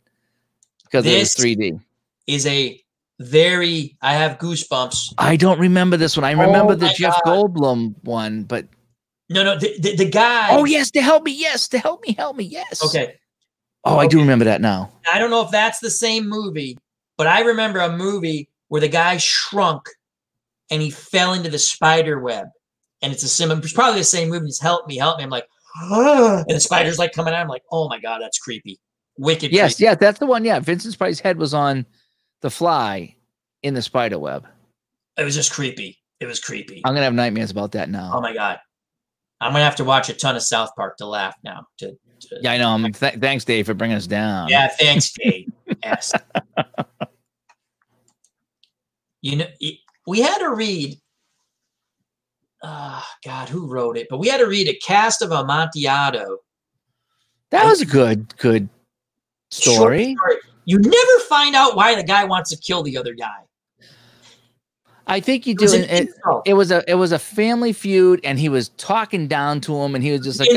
[SPEAKER 3] because it was 3D.
[SPEAKER 1] Is a very, I have goosebumps.
[SPEAKER 3] I don't remember this one. I remember the Jeff Goldblum one, but
[SPEAKER 1] no, the guy.
[SPEAKER 3] Oh yes, to help me, yes, to help me, yes.
[SPEAKER 1] Okay.
[SPEAKER 3] Oh, I do remember that now.
[SPEAKER 1] I don't know if that's the same movie, but I remember a movie where the guy shrunk and he fell into the spider web, and it's probably the same movie. It's help me. I'm like, and the spider's like coming out. I'm like, oh my god, that's creepy, wicked.
[SPEAKER 3] Yes,
[SPEAKER 1] creepy.
[SPEAKER 3] yeah, that's the one. Yeah, Vincent Price's head was on the fly in the spider web.
[SPEAKER 1] It was just creepy. It was creepy.
[SPEAKER 3] I'm gonna have nightmares about that now.
[SPEAKER 1] Oh my god, I'm gonna have to watch a ton of South Park to laugh now.
[SPEAKER 3] Yeah, I know. Thanks, Dave, for bringing us down.
[SPEAKER 1] Yeah, thanks, Dave. Yes. You know, we had to read. God, who wrote it? But we had to read a cast of Amontillado.
[SPEAKER 3] That was a good story.
[SPEAKER 1] You never find out why the guy wants to kill the other guy.
[SPEAKER 3] I think you do. It was a family feud, and he was talking down to him, and he was just like,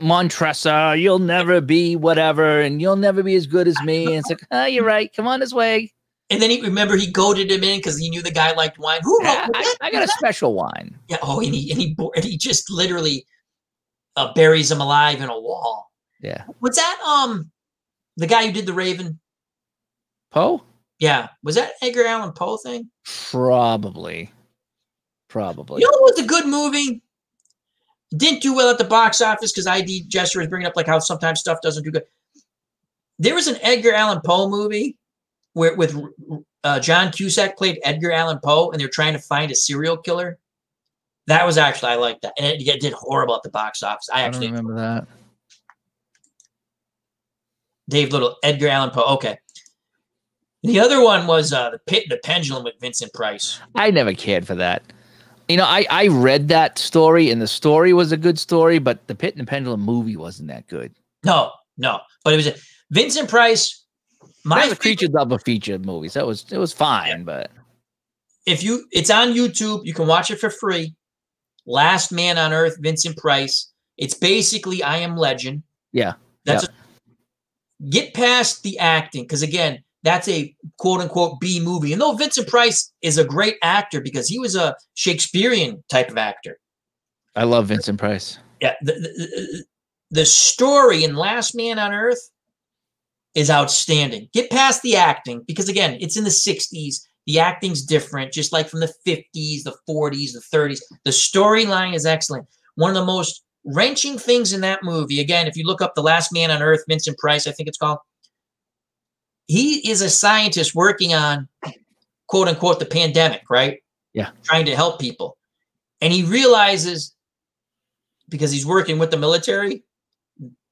[SPEAKER 3] Montressa, you'll never be whatever, and you'll never be as good as me. And it's like, you're right. Come on this way.
[SPEAKER 1] And then he goaded him in because he knew the guy liked wine.
[SPEAKER 3] I got a special wine.
[SPEAKER 1] Yeah. Oh, and he just literally buries him alive in a wall.
[SPEAKER 3] Yeah.
[SPEAKER 1] Was that the guy who did the Raven?
[SPEAKER 3] Poe?
[SPEAKER 1] Yeah. Was that Edgar Allan Poe thing?
[SPEAKER 3] Probably. You know
[SPEAKER 1] what was a good movie? Didn't do well at the box office because ID Gesture was bringing up like how sometimes stuff doesn't do good. There was an Edgar Allan Poe movie where with John Cusack played Edgar Allan Poe, and they're trying to find a serial killer. That was actually, I liked that. And it did horrible at the box office. I actually
[SPEAKER 3] don't remember that.
[SPEAKER 1] Dave Little, Edgar Allan Poe. Okay. The other one was The Pit and the Pendulum with Vincent Price.
[SPEAKER 3] I never cared for that. You know, I read that story, and the story was a good story, but the Pit and the Pendulum movie wasn't that good.
[SPEAKER 1] No. But it was Vincent Price.
[SPEAKER 3] The Creature Double feature movies. It was fine, but
[SPEAKER 1] it's on YouTube, you can watch it for free. Last Man on Earth, Vincent Price. It's basically I Am Legend.
[SPEAKER 3] Yeah.
[SPEAKER 1] Get past the acting, because again, that's a quote unquote B movie. And though Vincent Price is a great actor because he was a Shakespearean type of actor.
[SPEAKER 3] I love Vincent Price.
[SPEAKER 1] Yeah. The story in Last Man on Earth is outstanding. Get past the acting, because again, it's in the 60s. The acting's different, just like from the 50s, the 40s, the 30s. The storyline is excellent. One of the most wrenching things in that movie, again, if you look up The Last Man on Earth, Vincent Price, I think it's called, he is a scientist working on, quote unquote, the pandemic, right?
[SPEAKER 3] Yeah.
[SPEAKER 1] Trying to help people. And he realizes, because he's working with the military,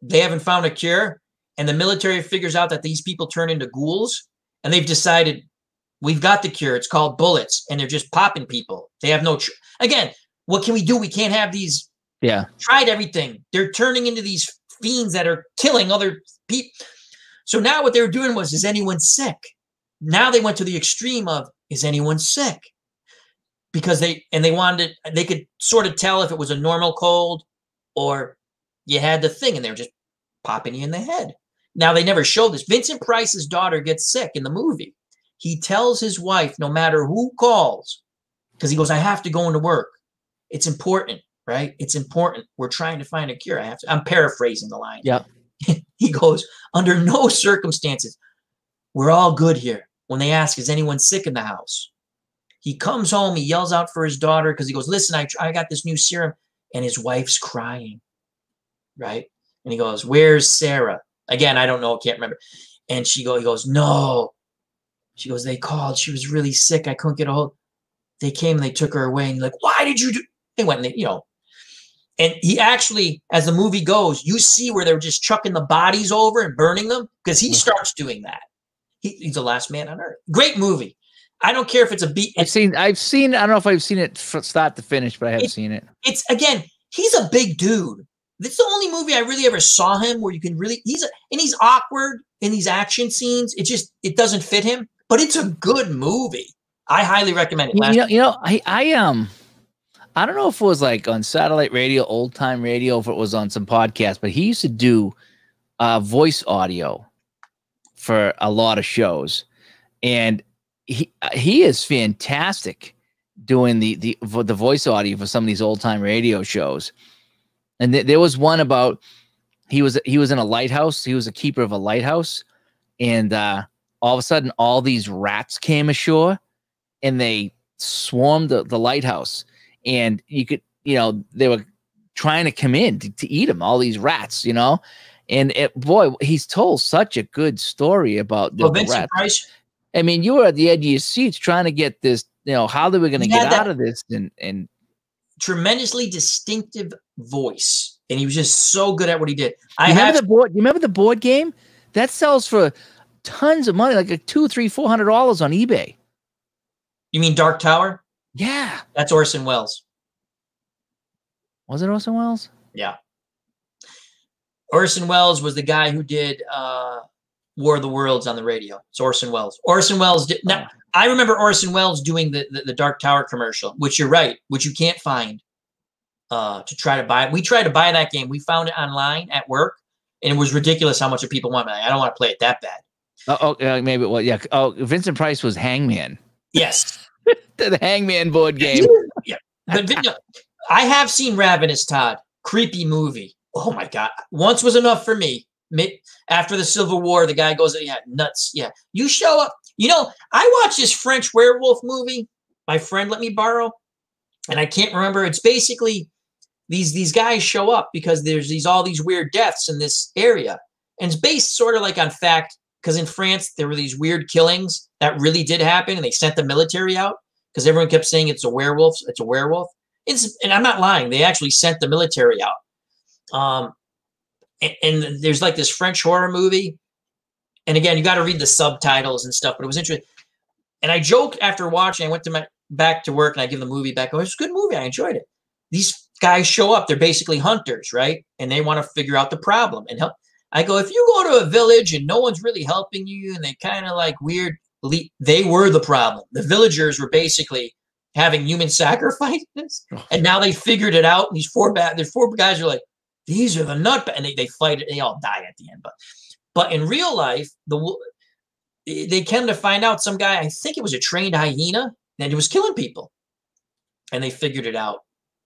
[SPEAKER 1] they haven't found a cure. And the military figures out that these people turn into ghouls, and they've decided, we've got the cure. It's called bullets, and they're just popping people. They have no. Again, what can we do? We can't have these.
[SPEAKER 3] Yeah.
[SPEAKER 1] Tried everything. They're turning into these fiends that are killing other people. So now what they were doing was, is anyone sick? Now they went to the extreme of, is anyone sick? Because they could sort of tell if it was a normal cold or you had the thing, and they're just popping you in the head. Now, they never show this. Vincent Price's daughter gets sick in the movie. He tells his wife, no matter who calls, because he goes, I have to go into work. It's important, right? It's important. We're trying to find a cure. I'm paraphrasing the line.
[SPEAKER 3] Yeah.
[SPEAKER 1] He goes, under no circumstances, we're all good here. When they ask, is anyone sick in the house? He comes home, he yells out for his daughter because he goes, listen, I got this new serum, and his wife's crying. right? And he goes, "Where's Sarah?" Again, I don't know, can't remember. And he goes, "No." She goes, "They called. She was really sick. I couldn't get a hold. They came and they took her away." And like, "Why did you do?" They went and they, and he actually, as the movie goes, you see where they're just chucking the bodies over and burning them because he starts doing that. He's the last man on earth. Great movie. I don't care if it's a beat.
[SPEAKER 3] I've seen. I don't know if I've seen it from start to finish, but I have seen it.
[SPEAKER 1] It's again, he's a big dude. It's the only movie I really ever saw him where you can really, and he's awkward in these action scenes. It doesn't fit him, but it's a good movie. I highly recommend it.
[SPEAKER 3] I don't know if it was like on satellite radio, old time radio, if it was on some podcast, but he used to do voice audio for a lot of shows, and he is fantastic doing the voice audio for some of these old time radio shows. And there was one about he was in a lighthouse. He was a keeper of a lighthouse, and all of a sudden, all these rats came ashore, and they swarmed the lighthouse. And you could, they were trying to come in to eat them, all these rats, and boy, he's told such a good story about the rats.
[SPEAKER 1] Price.
[SPEAKER 3] I mean, you were at the edge of your seats trying to get this, how they were going to get out of this, and
[SPEAKER 1] tremendously distinctive voice, and he was just so good at what he did.
[SPEAKER 3] You remember the board game that sells for tons of money, like $200-$400 on eBay.
[SPEAKER 1] You mean Dark Tower?
[SPEAKER 3] Yeah,
[SPEAKER 1] that's Orson Welles.
[SPEAKER 3] Was it Orson Welles?
[SPEAKER 1] Yeah. Orson Welles was the guy who did War of the Worlds on the radio. It's Orson Welles. Orson Welles did. Now, I remember Orson Welles doing the Dark Tower commercial, which you're right, which you can't find to try to buy. We tried to buy that game. We found it online at work, and it was ridiculous how much people want. I don't want to play it that bad.
[SPEAKER 3] Maybe. Well, yeah. Oh, Vincent Price was Hangman.
[SPEAKER 1] Yes.
[SPEAKER 3] The Hangman board game.
[SPEAKER 1] Yeah. But I have seen Ravenous Todd. Creepy movie. Oh my God. Once was enough for me. After the Civil War, the guy goes, yeah, nuts. Yeah. You show up. I watched this French werewolf movie my friend let me borrow, and I can't remember. It's basically these guys show up because there's all these weird deaths in this area. And it's based sort of like on fact, because in France, there were these weird killings that really did happen, and they sent the military out because everyone kept saying it's a werewolf. It's a werewolf. And I'm not lying. They actually sent the military out. And there's like this French horror movie. And again, you got to read the subtitles and stuff, but it was interesting. And I joked after watching, I went to back to work and I give the movie back. Oh, it's a good movie. I enjoyed it. These guys show up. They're basically hunters, right? And they want to figure out the problem and help. I go, if you go to a village and no one's really helping you and they kind of like weird, they were the problem. The villagers were basically having human sacrifices. And now they figured it out. And these four guys are like, these are the nut, and they fight it. They all die at the end. But in real life, they came to find out some guy, I think it was a trained hyena, and it was killing people. And they figured it out.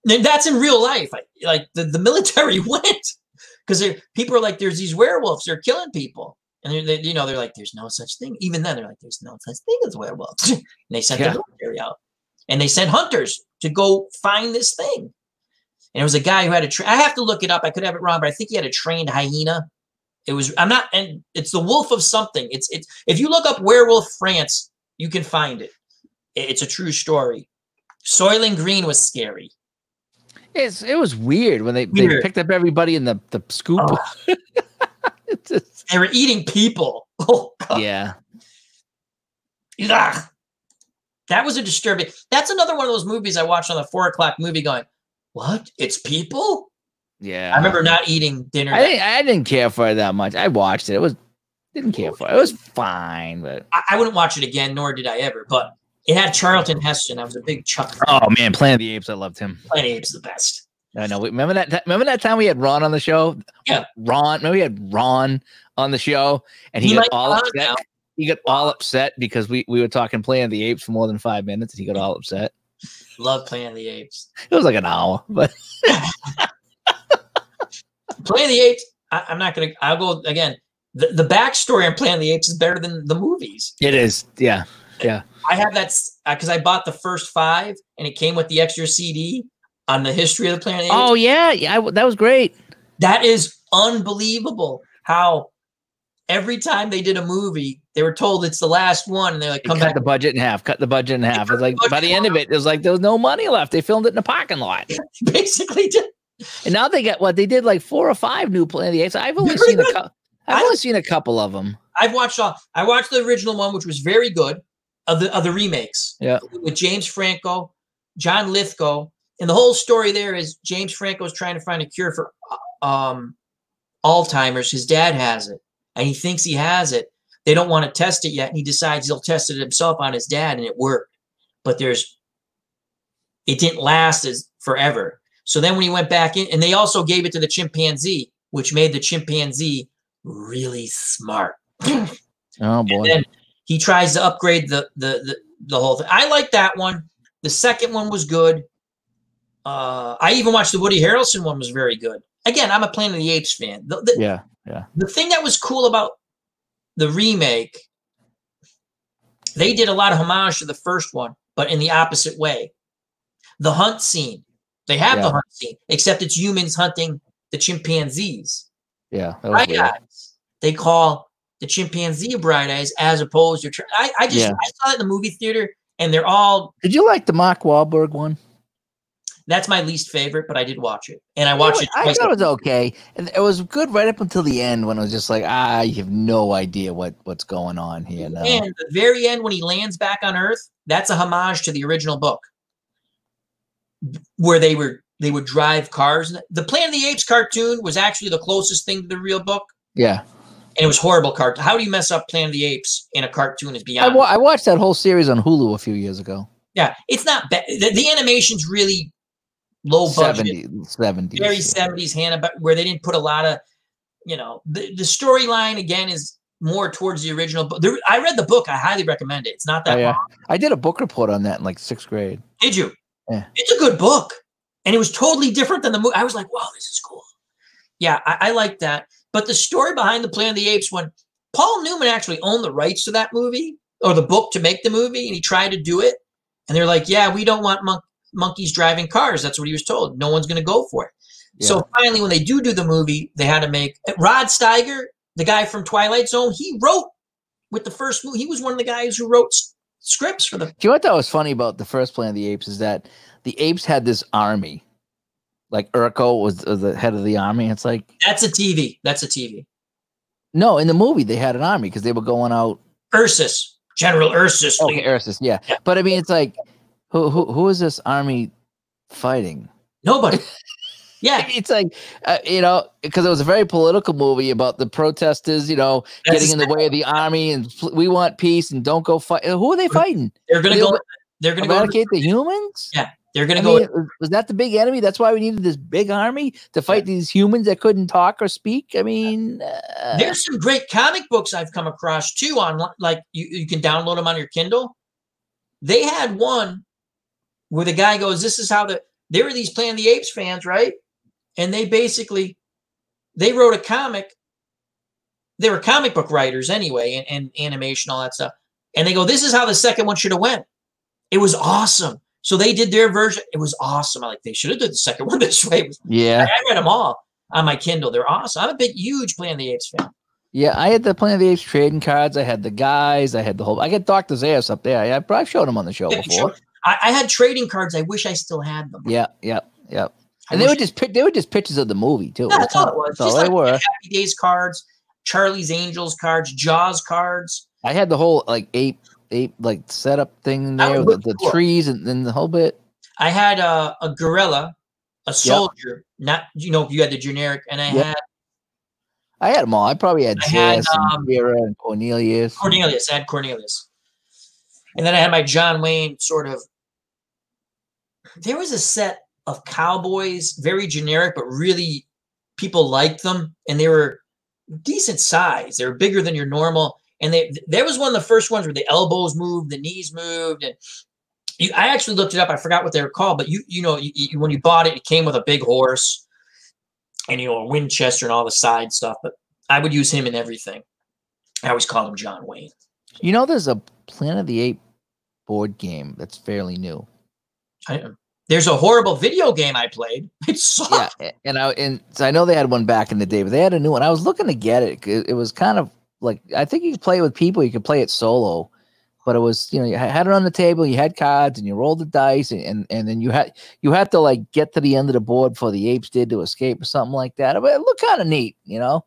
[SPEAKER 1] And that's in real life. Like the military went because people are like, there's these werewolves, they're killing people. And they're like, there's no such thing. Even then, they're like, there's no such thing as werewolves. And they sent the military out. And they sent hunters to go find this thing. And it was a guy who had I have to look it up. I could have it wrong, but I think he had a trained hyena. And it's the wolf of something. It's if you look up werewolf France, you can find it. It's a true story. Soylent Green was scary.
[SPEAKER 3] It was weird when they picked up everybody in the scoop. Oh.
[SPEAKER 1] They were eating people. Oh, God.
[SPEAKER 3] Yeah.
[SPEAKER 1] Ugh. That was a disturbing. That's another one of those movies I watched on the 4 o'clock movie going, what? It's people?
[SPEAKER 3] Yeah.
[SPEAKER 1] I remember not eating dinner.
[SPEAKER 3] I didn't care for it that much. I watched it. Didn't care for it. It was fine, but
[SPEAKER 1] I wouldn't watch it again, nor did I ever. But it had Charlton Heston. I was a big Chuck.
[SPEAKER 3] Oh man, Planet of the Apes. I loved him.
[SPEAKER 1] Planet of the Apes is the best.
[SPEAKER 3] I know. Remember that time we had Ron on the show?
[SPEAKER 1] Yeah.
[SPEAKER 3] Ron. Remember we had Ron on the show, and he got all upset. Now. He got all upset because we were talking Planet of the Apes for more than 5 minutes, and he got all upset.
[SPEAKER 1] Love Planet of the Apes.
[SPEAKER 3] It was like an hour, but
[SPEAKER 1] Planet of the Apes. I'm not gonna. I'll go again. The backstory on Planet of the Apes is better than the movies.
[SPEAKER 3] It is. Yeah. Yeah.
[SPEAKER 1] I have that because I bought the first 5, and it came with the extra CD on the history of the Planet of the Apes.
[SPEAKER 3] Oh yeah, yeah. That was great.
[SPEAKER 1] That is unbelievable. How every time they did a movie, they were told it's the last one, and they're like, "Come back."
[SPEAKER 3] Cut the budget in half. Cut the budget in half. It's like by the end of it, it was like there was no money left. They filmed it in a parking lot.
[SPEAKER 1] Basically, did.
[SPEAKER 3] And now they got what they did like 4 or 5 new Planet of the Apes. I've only seen a couple. I've only seen a couple of them.
[SPEAKER 1] I've watched all. I watched the original one, which was very good. Of the remakes,
[SPEAKER 3] yeah,
[SPEAKER 1] with James Franco, John Lithgow, and the whole story there is James Franco is trying to find a cure for Alzheimer's. His dad has it, and he thinks he has it. They don't want to test it yet, and he decides he'll test it himself on his dad, and it worked. But it didn't last as forever. So then when he went back in, and they also gave it to the chimpanzee, which made the chimpanzee really smart.
[SPEAKER 3] Oh boy.
[SPEAKER 1] And then he tries to upgrade the whole thing. I like that one. The second one was good. I even watched the Woody Harrelson one, was very good. Again, I'm a Planet of the Apes fan.
[SPEAKER 3] Yeah.
[SPEAKER 1] The thing that was cool about the remake, they did a lot of homage to the first one, but in the opposite way. The hunt scene. They have the hunt scene, except it's humans hunting the chimpanzees.
[SPEAKER 3] Yeah.
[SPEAKER 1] Bright Eyes. They call the chimpanzee Bright Eyes as opposed to. I saw it in the movie theater, and they're all.
[SPEAKER 3] Did you like the Mark Wahlberg one?
[SPEAKER 1] That's my least favorite, but I did watch it, and I watched it.
[SPEAKER 3] I thought it was okay, and it was good right up until the end when it was just like, I have no idea what's going on here now.
[SPEAKER 1] And the very end, when he lands back on Earth, that's a homage to the original book, where they would drive cars. The Planet of the Apes cartoon was actually the closest thing to the real book.
[SPEAKER 3] Yeah.
[SPEAKER 1] And it was horrible cartoon. How do you mess up Planet of the Apes in a cartoon is beyond.
[SPEAKER 3] I watched that whole series on Hulu a few years ago.
[SPEAKER 1] Yeah, it's not bad. The animation's really low budget.
[SPEAKER 3] 70s.
[SPEAKER 1] Very 70s Hanna, where they didn't put a lot of, the storyline, again, is more towards the original book. I read the book. I highly recommend it. It's not that long.
[SPEAKER 3] I did a book report on that in like 6th grade.
[SPEAKER 1] Did you?
[SPEAKER 3] Yeah.
[SPEAKER 1] It's a good book. And it was totally different than the movie. I was like, wow, this is cool. Yeah, I like that. But the story behind the Planet of the Apes, when Paul Newman actually owned the rights to that movie or the book to make the movie, and he tried to do it, and they're like, yeah, we don't want monkeys driving cars. That's what he was told. No one's going to go for it. Yeah. So finally, when they do the movie, they had to make Rod Steiger, the guy from Twilight Zone. He wrote with the first movie. He was one of the guys who wrote scripts for the.
[SPEAKER 3] Do you know what that was funny about the first Planet of the Apes is that the apes had this army. Like Urkel was the head of the army. It's like
[SPEAKER 1] that's a TV. That's a TV.
[SPEAKER 3] No, in the movie they had an army because they were going out.
[SPEAKER 1] Ursus, General Ursus.
[SPEAKER 3] Okay, Ursus. Yeah, but I mean, it's like who is this army fighting?
[SPEAKER 1] Nobody. Yeah,
[SPEAKER 3] it's like because it was a very political movie about the protesters, getting in the way of the army, and we want peace and don't go fight. Who are they fighting?
[SPEAKER 1] They're going to go. They're going to
[SPEAKER 3] eradicate the humans.
[SPEAKER 1] Yeah. They're going to go.
[SPEAKER 3] Was that the big enemy? That's why we needed this big army to fight these humans that couldn't talk or speak. I mean,
[SPEAKER 1] there's some great comic books I've come across too on like you can download them on your Kindle. They had one where the guy goes, "This is how there were these Planet of the Apes fans, right?" And they wrote a comic. They were comic book writers anyway, and animation, all that stuff. And they go, "This is how the second one should have went." It was awesome. So they did their version. It was awesome. They should have did the second one this way.
[SPEAKER 3] Yeah.
[SPEAKER 1] I read them all on my Kindle. They're awesome. I'm a huge Planet of the Apes fan.
[SPEAKER 3] Yeah, I had the Planet of the Apes trading cards. I had the guys. I had the whole. I got Dr. Zaius up there. I probably showed him on the show before.
[SPEAKER 1] I had trading cards. I wish I still had them.
[SPEAKER 3] Yeah. And they were just pictures of the movie too.
[SPEAKER 1] Yeah, that's all it was.
[SPEAKER 3] That's all they were.
[SPEAKER 1] Happy Days cards, Charlie's Angels cards, Jaws cards.
[SPEAKER 3] I had the whole ape setup thing in there with the trees and then the whole bit.
[SPEAKER 1] I had a gorilla, a soldier, not you had the generic, and I
[SPEAKER 3] had them all. I probably had Zaius and Vera and Cornelius.
[SPEAKER 1] I had Cornelius. And then I had my John Wayne sort of. There was a set of cowboys, very generic, but really people liked them, and they were decent size. They were bigger than your normal. And there was one of the first ones where the elbows moved, the knees moved, and I actually looked it up. I forgot what they were called, but when you bought it, it came with a big horse and a Winchester and all the side stuff. But I would use him in everything. I always call him John Wayne.
[SPEAKER 3] There's a Planet of the Apes board game that's fairly new.
[SPEAKER 1] There's a horrible video game I played. It sucked.
[SPEAKER 3] Yeah, and so I know they had one back in the day, but they had a new one. I was looking to get it. It was kind of like, I think you could play it with people. You could play it solo, but it was, you know, you had it on the table. You had cards, and you rolled the dice, and then you had to like get to the end of the board before the apes did to escape or something like that. But it looked kind of neat, you know.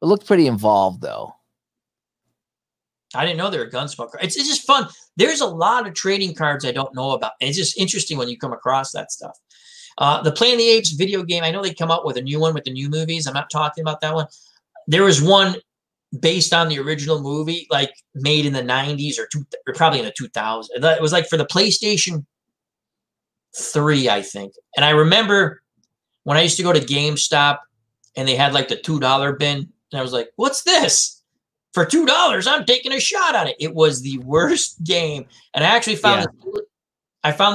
[SPEAKER 3] It looked pretty involved though.
[SPEAKER 1] I didn't know they were Gunsmoke. It's just fun. There's a lot of trading cards I don't know about. And it's just interesting when you come across that stuff. The Planet of the Apes video game, I know they come out with a new one with the new movies. I'm not talking about that one. There was one based on the original movie, like made in the 90s or probably in the 2000s. It was like for the PlayStation 3, I think. And I remember when I used to go to GameStop and they had like the $2 bin, and I was like, what's this? For $2, I'm taking a shot on it. It was the worst game. And I actually found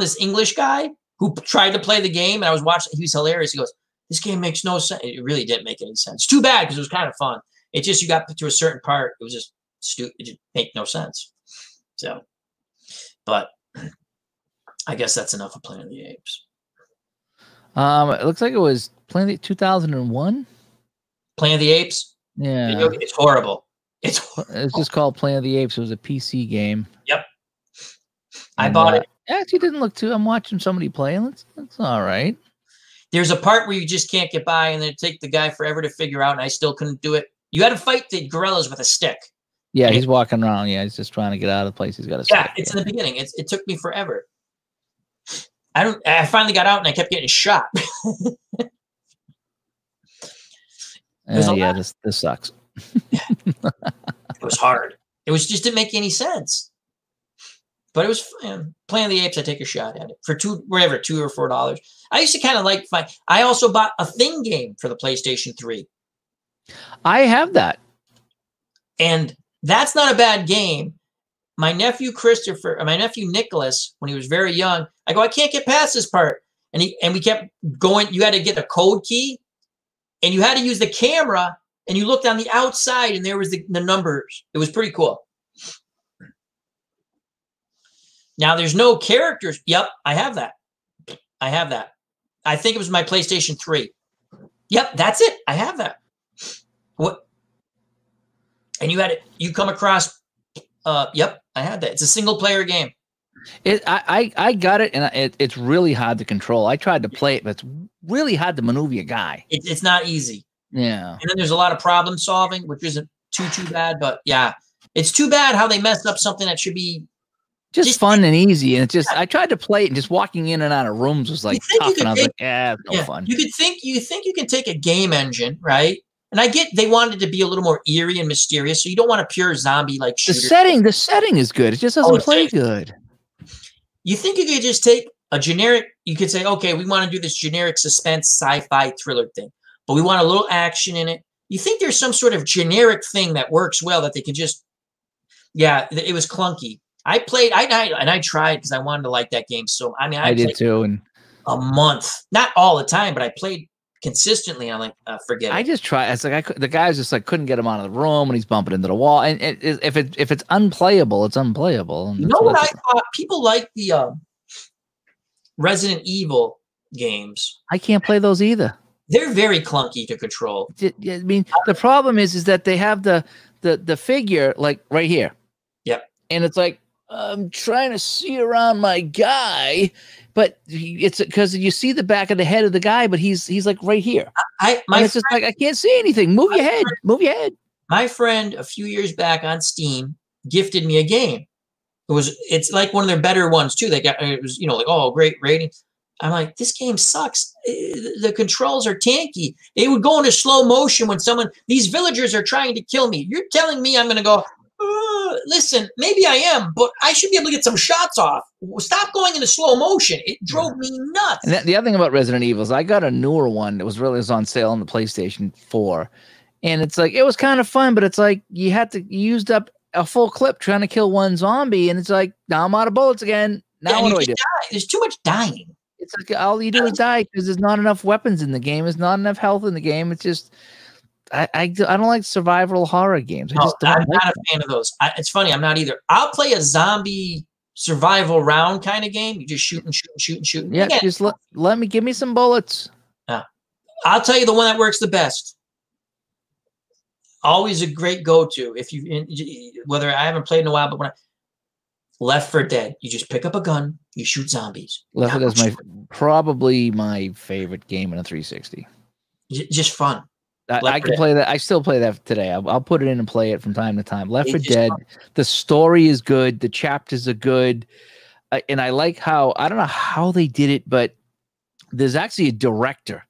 [SPEAKER 1] this English guy who tried to play the game, and I was watching. He was hilarious. He goes, this game makes no sense. It really didn't make any sense. Too bad, because it was kind of fun. It just, you got to a certain part, it was just stupid. It didn't make no sense. So, but I guess that's enough of Planet of the Apes.
[SPEAKER 3] It looks like it was Planet 2001.
[SPEAKER 1] Planet of the Apes?
[SPEAKER 3] Yeah.
[SPEAKER 1] It's horrible. It's
[SPEAKER 3] just called Planet of the Apes. It was a PC game.
[SPEAKER 1] Yep. I bought it.
[SPEAKER 3] It actually didn't look too. I'm watching somebody play, and it's all right.
[SPEAKER 1] There's a part where you just can't get by, and then it take the guy forever to figure out, and I still couldn't do it. You had to fight the gorillas with a stick.
[SPEAKER 3] Yeah, he's walking around. Yeah, he's just trying to get out of the place. He's got a stick.
[SPEAKER 1] Yeah, it's in the beginning. It took me forever. I finally got out, and I kept getting shot.
[SPEAKER 3] Yeah, this sucks.
[SPEAKER 1] It was hard. It just didn't make any sense. But it was fun. Planet of the Apes, I take a shot at it for $2 or $4. I used to kind of like find. I also bought a Thing game for the PlayStation 3.
[SPEAKER 3] I have that.
[SPEAKER 1] And that's not a bad game. My nephew Nicholas, when he was very young, I go, I can't get past this part. And we kept going. You had to get a code key, and you had to use the camera, and you looked on the outside, and there was the numbers. It was pretty cool. Now, there's no characters. Yep, I have that. I think it was my PlayStation 3. Yep, that's it. I have that. What? And you come across, yep, I had that. It's a single player game.
[SPEAKER 3] I got it, and it's really hard to control. I tried to play it, but it's really hard to maneuver a guy.
[SPEAKER 1] It's not easy.
[SPEAKER 3] Yeah. And
[SPEAKER 1] then there's a lot of problem solving, which isn't too bad, but yeah. It's too bad how they messed up something that should be
[SPEAKER 3] just fun and easy. And it's just, I tried to play it, and just walking in and out of rooms was like tough. And I was like, it's no fun.
[SPEAKER 1] You think you can take a game engine, right? And I get they wanted to be a little more eerie and mysterious, so you don't want a pure zombie like shooter.
[SPEAKER 3] The setting is good. It just doesn't play good.
[SPEAKER 1] You think you could just take a generic, you could say, okay, we want to do this generic suspense sci-fi thriller thing, but we want a little action in it. You think there's some sort of generic thing that works well that they can just, it was clunky. I tried because I wanted to like that game. So, I
[SPEAKER 3] did too. And
[SPEAKER 1] a month, not all the time, but I played consistently. I'm like, forget it.
[SPEAKER 3] I just tried. It's like the guy's just like couldn't get him out of the room, and he's bumping into the wall. And if it's unplayable, it's unplayable.
[SPEAKER 1] You know what I thought? People like the Resident Evil games.
[SPEAKER 3] I can't play those either.
[SPEAKER 1] They're very clunky to control.
[SPEAKER 3] I mean, the problem is that they have the figure like right here.
[SPEAKER 1] Yep. And
[SPEAKER 3] it's like, I'm trying to see around my guy, but it's because you see the back of the head of the guy, but he's like right here. It's just like, I can't see anything. Move your head. Move your head.
[SPEAKER 1] My friend a few years back on Steam gifted me a game. It's like one of their better ones too. It was like, oh, great rating. I'm like, this game sucks. The controls are tanky. They would go into slow motion when these villagers are trying to kill me. You're telling me I'm going to go, listen, maybe I am, but I should be able to get some shots off. Stop going into slow motion. It drove me nuts.
[SPEAKER 3] And the other thing about Resident Evil is I got a newer one that was on sale on the PlayStation 4. And it's like, it was kind of fun, but it's like you used up a full clip trying to kill one zombie. And it's like, now I'm out of bullets again. Now what do I do?
[SPEAKER 1] There's too much dying.
[SPEAKER 3] It's like all you do is die because there's not enough weapons in the game. There's not enough health in the game. It's just, I don't like survival horror games.
[SPEAKER 1] I'm not a fan of those. It's funny. I'm not either. I'll play a zombie survival round kind of game. You just shoot and shoot and shoot and shoot.
[SPEAKER 3] Yeah,
[SPEAKER 1] Again,
[SPEAKER 3] just give me some bullets.
[SPEAKER 1] I'll tell you the one that works the best. Always a great go-to if whether I haven't played in a while, but Left 4 Dead. You just pick up a gun, you shoot zombies.
[SPEAKER 3] Left 4 Dead is probably my favorite game in a 360.
[SPEAKER 1] Just fun.
[SPEAKER 3] I can play that. I still play that today. I'll put it in and play it from time to time. Left 4 Dead. The story is good. The chapters are good, and I like how I don't know how they did it, but there's actually a director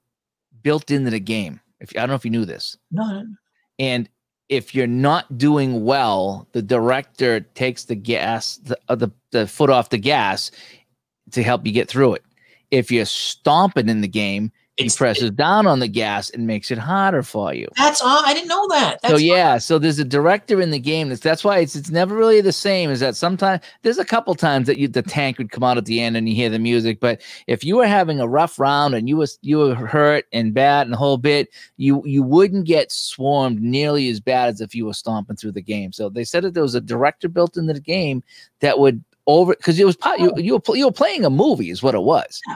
[SPEAKER 3] built into the game. I don't know if you knew this.
[SPEAKER 1] No.
[SPEAKER 3] And if you're not doing well, the director takes the gas, the foot off the gas to help you get through it. If you're stomping in the game, he presses down on the gas and makes it harder for you.
[SPEAKER 1] That's all. I didn't know that.
[SPEAKER 3] So there's a director in the game. That's why it's never really the same. Is that sometimes there's a couple times that the tank would come out at the end and you hear the music. But if you were having a rough round and you were hurt and bad and the whole bit, you wouldn't get swarmed nearly as bad as if you were stomping through the game. So they said that there was a director built into the game that would because it was you were playing a movie is what it was.
[SPEAKER 1] Yeah.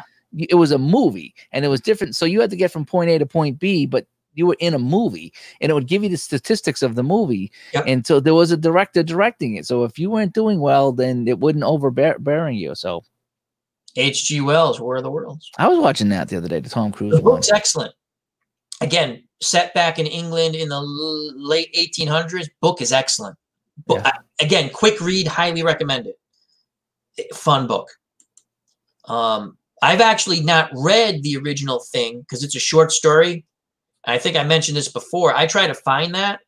[SPEAKER 3] It was a movie and it was different. So you had to get from point A to point B, but you were in a movie and it would give you the statistics of the movie. Yep. And so there was a director directing it. So if you weren't doing well, then it wouldn't overbearing you. So
[SPEAKER 1] H.G. Wells, War of the Worlds.
[SPEAKER 3] I was watching that the other day, the Tom Cruise
[SPEAKER 1] one. The book's
[SPEAKER 3] one.
[SPEAKER 1] excellent. Again, set back in England in the late 1800s. Book is excellent. Again, quick read, highly recommend it. Fun book. I've actually not read the original thing because it's a short story. I think I mentioned this before. I tried to find that,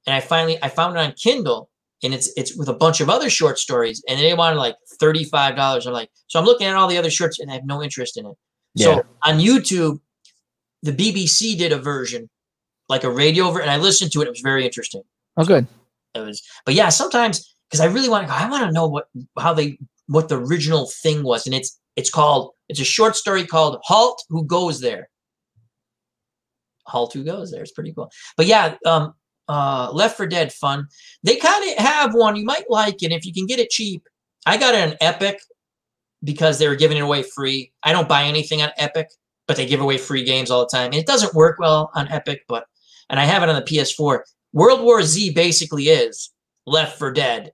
[SPEAKER 1] and I found it on Kindle, and it's with a bunch of other short stories, and they wanted like $35. I'm like, so I'm looking at all the other shorts, and I have no interest in it. Yeah. So on YouTube, the BBC did a version, like a radio version, and I listened to it. It was very interesting.
[SPEAKER 3] Oh, good.
[SPEAKER 1] But yeah, sometimes because I really want to go, I want to know what the original thing was, and it's a short story called Halt, Who Goes There? Halt, Who Goes There? It's pretty cool. But yeah, Left 4 Dead fun. They kind of have one. You might like it if you can get it cheap. I got it on Epic because they were giving it away free. I don't buy anything on Epic, but they give away free games all the time. And it doesn't work well on Epic, and I have it on the PS4. World War Z basically is Left 4 Dead.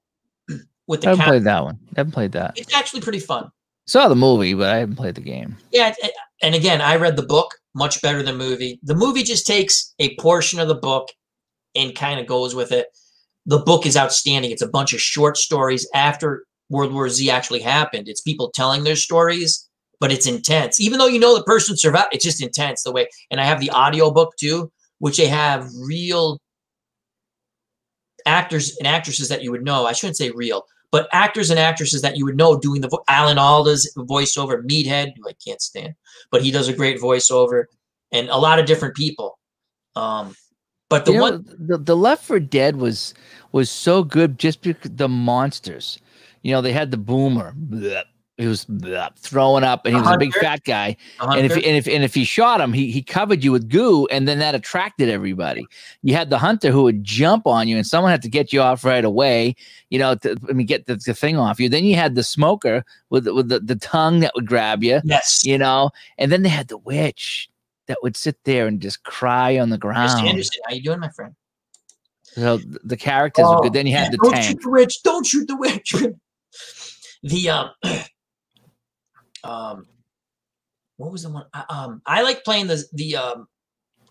[SPEAKER 1] With the
[SPEAKER 3] I haven't played that one. I haven't played that.
[SPEAKER 1] It's actually pretty fun.
[SPEAKER 3] Saw the movie, but I haven't played the game.
[SPEAKER 1] Yeah, and again, I read the book, much better than the movie. The movie just takes a portion of the book and kind of goes with it. The book is outstanding. It's a bunch of short stories after World War Z actually happened. It's people telling their stories, but it's intense. Even though you know the person survived, it's just intense the way. And I have the audio book too, which they have real actors and actresses that you would know. I shouldn't say real, but actors and actresses that you would know doing the Alan Alda's voiceover, Meathead, who I can't stand, but he does a great voiceover, and a lot of different people. But the
[SPEAKER 3] Left 4 Dead was so good just because the monsters, they had the boomer. Bleh, he was throwing up, and he was a big fat guy. And if he shot him, he covered you with goo, and then that attracted everybody. You had the hunter who would jump on you, and someone had to get you off right away. Get the thing off you. Then you had the smoker with the tongue that would grab you.
[SPEAKER 1] Yes.
[SPEAKER 3] And then they had the witch that would sit there and just cry on the ground.
[SPEAKER 1] Mr. Anderson, how you doing, my friend?
[SPEAKER 3] So the characters were good. Then you had the tank.
[SPEAKER 1] Don't shoot the witch. Don't shoot the witch. What was the one? I like playing the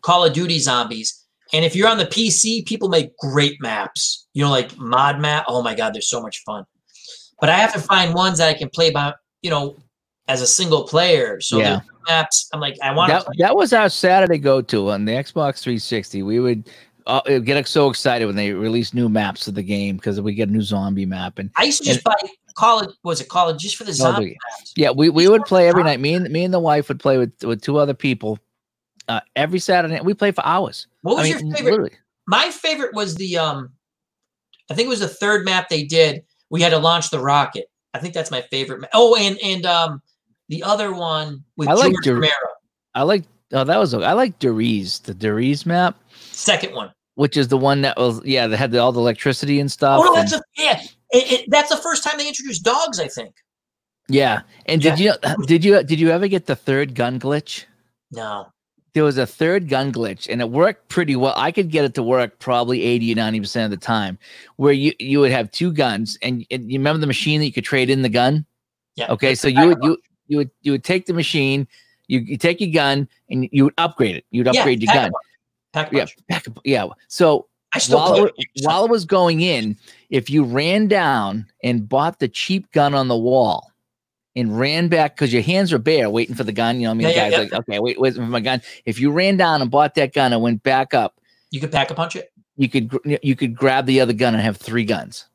[SPEAKER 1] Call of Duty zombies. And if you're on the PC, people make great maps. Like mod map. Oh my God, they're so much fun. But I have to find ones that I can play by, as a single player. So the maps, I'm like, I want to.
[SPEAKER 3] That was our Saturday go-to on the Xbox 360. We would get so excited when they released new maps of the game because we get a new zombie map. And
[SPEAKER 1] I used to just buy Call of just for the zombie maps.
[SPEAKER 3] Yeah, we would play every night. Me and the wife would play with two other people every Saturday night. We played for hours.
[SPEAKER 1] What was your favorite? Literally. My favorite was the I think it was the third map they did. We had to launch the rocket. I think that's my favorite. Oh, and the other one with George Romero. I like
[SPEAKER 3] Deriz, the Deriz map.
[SPEAKER 1] Second one.
[SPEAKER 3] Which is the one that was, they had all the electricity and stuff.
[SPEAKER 1] Oh, no, That's the first time they introduced dogs, I think.
[SPEAKER 3] Yeah. And did you ever get the third gun glitch?
[SPEAKER 1] No.
[SPEAKER 3] There was a third gun glitch, and it worked pretty well. I could get it to work probably 80 or 90% of the time, where you would have two guns, and you remember the machine that you could trade in the gun? Yeah. Okay, so you would take the machine, you take your gun, and you would upgrade it. You'd upgrade your gun. Yeah. So while it was going in, if you ran down and bought the cheap gun on the wall and ran back, because your hands are bare waiting for the gun, you know what I mean? The guy's like, okay, wait for my gun. If you ran down and bought that gun and went back up,
[SPEAKER 1] you could pack a punch it.
[SPEAKER 3] You could grab the other gun and have 3 guns.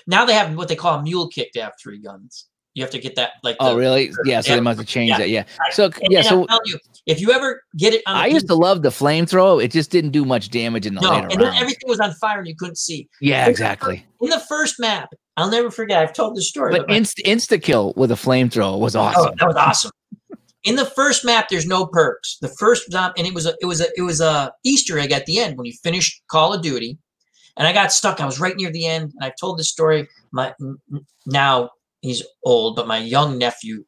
[SPEAKER 1] Now they have what they call a mule kick to have 3 guns. You have to get that
[SPEAKER 3] really? Yeah, so they must have changed that. Yeah. So
[SPEAKER 1] I'm telling you, if you ever get it on
[SPEAKER 3] I used to love the flamethrower. It just didn't do much damage in the later rounds.
[SPEAKER 1] And then everything was on fire and you couldn't see.
[SPEAKER 3] Yeah, exactly.
[SPEAKER 1] In the first map, I'll never forget. I've told the story.
[SPEAKER 3] But insta kill with a flamethrower was awesome.
[SPEAKER 1] Oh, that was awesome. In the first map, there's no perks. The first and it was a Easter egg at the end when you finished Call of Duty, and I got stuck. I was right near the end, and I've told this story. Now he's old, but my young nephew,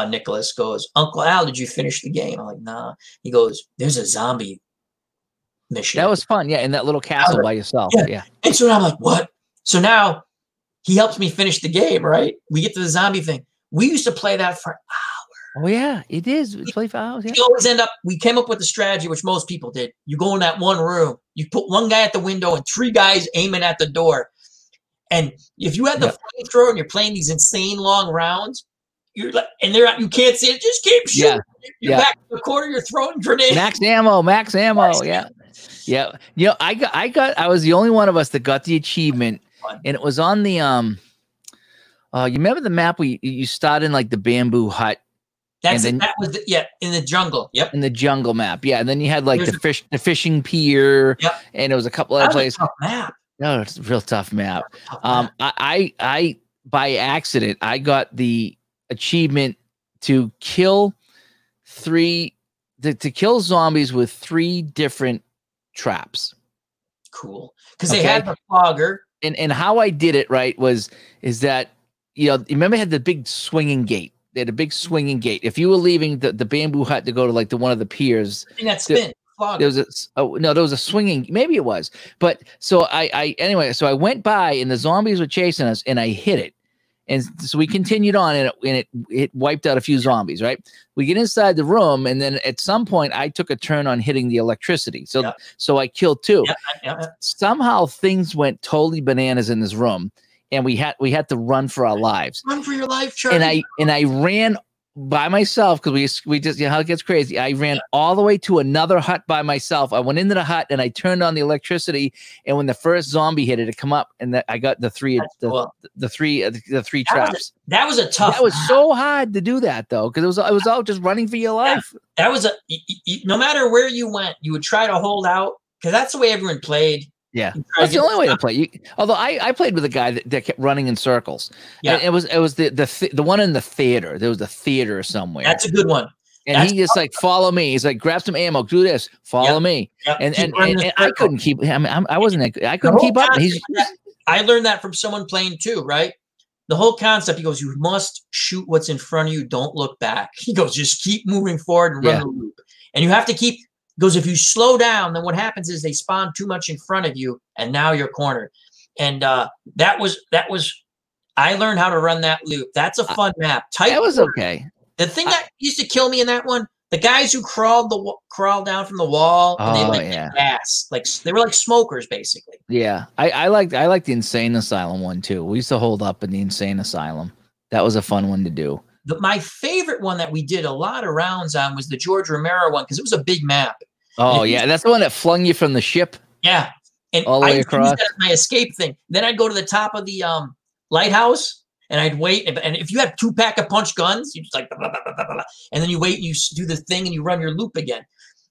[SPEAKER 1] Nicholas, goes, "Uncle Al, did you finish the game?" I'm like, "Nah." He goes, "There's a zombie mission."
[SPEAKER 3] That was fun, yeah, in that little castle by yourself. Yeah.
[SPEAKER 1] And so I'm like, "What?" So now he helps me finish the game. Right? We get to the zombie thing. We used to play that for hours.
[SPEAKER 3] Oh yeah, it is. We play for hours. Yeah.
[SPEAKER 1] You always end up. We came up with the strategy, which most people did. You go in that one room. You put one guy at the window and 3 guys aiming at the door. And if you had the flamethrower and you're playing these insane long rounds, you're like, and you can't see it. Just keep shooting. You're back in the corner. You're throwing grenades.
[SPEAKER 3] Max ammo. Yeah. Yeah. You know, I was the only one of us that got the achievement, and it was on the you remember the map where you start in like the bamboo hut.
[SPEAKER 1] That was in the jungle. Yep. In
[SPEAKER 3] the jungle map. Yeah. And then you had like the fishing pier.
[SPEAKER 1] Yep.
[SPEAKER 3] And it was a couple other places.
[SPEAKER 1] Tough map.
[SPEAKER 3] No, it's a real tough map. I by accident I got the achievement to kill kill zombies with 3 different traps.
[SPEAKER 1] Cool. Because they had the fogger.
[SPEAKER 3] And how I did it is that you remember I had the big swinging gate. They had a big swinging gate. If you were leaving the bamboo hut to go to like one of the piers,
[SPEAKER 1] I think that spin.
[SPEAKER 3] There was a swinging, maybe it was, but so anyway, so I went by and the zombies were chasing us and I hit it. And so we continued on and it wiped out a few zombies, right? We get inside the room and then at some point I took a turn on hitting the electricity. So I killed 2. Somehow things went totally bananas in this room and we had to run for our lives.
[SPEAKER 1] Run for your life, Charlie.
[SPEAKER 3] And I ran by myself because we just how it gets crazy. I ran all the way to another hut by myself. I went into the hut and I turned on the electricity. And when the first zombie hit it come up and I got the 3 traps.
[SPEAKER 1] That was a tough.
[SPEAKER 3] That was so hard to do that though because it was all just running for your life.
[SPEAKER 1] That was no matter where you went, you would try to hold out because that's the way everyone played.
[SPEAKER 3] Yeah, that's the only way to play. Although I played with a guy that kept running in circles. Yeah, and it was the one in the theater. There was a theater somewhere.
[SPEAKER 1] That's a good one.
[SPEAKER 3] And he just like follow me. He's like grab some ammo, do this, follow me. Yep. And I couldn't keep. I mean, I wasn't. I couldn't keep up.
[SPEAKER 1] I learned that from someone playing too. Right. The whole concept. He goes, you must shoot what's in front of you. Don't look back. He goes, just keep moving forward and run the loop. And you have to keep. Goes, if you slow down, then what happens is they spawn too much in front of you, and now you're cornered. And that was. I learned how to run that loop. That's a fun map.
[SPEAKER 3] That was okay.
[SPEAKER 1] The thing that used to kill me in that one, the guys who crawled down from the wall, and they like gas, like they were like smokers basically.
[SPEAKER 3] Yeah, I liked the Insane Asylum one too. We used to hold up in the Insane Asylum. That was a fun one to do.
[SPEAKER 1] My favorite one that we did a lot of rounds on was the George Romero one because it was a big map.
[SPEAKER 3] Oh yeah, that's the one that flung you from the ship.
[SPEAKER 1] Yeah, and
[SPEAKER 3] all the way across.
[SPEAKER 1] That as my escape thing. Then I'd go to the top of the lighthouse and I'd wait. And if you had 2 pack-a-punch guns, you just like, blah, blah, blah, blah, blah, and then you wait and you do the thing and you run your loop again.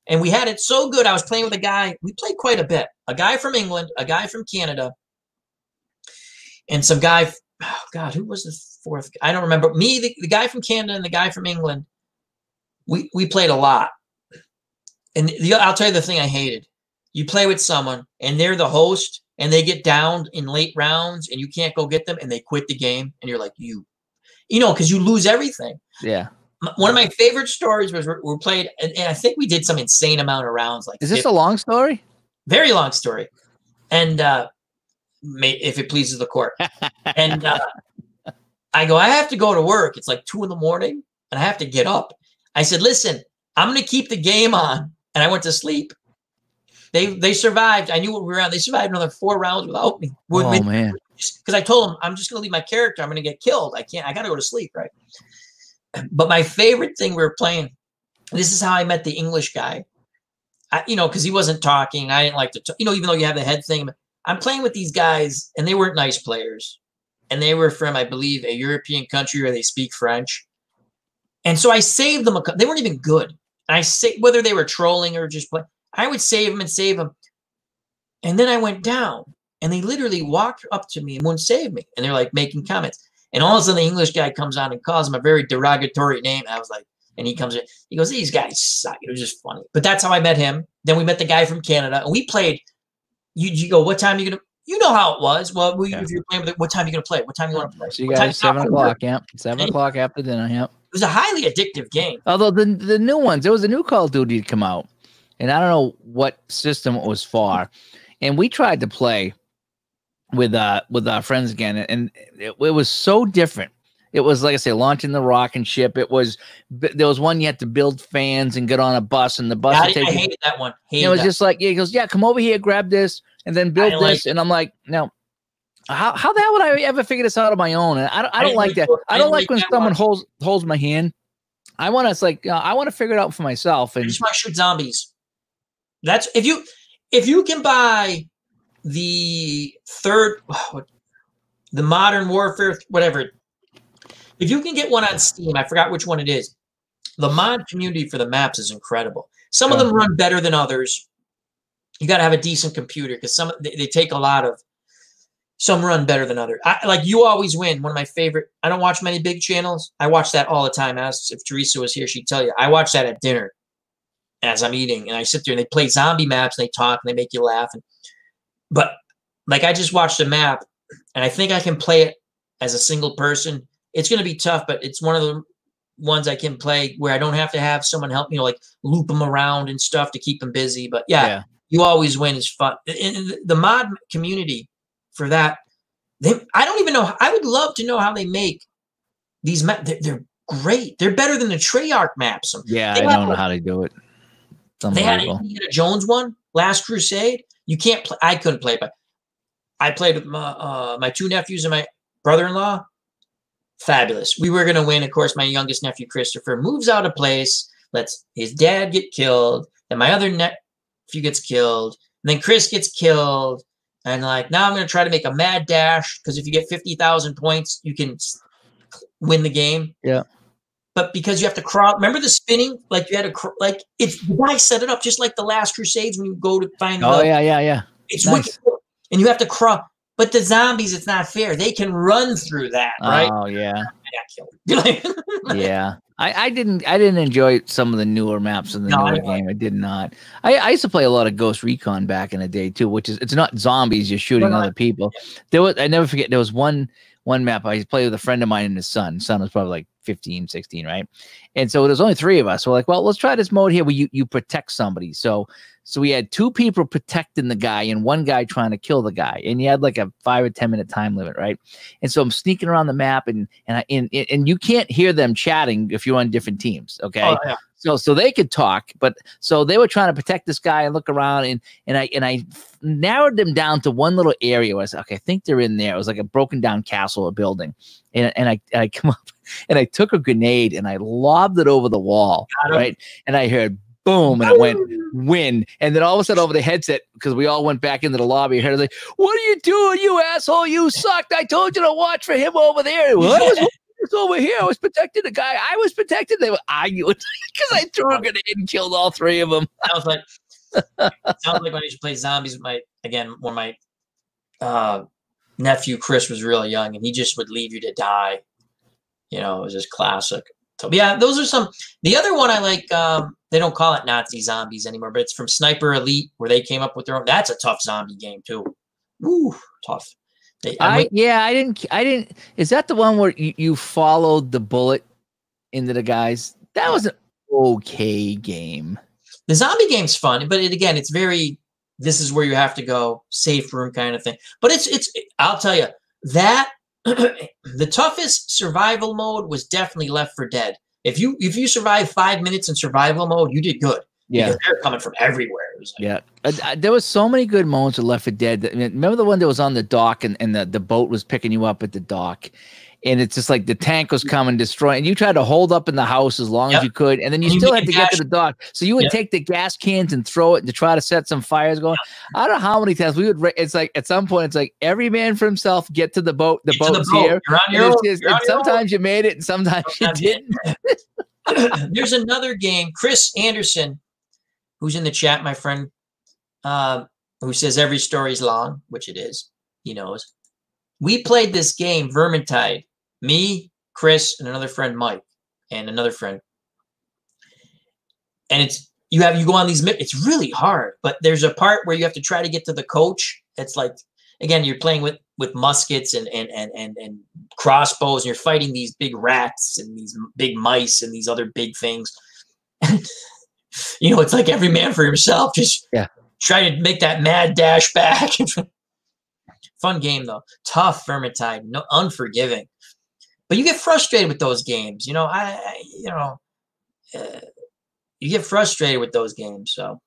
[SPEAKER 1] And we had it so good. I was playing with a guy. We played quite a bit. A guy from England, a guy from Canada, and some guy. Oh God, who was the 4th? I don't remember. Me, the guy from Canada, and the guy from England. We played a lot. And I'll tell you the thing I hated. You play with someone, and they're the host, and they get down in late rounds and you can't go get them and they quit the game and you're like, you know, because you lose everything.
[SPEAKER 3] Yeah.
[SPEAKER 1] One of my favorite stories was we played, and I think we did some insane amount of rounds. Like,
[SPEAKER 3] is this a long story?
[SPEAKER 1] Very long story. And if it pleases the court. And I go, I have to go to work. It's like 2 a.m. and I have to get up. I said, listen, I'm going to keep the game on. And I went to sleep. They survived. I knew what we were on. They survived another 4 rounds without me.
[SPEAKER 3] Oh, man.
[SPEAKER 1] Because I told them, I'm just going to leave my character. I'm going to get killed. I got to go to sleep, right? But my favorite thing we were playing, this is how I met the English guy. Because he wasn't talking. I didn't like to talk, even though you have the head thing. I'm playing with these guys, and they weren't nice players. And they were from, I believe, a European country where they speak French. And so I saved them. They weren't even good. And I say whether they were trolling or just playing, I would save them. And then I went down, and they literally walked up to me and wouldn't save me. And they're like making comments. And all of a sudden, the English guy comes on and calls him a very derogatory name. I was like, and he comes in, he goes, these guys suck. It was just funny. But that's how I met him. Then we met the guy from Canada, and we played. You go, what time are you going to? You know how it was. Well, if you're playing with it, what time are you going to play? What time are you going to play?
[SPEAKER 3] So you guys, 7 o'clock, yeah. 7 o'clock after dinner, yeah.
[SPEAKER 1] It was a highly addictive game.
[SPEAKER 3] Although the new ones, there was a new Call of Duty to come out, and I don't know what system it was for. And we tried to play with our friends again, and it was so different. It was, like I say, launching the rocket ship. There was one you had to build fans and get on a bus, and the bus.
[SPEAKER 1] I hated that one.
[SPEAKER 3] It was just like, he goes, yeah, come over here, grab this, and then build this. And I'm like, no, how the hell would I ever figure this out on my own? And I don't like that. I don't like when someone holds my hand. I want to figure it out for myself. And
[SPEAKER 1] I just want to shoot zombies. That's if you can buy the Modern Warfare, whatever. If you can get one on Steam, I forgot which one it is. The mod community for the maps is incredible. Some of them run better than others. You got to have a decent computer because they take a lot of. Some run better than others. Like You Always Win, one of my favorite. I don't watch many big channels. I watch that all the time. As if Theresa was here, she'd tell you. I watch that at dinner as I'm eating, and I sit there and they play zombie maps and they talk and they make you laugh. But like I just watched a map, and I think I can play it as a single person. It's going to be tough, but it's one of the ones I can play where I don't have to have someone help me, like loop them around and stuff to keep them busy. But yeah. You Always Win is fun. And the mod community for that, I don't even know. I would love to know how they make these maps. They're great. They're better than the Treyarch maps.
[SPEAKER 3] Yeah, I don't know how they do it.
[SPEAKER 1] They had a Jones one, Last Crusade. You can't play. I couldn't play, but I played with my 2 nephews and my brother-in-law. Fabulous. We were going to win. Of course, my youngest nephew, Christopher, moves out of place, lets his dad get killed. Then my other nephew gets killed. And then Chris gets killed. And like, now I'm going to try to make a mad dash because if you get 50,000 points, you can win the game.
[SPEAKER 3] Yeah.
[SPEAKER 1] But because you have to crawl, remember the spinning? Like you had to, it's the guy set it up just like the Last Crusades when you go to find.
[SPEAKER 3] Yeah.
[SPEAKER 1] It's nice. Wicked, and you have to crawl. But the zombies, it's not fair. They can run through that, right?
[SPEAKER 3] Oh yeah.
[SPEAKER 1] I got killed.
[SPEAKER 3] Yeah. I didn't enjoy some of the newer maps in the newer game. I did not. I used to play a lot of Ghost Recon back in the day too, which is it's not zombies, you're shooting other people. I never forget there was one map I played with a friend of mine and his son. His son was probably like 15, 16, right? And so there's only 3 of us. We're like, well, let's try this mode here where you protect somebody. So we had 2 people protecting the guy and 1 guy trying to kill the guy. And you had like a 5 or 10 minute time limit, right? And so I'm sneaking around the map and you can't hear them chatting if you're on different teams, okay?
[SPEAKER 1] Oh, yeah.
[SPEAKER 3] So they could talk, but so they were trying to protect this guy and look around and I narrowed them down to one little area where I said, okay, I think they're in there. It was like a broken down castle or building. And I come up and I took a grenade and I lobbed it over the wall, right? And I heard boom, and it went win. And then all of a sudden over the headset, because we all went back into the lobby, I heard like, what are you doing, you asshole? You sucked. I told you to watch for him over there. Well, I was over here. I was protecting the guy. I was protected. They were arguing because I threw a grenade and killed all 3 of them.
[SPEAKER 1] Sounds like when I used to play zombies with when my nephew Chris was really young, and he just would leave you to die. It was just classic. So yeah, those are some. The other one I like, they don't call it Nazi zombies anymore, but it's from Sniper Elite, where they came up with their own. That's a tough zombie game too. Ooh, tough.
[SPEAKER 3] I didn't. Is that the one where you followed the bullet into the guys? That was an okay game.
[SPEAKER 1] The zombie game's fun, but again, it's very, this is where you have to go, safe room kind of thing. But I'll tell you, that the toughest survival mode was definitely Left 4 Dead. If you survive 5 minutes in survival mode, you did good.
[SPEAKER 3] Yeah,
[SPEAKER 1] because they're coming from everywhere.
[SPEAKER 3] Yeah, there was so many good moments with Left 4 Dead. Remember the one that was on the dock and the boat was picking you up at the dock, and it's just like the tank was coming, destroying, and you tried to hold up in the house as long as you could, and then you still had to get to the dock. So you would take the gas cans and throw it to try to set some fires going. I don't know how many times we would. It's like at some point, it's like every man for himself. Get to the boat. The boat's here. Sometimes you made it, and sometimes you didn't.
[SPEAKER 1] There's another game, Chris Anderson, who's in the chat, my friend, who says every story's long, which it is. He knows. We played this game, Vermintide. Me, Chris, and another friend, Mike, and another friend. And you go on these. It's really hard, but there's a part where you have to try to get to the coach. It's like, again, you're playing with muskets and crossbows, and you're fighting these big rats and these big mice and these other big things. It's like every man for himself, just trying to make that mad dash back. Fun game though. Tough Vermintide, no, unforgiving. But you get frustrated with those games. You get frustrated with those games. So,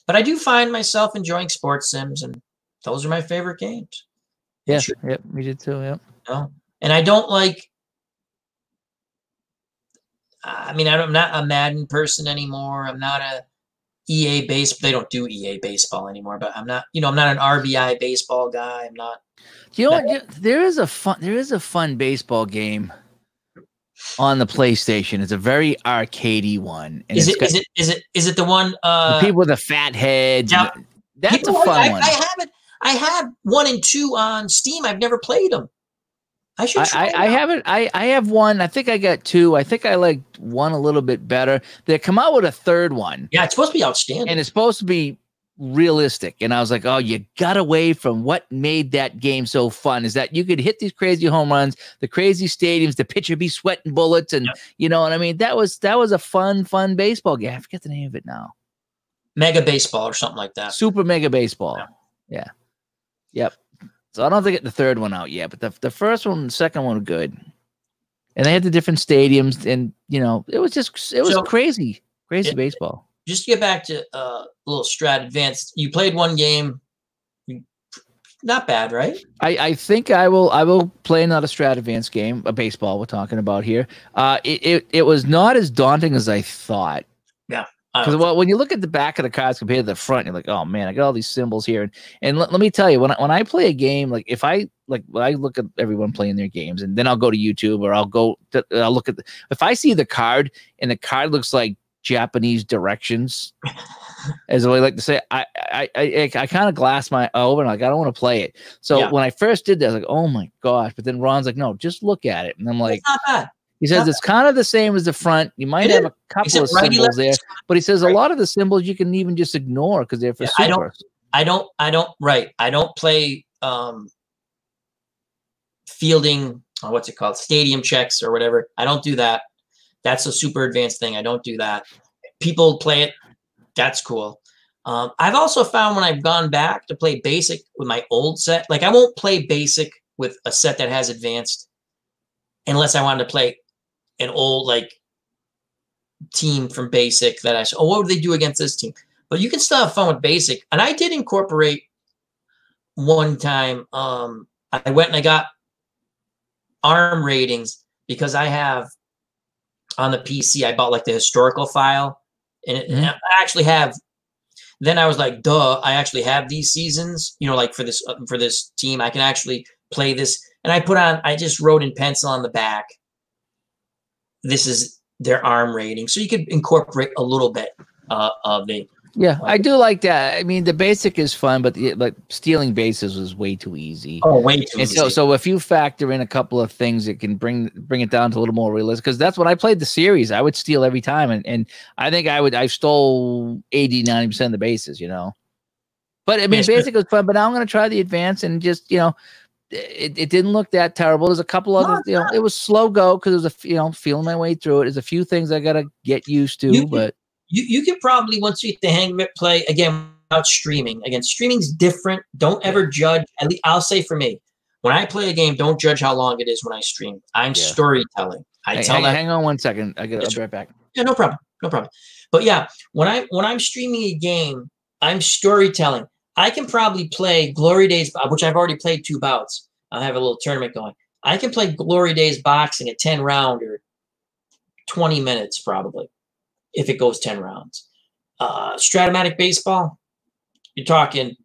[SPEAKER 1] but I do find myself enjoying sports sims, and those are my favorite games.
[SPEAKER 3] Yeah, yep, me did too. Yep.
[SPEAKER 1] And I don't like. I'm not a Madden person anymore. I'm not a EA base. They don't do EA baseball anymore. But I'm not. I'm not an RBI baseball guy. I'm not.
[SPEAKER 3] There is a fun baseball game on the PlayStation. It's a very arcadey one. And
[SPEAKER 1] is it the one?
[SPEAKER 3] The people with the fat heads.
[SPEAKER 1] Yeah,
[SPEAKER 3] that's a fun one.
[SPEAKER 1] I have 1 and 2 on Steam. I've never played them. I should.
[SPEAKER 3] I haven't. I have 1. I think I got 2. I think I liked 1 a little bit better. They come out with a 3rd one.
[SPEAKER 1] Yeah, it's supposed to be outstanding,
[SPEAKER 3] and it's supposed to be realistic. And I was like, oh, you got away from what made that game so fun. Is that you could hit these crazy home runs, the crazy stadiums, the pitcher be sweating bullets, and you know what I mean. That was a fun baseball game. I forget the name of it now.
[SPEAKER 1] Mega Baseball or something like that.
[SPEAKER 3] Super Mega Baseball. Yeah. Yep. So I don't think the 3rd one out yet, but the first one and the second one were good. And they had the different stadiums, and it was crazy baseball.
[SPEAKER 1] Just to get back to a little Strat Advanced, you played 1 game. Not bad, right?
[SPEAKER 3] I think I will play another Strat Advanced game, a baseball we're talking about here. It was not as daunting as I thought.
[SPEAKER 1] Yeah.
[SPEAKER 3] Because when you look at the back of the cards compared to the front, you're like, oh man, I got all these symbols here. And let me tell you, when I play a game, like when I look at everyone playing their games, and then I'll go to YouTube or I'll look at if I see the card and the card looks like Japanese directions, as I like to say, I kind of glass my eye over and like I don't want to play it. So when I first did that, I was like, oh my gosh! But then Ron's like, no, just look at it, and I'm like,
[SPEAKER 1] it's not bad.
[SPEAKER 3] He says it's kind of the same as the front. You might have a couple of symbols there, but he says a lot of the symbols you can even just ignore because they're for super.
[SPEAKER 1] I don't play fielding. What's it called? Stadium checks or whatever. I don't do that. That's a super advanced thing. I don't do that. People play it. That's cool. I've also found when I've gone back to play basic with my old set, like I won't play basic with a set that has advanced unless I wanted to play an old team from basic that I said, oh, what would they do against this team? But you can still have fun with basic. And I did incorporate one time. I went and I got ARM ratings because I have on the PC, I bought like the historical file, and I actually have. Then I was like, duh, I actually have these seasons, like for this team, I can actually play this. And I just wrote in pencil on the back, this is their ARM rating. So you could incorporate a little bit of the.
[SPEAKER 3] Yeah, I do like that. I mean, the basic is fun, but stealing bases was way too easy.
[SPEAKER 1] Oh, way too easy.
[SPEAKER 3] So if you factor in a couple of things, it can bring it down to a little more realistic. Because that's when I played the series, I would steal every time, and I think I stole 80-90% of the bases. But I mean, basically, it was fun. But now I'm going to try the advance and just, you know, it didn't look that terrible. There's a couple other, you know, it was slow go because it was you know, feeling my way through it. There's a few things I got to get used to, but
[SPEAKER 1] you could probably, once you get the hang of it, play again without streaming. Again, streaming's different. Don't ever judge. At least I'll say for me, when I play a game, don't judge how long it is when I stream. I'm storytelling.
[SPEAKER 3] Hang on 1 second. I'll be right back.
[SPEAKER 1] Yeah, no problem. No problem. But yeah, when I'm streaming a game, I'm storytelling. I can probably play Glory Days, which I've already played 2 bouts. I have a little tournament going. I can play Glory Days boxing a 10 round or 20 minutes probably, if it goes 10 rounds. Stratomatic baseball, you're talking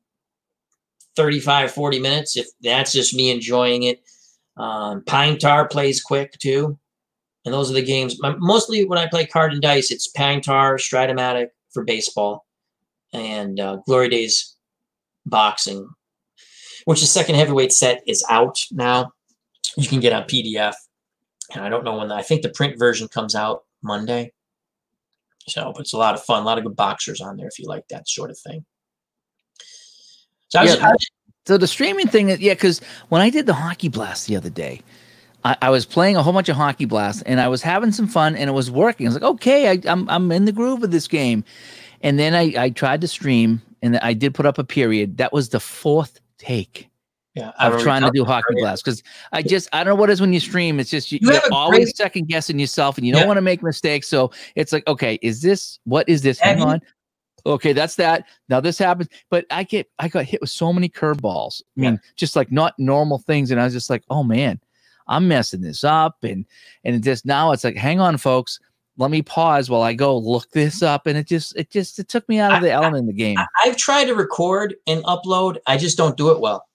[SPEAKER 1] 35, 40 minutes. If that's just me enjoying it. Pine Tar plays quick too. And those are the games. Mostly when I play card and dice, it's Pine Tar, Stratomatic for baseball, and Glory Days boxing, which the second heavyweight set is out now. You can get on PDF. And I don't know when I think the print version comes out Monday. So, but it's a lot of fun. A lot of good boxers on there if you like that sort of thing. So,
[SPEAKER 3] so the streaming thing, because when I did the Hockey Blast the other day, I was playing a whole bunch of Hockey Blast, and I was having some fun, and it was working. I was like, okay, I'm in the groove of this game. And then I tried to stream, and I did put up a period. That was the 4th take.
[SPEAKER 1] Yeah,
[SPEAKER 3] I'm trying to do Hockey Blast because I don't know what it is when you stream. It's just you're always second guessing yourself, and you don't want to make mistakes. So it's like, okay, what is this? Hang on. Okay, that's that. Now this happens, but I got hit with so many curveballs. I mean, just like not normal things, and I was just like, oh man, I'm messing this up, and just now it's like, hang on, folks. Let me pause while I go look this up, and it took me out of the element of the game.
[SPEAKER 1] I've tried to record and upload. I just don't do it well.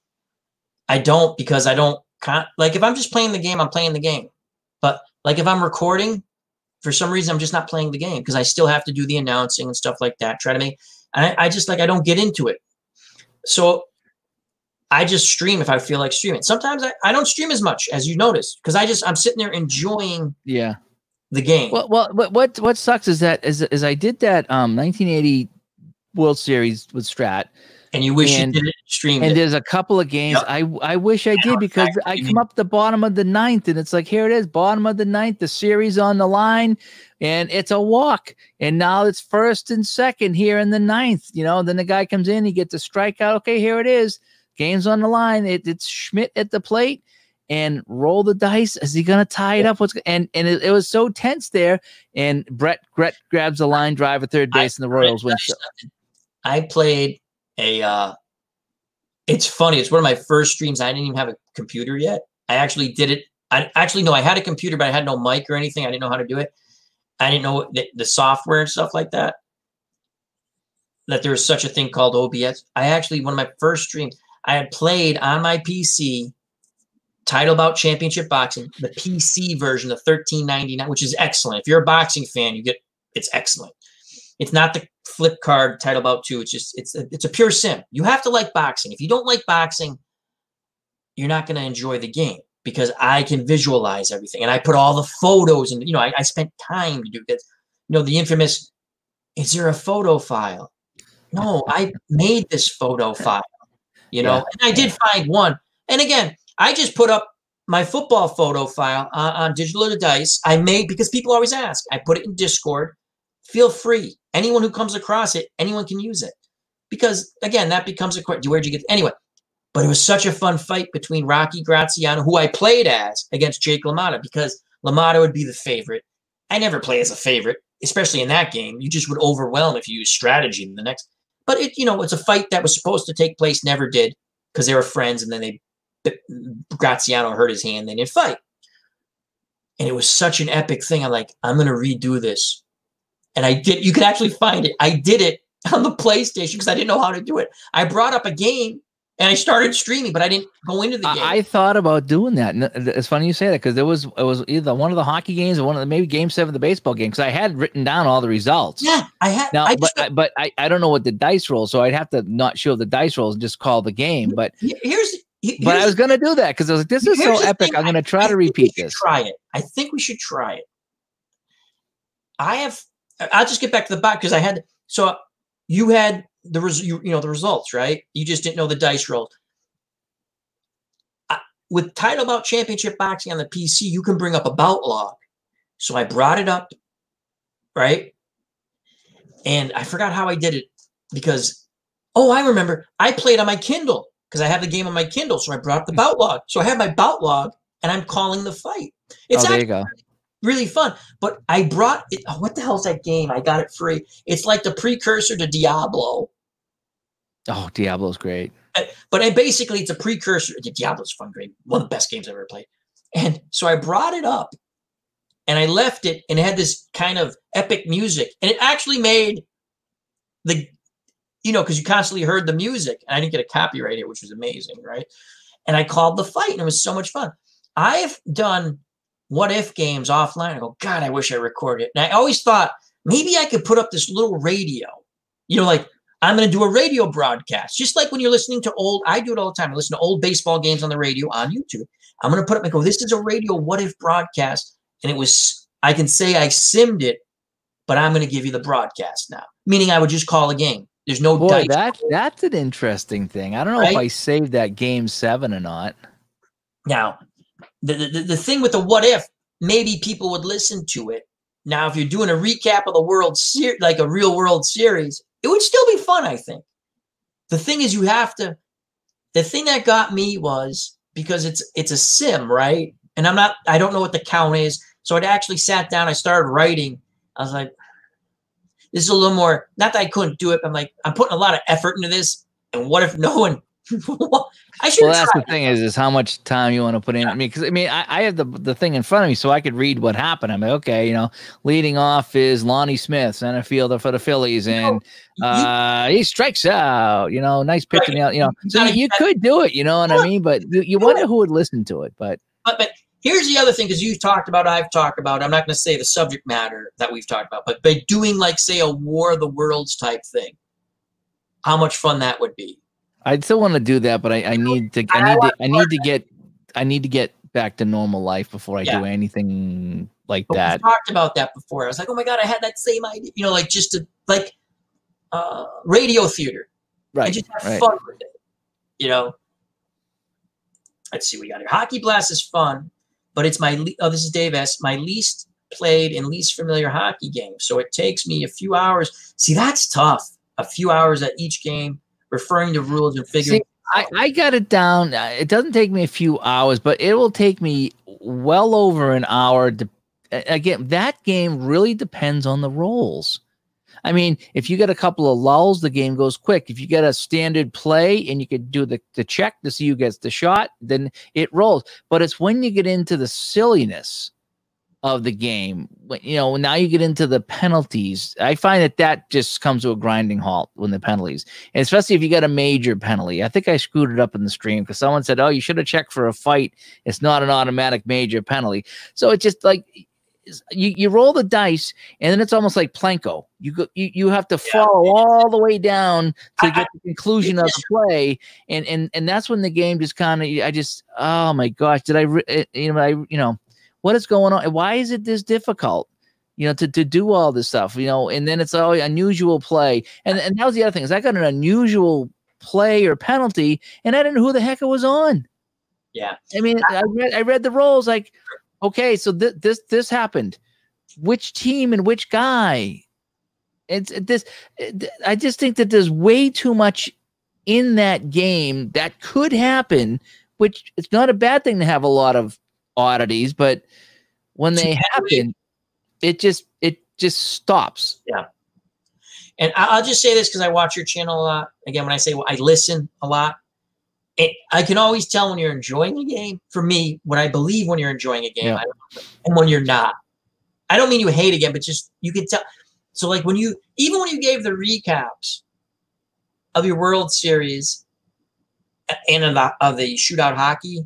[SPEAKER 1] I don't, because I don't like, if I'm just playing the game, I'm playing the game. But like if I'm recording, for some reason, I'm just not playing the game because I still have to do the announcing and stuff like that. I just like, I don't get into it. So I just stream if I feel like streaming. Sometimes I don't stream as much as you notice because I'm sitting there enjoying the game.
[SPEAKER 3] Well, what sucks is that as I did that 1980 World Series with Strat.
[SPEAKER 1] And you wish you did it stream.
[SPEAKER 3] And there's a couple of games I wish I did because I come up the bottom of the 9th and it's like, here it is, bottom of the 9th, the series on the line, and it's a walk. And now it's 1st and 2nd here in the 9th. You know, then the guy comes in, he gets a strikeout. Okay, here it is. Game's on the line. It's Schmidt at the plate, and roll the dice. Is he gonna tie it up? It was so tense there. And Brett grabs a line drive at third base, and the Royals win.
[SPEAKER 1] I played it's funny. It's one of my first streams. I didn't even have a computer yet. I actually did it. I had a computer, but I had no mic or anything. I didn't know how to do it. I didn't know the software and stuff like that. That there was such a thing called OBS. one of my first streams, I had played on my PC Title Bout Championship Boxing, the PC version of 1399, which is excellent. If you're a boxing fan, it's excellent. It's not the flip card Title Bout 2. It's a pure sim. You have to like boxing. If you don't like boxing, you're not going to enjoy the game because I can visualize everything. And I put all the photos and, I spent time to do this. The infamous, is there a photo file? No, I made this photo file, and I did find one. And again, I just put up my football photo file on Digital Dice. I made, because people always ask, I put it in Discord. Feel free. Anyone who comes across it, anyone can use it. Because, again, that becomes a question. Where'd you get it? Anyway, but it was such a fun fight between Rocky Graziano, who I played as, against Jake LaMotta, because LaMotta would be the favorite. I never play as a favorite, especially in that game. You just would overwhelm if you use strategy in the next. But, it's a fight that was supposed to take place, never did, because they were friends, and then Graziano hurt his hand, they didn't fight. And it was such an epic thing. I'm like, I'm going to redo this. And I did. You can actually find it. I did it on the PlayStation because I didn't know how to do it. I brought up a game and I started streaming, but I didn't go into the game.
[SPEAKER 3] I thought about doing that. And it's funny you say that because it was either one of the hockey games or maybe Game 7 of the baseball game, because I had written down all the results.
[SPEAKER 1] Yeah, I had.
[SPEAKER 3] Now, but I don't know what the dice roll, so I'd have to not show the dice rolls and just call the game. But but I was going to do that because I was like, this is so epic. I'm going to try to repeat this.
[SPEAKER 1] Try it. I think we should try it. I'll just get back to the box because I had. So you had the results, right? You just didn't know the dice roll. With Title Bout Championship Boxing on the PC, you can bring up a bout log. So I brought it up, right? And I forgot how I did it because, oh, I remember. I played on my Kindle because I have the game on my Kindle. So I brought up the bout log. So I have my bout log and I'm calling the fight. It's
[SPEAKER 3] there you go.
[SPEAKER 1] Really fun. But I brought it. Oh, what the hell's that game? I got it free. It's like the precursor to Diablo.
[SPEAKER 3] Oh, Diablo's great.
[SPEAKER 1] But basically, it's a precursor. Diablo's fun, great. One of the best games I've ever played. And so I brought it up and I left it and it had this kind of epic music. And it actually made the, because you constantly heard the music. And I didn't get a copyright hit, which was amazing, right? And I called the fight and it was so much fun. I've done what if games offline. I go, God, I wish I recorded it. And I always thought maybe I could put up this little radio, like I'm going to do a radio broadcast, just like when you're listening to I do it all the time. I listen to old baseball games on the radio on YouTube. I'm going to put up and go, this is a radio what if broadcast. And I can say I simmed it, but I'm going to give you the broadcast now, meaning I would just call a game. There's no dice.
[SPEAKER 3] That's an interesting thing. I don't know if I saved that Game 7 or not.
[SPEAKER 1] Now, the thing with the what if, maybe people would listen to it. Now, if you're doing a recap of the World Series, like a real World Series, it would still be fun, I think. The thing is, the thing that got me was because it's a sim, right? And I don't know what the count is. So I actually sat down, I started writing. I was like, this is a little more, not that I couldn't do it, but I'm like, I'm putting a lot of effort into this. And what if no one, I should.
[SPEAKER 3] Well, that's the thing is how much time you want to put in. I mean, because I have the thing in front of me, so I could read what happened. I'm like, okay, leading off is Lonnie Smith, center fielder for the Phillies, and he strikes out. Nice pitching out. So you could do it. You know what I mean? But you wonder who would listen to it. But
[SPEAKER 1] here's the other thing, because you've talked about, I've talked about. I'm not going to say the subject matter that we've talked about, but by doing like say a War of the Worlds type thing, how much fun that would be.
[SPEAKER 3] I'd still want to do that, but I need to get back to normal life before I do anything like that.
[SPEAKER 1] We talked about that before. I was like, oh my God, I had that same idea. Like just to radio theater,
[SPEAKER 3] right?
[SPEAKER 1] And just have fun with it. Let's see, we got here. Hockey Blast is fun, but it's this is Dave S. My least played and least familiar hockey game, so it takes me a few hours. See, that's tough. A few hours at each game, referring to rules and figuring.
[SPEAKER 3] See, I got it down. It doesn't take me a few hours, but it will take me well over an hour. Again, that game really depends on the rolls. I mean, if you get a couple of lulls, the game goes quick. If you get a standard play and you could do the check to see who gets the shot, then it rolls. But it's when you get into the silliness of the game, now you get into the penalties. I find that just comes to a grinding halt when the penalties, and especially if you got a major penalty. I think I screwed it up in the stream because someone said, "Oh, you should have checked for a fight. It's not an automatic major penalty." So it's just like you roll the dice, and then it's almost like Plinko. You have to follow all the way down to get the conclusion of the play, and that's when the game just kind of oh my gosh, what is going on? Why is it this difficult, to do all this stuff, and then it's all unusual play. And that was the other thing is I got an unusual play or penalty and I didn't know who the heck it was on.
[SPEAKER 1] Yeah.
[SPEAKER 3] I mean, I read the rules like, okay, so this happened. Which team and which guy? I just think that there's way too much in that game that could happen, which it's not a bad thing to have a lot of oddities, but when they happen, it just stops.
[SPEAKER 1] Yeah. And I'll just say this because I watch your channel a lot. Again, when I say I listen a lot, I can always tell when you're enjoying a game. For me, what I believe when you're enjoying a game, and when you're not. I don't mean you hate a game, but just you can tell. So like when you gave the recaps of your World Series and of the shootout hockey,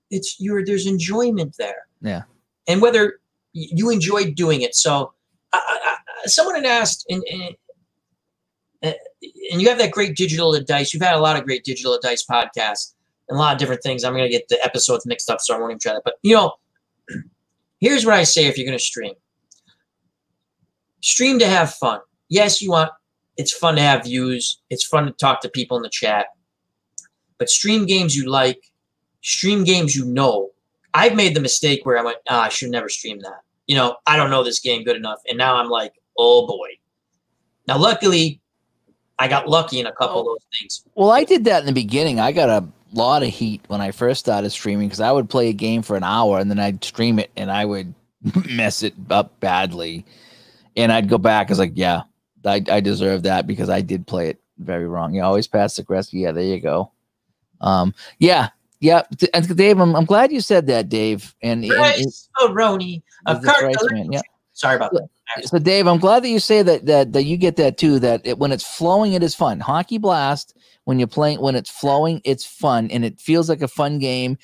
[SPEAKER 1] there's enjoyment there.
[SPEAKER 3] Yeah.
[SPEAKER 1] And whether you enjoyed doing it. So someone had asked, and you have that great Digital to Dice. You've had a lot of great Digital to Dice podcasts and a lot of different things. I'm going to get the episodes mixed up, so I won't even try that. But, here's what I say if you're going to stream. Stream to have fun. Yes, It's fun to have views. It's fun to talk to people in the chat. But stream games you like, stream games you know. I've made the mistake where I went, I should never stream that. You know, I don't know this game good enough. And now I'm like, oh boy. Now, luckily, I got lucky in a couple of those things.
[SPEAKER 3] Well, I did that in the beginning. I got a lot of heat when I first started streaming because I would play a game for an hour and then I'd stream it and I would mess it up badly. And I'd go back. I was like, yeah, I deserve that because I did play it very wrong. You always pass aggressive. Yeah, there you go. Yeah. And Dave, I'm glad you said that, Dave. And
[SPEAKER 1] Roni.
[SPEAKER 3] Yeah.
[SPEAKER 1] Sorry about that.
[SPEAKER 3] So, Dave, I'm glad that you say that you get that too. That when it's flowing, it is fun. Hockey Blast, when you're playing, when it's flowing, it's fun, and it feels like a fun game.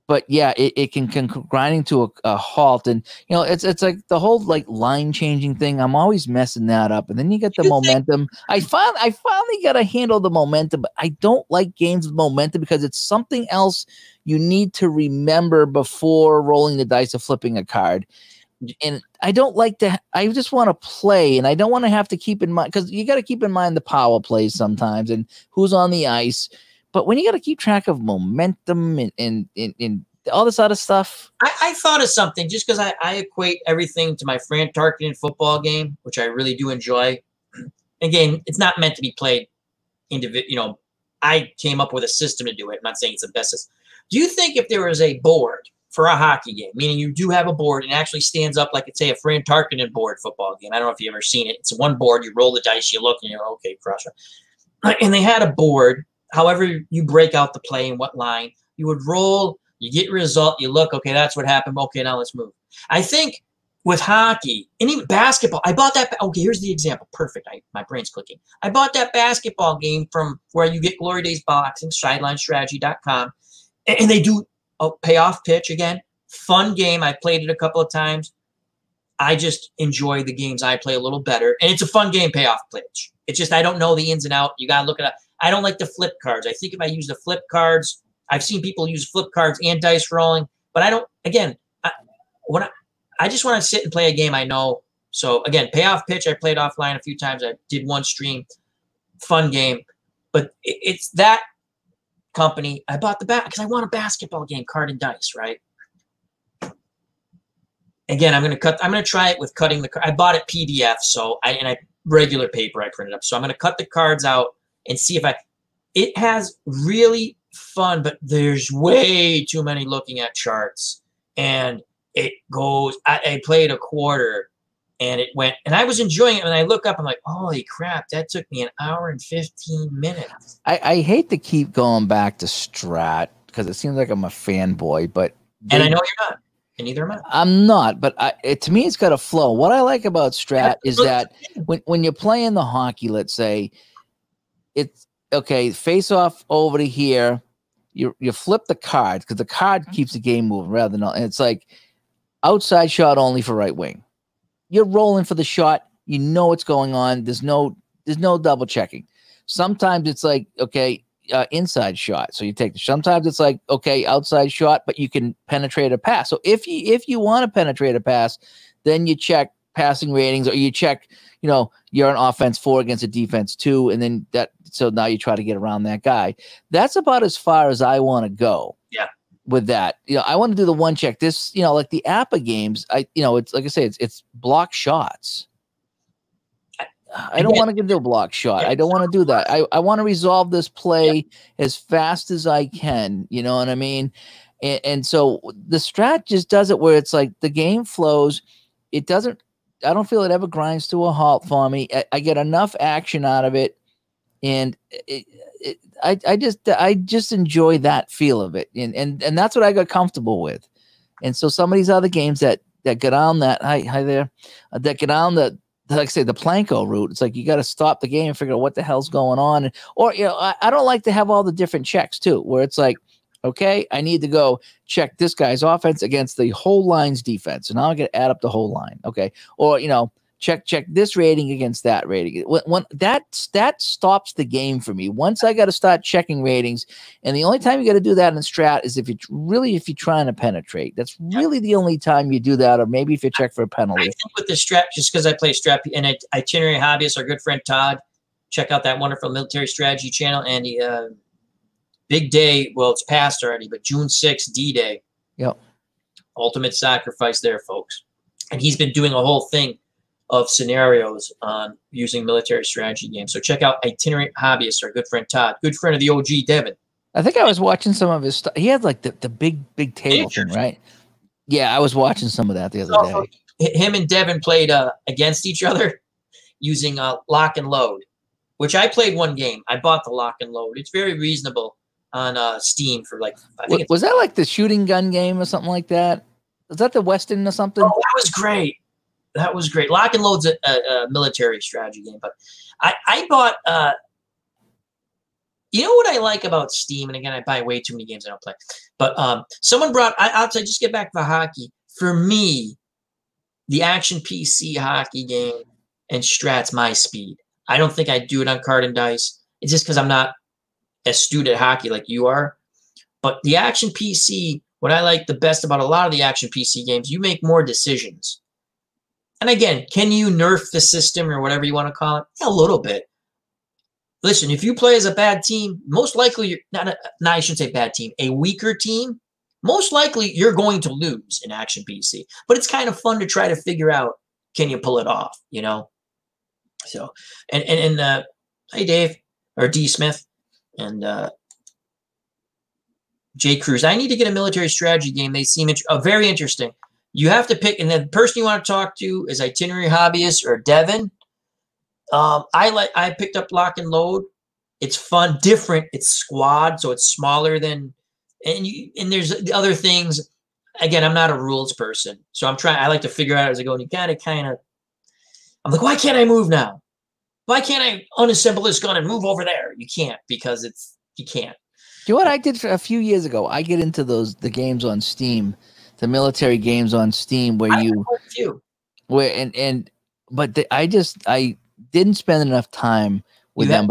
[SPEAKER 3] But yeah, it can grinding to a halt, and you know it's like the whole like line changing thing. I'm always messing that up, and then you get the momentum. I finally got to handle the momentum, but I don't like games with momentum because it's something else you need to remember before rolling the dice or flipping a card. And I don't like to. I just want to play, and I don't want to have to keep in mind because you got to keep in mind the power plays sometimes and who's on the ice. But when you got to keep track of momentum and all this other stuff,
[SPEAKER 1] I thought of something just because I equate everything to my Fran Tarkenton football game, which I really do enjoy. Again, it's not meant to be played individual. You know, I came up with a system to do it. I'm not saying it's the best system. Do you think if there was a board for a hockey game, meaning you do have a board and actually stands up like it's say a Fran Tarkenton board football game? I don't know if you've ever seen it. It's one board. You roll the dice, you look, and you're okay, cross. And they had a board. However you break out the play and what line, you would roll, you get your result, you look, okay, that's what happened. Okay, now let's move. I think with hockey and even basketball, I bought that. Okay, here's the example. Perfect. My brain's clicking. I bought that basketball game from where you get Glory Days Boxing, SidelineStrategy.com, and they do a payoff pitch again. Fun game. I played it a couple of times. I just enjoy the games I play a little better. And it's a fun game, payoff pitch. It's just I don't know the ins and out. You got to look it up. I don't like the flip cards. I think if I use the flip cards, I've seen people use flip cards and dice rolling, but I don't, again, I just want to sit and play a game I know. So again, payoff pitch, I played offline a few times. I did one stream, fun game, but it's that company. I bought the bat because I want a basketball game, card and dice, right? Again, I'm going to try it with cutting the card. I bought it PDF. So regular paper I printed up. So I'm going to cut the cards out and see if it has really fun, but there's way too many looking at charts. And it goes, I played a quarter and it went, and I was enjoying it. And I look up, I'm like, holy crap, that took me an hour and 15 minutes.
[SPEAKER 3] I hate to keep going back to Strat because it seems like I'm a fanboy, but.
[SPEAKER 1] And I know you're not. And neither am I.
[SPEAKER 3] I'm not, but to me, it's got a flow. What I like about Strat is that when you're playing the hockey, let's say, it's okay, face off over to here. You flip the card because the card keeps the game moving rather than, and it's like outside shot only for right wing. You're rolling for the shot. You know what's going on. There's no double checking. Sometimes it's like, okay, inside shot. So you take sometimes it's like, okay, outside shot, but you can penetrate a pass. So if you want to penetrate a pass, then you check passing ratings, or you check, you're an offense 4 against a defense 2. And then so now you try to get around that guy. That's about as far as I want to go.
[SPEAKER 1] Yeah.
[SPEAKER 3] With that, I want to do the one check. This, like the Apba games, it's like I say, it's block shots. I don't want to do a block shot. I don't want to do that. I want to resolve this play as fast as I can. You know what I mean? And so the Strat just does it where it's like the game flows. It doesn't. I don't feel it ever grinds to a halt for me. I get enough action out of it, and I just enjoy that feel of it, and that's what I got comfortable with. And so some of these other games that get on that hi there, that get on the, like I say, the Planko route, it's like you got to stop the game and figure out what the hell's going on. Or I don't like to have all the different checks too, where it's like, okay, I need to go check this guy's offense against the whole line's defense. And now I got to add up the whole line. Okay. Or, check this rating against that rating. That stops the game for me. Once I got to start checking ratings, and the only time you got to do that in strat is if you're trying to penetrate. That's really the only time you do that, or maybe if you check for a penalty.
[SPEAKER 1] I think with the strat, just because I play strat and Itinerary Hobbyist, our good friend Todd, check out that wonderful military strategy channel. And the big day, well, it's passed already, but June 6th, D-Day.
[SPEAKER 3] Yep. Ultimate
[SPEAKER 1] sacrifice there, folks. And he's been doing a whole thing of scenarios on using military strategy games. So check out Itinerary Hobbyist, our good friend Todd, good friend of the OG Devin.
[SPEAKER 3] I think I was watching some of his stuff. He had like the big table thing, right? Yeah, I was watching some of that the other
[SPEAKER 1] day. Him and Devin played against each other using lock and load, which I played one game. I bought the lock and load. It's very reasonable on Steam for like, I think
[SPEAKER 3] was that like the shooting gun game or something like that? Was that the Weston or something?
[SPEAKER 1] Oh, that was great. That was great. Lock and Load's a military strategy game, but I bought. You know what I like about Steam, and again, I buy way too many games I don't play. But someone brought. I'll just get back to hockey. For me, the action PC hockey game and Strat's my speed. I don't think I'd do it on card and dice. It's just because I'm not astute at hockey like you are. But the action PC, what I like the best about a lot of the action PC games, you make more decisions. And again, can you nerf the system or whatever you want to call it? Yeah, a little bit. Listen, if you play as a bad team, most likely you're I shouldn't say bad team, a weaker team, most likely you're going to lose in action PC. But it's kind of fun to try to figure out, can you pull it off, you know? So, and hey, Dave, or D Smith, and Jay Cruz. I need to get a military strategy game. They seem very interesting. You have to pick, and the person you want to talk to is Itinerary Hobbyist or Devin. I picked up Lock and Load. It's fun, different. It's squad, so it's smaller than, and there's other things. Again, I'm not a rules person, so I like to figure out as I go. And you gotta kind of, I'm like, why can't I move now? Why can't I unassemble this gun and move over there? You can't, because you can't.
[SPEAKER 3] Do you know what I did a few years ago? I get into the games on Steam, the military games on Steam where I didn't spend enough time with them,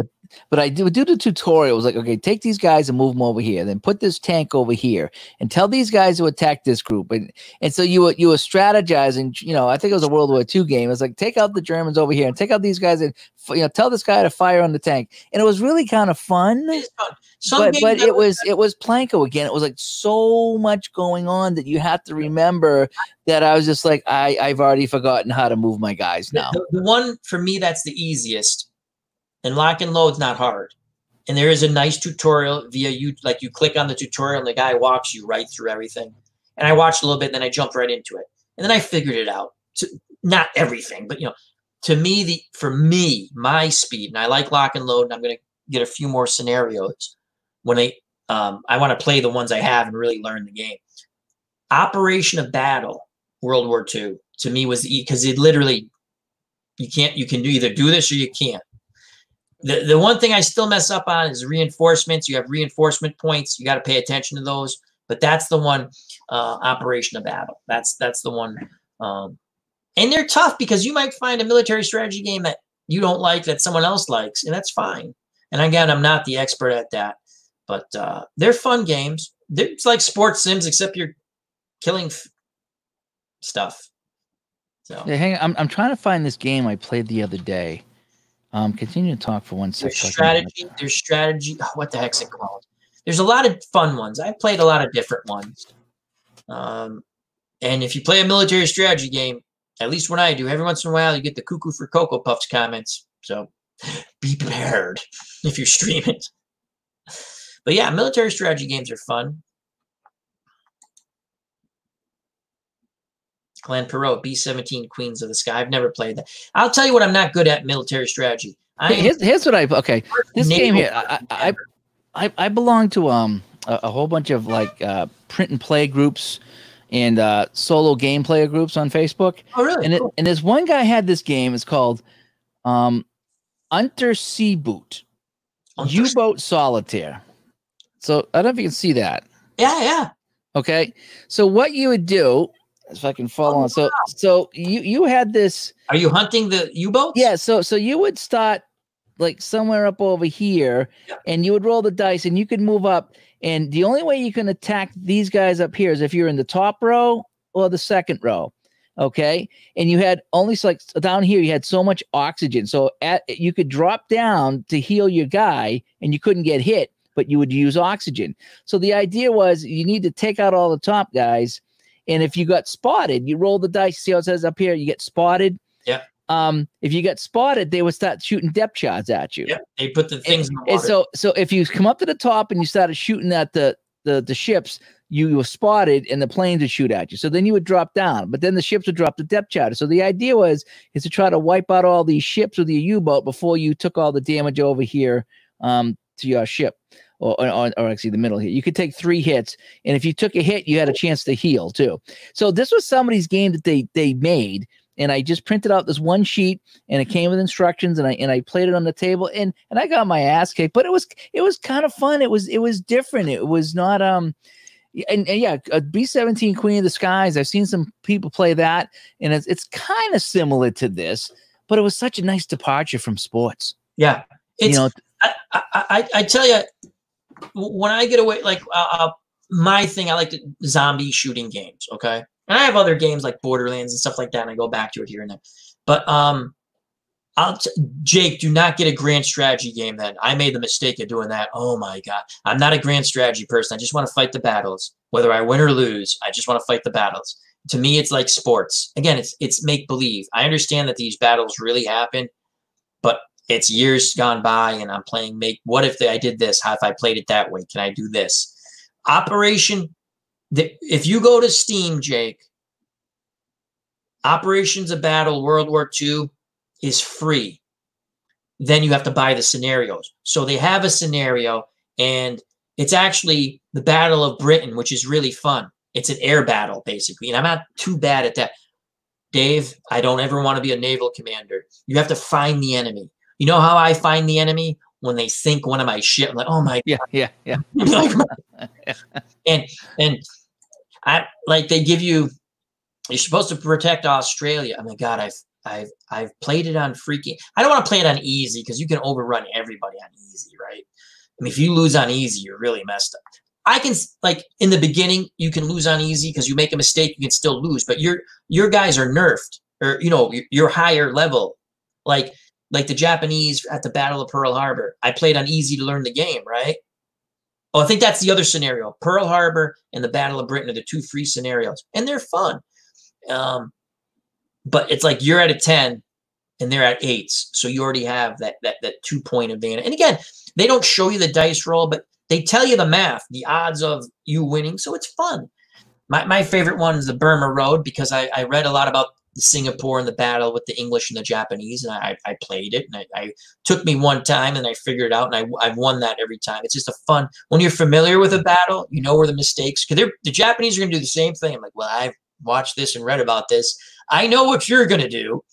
[SPEAKER 3] but I do the tutorials like, okay, take these guys and move them over here, then put this tank over here and tell these guys to attack this group. And so you were strategizing, you know, I think it was a World War II game. It's like, take out the Germans over here and take out these guys and, you know, tell this guy to fire on the tank. And it was really kind of fun. But it was Planko again. It was like so much going on that you have to remember that I was just like, I've already forgotten how to move my guys now.
[SPEAKER 1] The one for me that's the easiest, and Lock and Load's not hard. And there is a nice tutorial via you click on the tutorial and the guy walks you right through everything. And I watched a little bit, and then I jumped right into it. And then I figured it out. Not everything, but you know, for me, my speed, and I like Lock and Load, and I'm gonna get a few more scenarios when I want to play the ones I have and really learn the game. Operation of Battle, World War II, to me was because it literally, you can either do this or you can't. The one thing I still mess up on is reinforcements. You have reinforcement points. You got to pay attention to those. But that's the one, Operation of Battle. That's the one. And they're tough because you might find a military strategy game that you don't like that someone else likes, and that's fine. And again, I'm not the expert at that. But they're fun games. It's like sports sims, except you're killing stuff. So
[SPEAKER 3] yeah, hang on. I'm trying to find this game I played the other day. Continue to talk for 1 second.
[SPEAKER 1] There's strategy. Oh, what the heck's it called? There's a lot of fun ones. I've played a lot of different ones. And if you play a military strategy game, at least when I do, every once in a while you get the cuckoo for Cocoa Puffs comments. So be prepared if you stream it. But yeah, military strategy games are fun. Glenn Perot, B-17, Queens of the Sky. I've never played that. I'll tell you what I'm not good at military strategy.
[SPEAKER 3] Here's what this game here, I belong to a whole bunch of like print and play groups and solo game player groups on Facebook.
[SPEAKER 1] Oh, really?
[SPEAKER 3] And, and there's one guy had this game. It's called Untersea Boot. U-Boat Solitaire. So I don't know if you can see that.
[SPEAKER 1] Yeah.
[SPEAKER 3] Okay. So what you would do if I can follow on. So you had this.
[SPEAKER 1] Are you hunting the U-boats?
[SPEAKER 3] Yeah. So you would start like somewhere up over here, and you would roll the dice, and you could move up. And the only way you can attack these guys up here is if you're in the top row or the second row. Okay. And you had only like down here, you had so much oxygen. So you could drop down to heal your guy and you couldn't get hit, but you would use oxygen. So the idea was you need to take out all the top guys. And if you got spotted, you roll the dice. See how it says up here, you get spotted.
[SPEAKER 1] Yeah.
[SPEAKER 3] If you get spotted, they would start shooting depth shots at you.
[SPEAKER 1] Yeah. They put the things in the
[SPEAKER 3] and
[SPEAKER 1] water.
[SPEAKER 3] so if you come up to the top and you started shooting at the ships, you were spotted and the planes would shoot at you. So then you would drop down, but then the ships would drop the depth charter. So the idea is to try to wipe out all these ships with your U-boat before you took all the damage over here to your ship, or actually the middle here. You could take 3 hits, and if you took a hit, you had a chance to heal too. So this was somebody's game that they made, and I just printed out this one sheet, and it came with instructions, and I played it on the table, and I got my ass kicked, but it was kind of fun. It was different. It was not and yeah, a B-17 Queen of the Skies. I've seen some people play that, and it's kind of similar to this, but it was such a nice departure from sports.
[SPEAKER 1] Yeah, I tell you, when I get away, like my thing, I like the zombie shooting games. Okay, and I have other games like Borderlands and stuff like that, and I go back to it here and there. But Jake, do not get a grand strategy game then. I made the mistake of doing that. Oh my God. I'm not a grand strategy person. I just want to fight the battles. Whether I win or lose, I just want to fight the battles. To me, it's like sports. Again, it's make-believe. I understand that these battles really happen, but it's years gone by and I'm playing what if I did this? How if I played it that way? Can I do this? If you go to Steam, Jake, Operations of Battle World War II is free. Then you have to buy the scenarios. So they have a scenario, and it's actually the Battle of Britain, which is really fun. It's an air battle, basically, and I'm not too bad at that. Dave, I don't ever want to be a naval commander. You have to find the enemy. You know how I find the enemy? When they sink one of my ship. I'm like, oh my God.
[SPEAKER 3] Yeah.
[SPEAKER 1] and I like they give you. You're supposed to protect Australia. Oh my God, I've played it on freaking. I don't want to play it on easy because you can overrun everybody on easy, right? I mean, if you lose on easy, you're really messed up. I can, like, in the beginning, you can lose on easy because you make a mistake, you can still lose. But your guys are nerfed, or you're higher level, like the Japanese at the Battle of Pearl Harbor. I played on easy to learn the game, right? Oh, I think that's the other scenario. Pearl Harbor and the Battle of Britain are the 2 free scenarios, and they're fun. But it's like you're at a 10 and they're at 8s. So you already have that 2-point advantage. And again, they don't show you the dice roll, but they tell you the math, the odds of you winning. So it's fun. My favorite one is the Burma Road because I read a lot about Singapore and the battle with the English and the Japanese, and I played it. And I took me one time and I figured it out, and I've won that every time. It's just a fun. When you're familiar with a battle, you know where the mistakes, because the Japanese are going to do the same thing. I'm like, well, I've watched this and read about this. I know what you're going to do.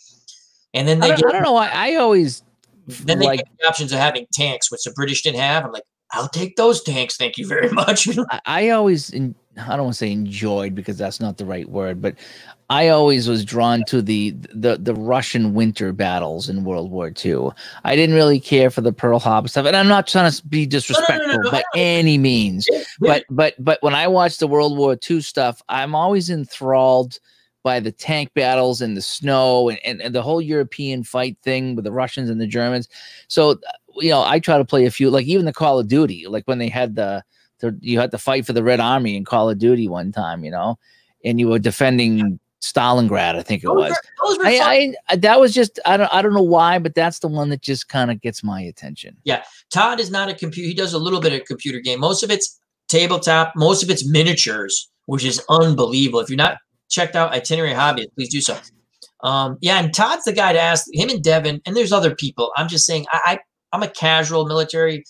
[SPEAKER 1] And then I don't know why
[SPEAKER 3] I always
[SPEAKER 1] then they get the options of having tanks, which the British didn't have. I'm like, I'll take those tanks. Thank you very much.
[SPEAKER 3] I always, I don't want to say enjoyed because that's not the right word, but I always was drawn to the Russian winter battles in World War II. I didn't really care for the Pearl Harbor stuff, and I'm not trying to be disrespectful by any means. But when I watch the World War II stuff, I'm always enthralled by the tank battles and the snow and the whole European fight thing with the Russians and the Germans. So, I try to play a few, like even the Call of Duty, like when they had you had to fight for the Red Army in Call of Duty one time, and you were defending Stalingrad, I think it was. That was just, I don't know why, but that's the one that just kind of gets my attention.
[SPEAKER 1] Yeah. Todd is not a computer. He does a little bit of computer game. Most of it's tabletop. Most of it's miniatures, which is unbelievable. If you're not checked out Itinerary Hobby, please do so. Yeah, and Todd's the guy to ask. Him and Devin, and there's other people. I'm just saying, I'm a casual military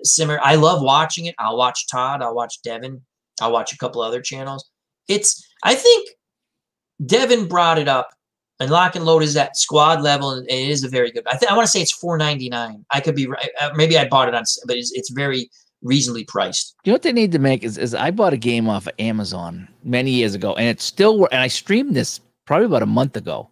[SPEAKER 1] simmer. I love watching it. I'll watch Todd. I'll watch Devin. I'll watch a couple other channels. I think Devin brought it up, and Lock and Load is at squad level, and it is a very good. I want to say it's $4.99. I could be right. Maybe I bought it on, but it's very, reasonably priced.
[SPEAKER 3] You know what they need to make is I bought a game off of Amazon many years ago, and it's still and I streamed this probably about a month ago.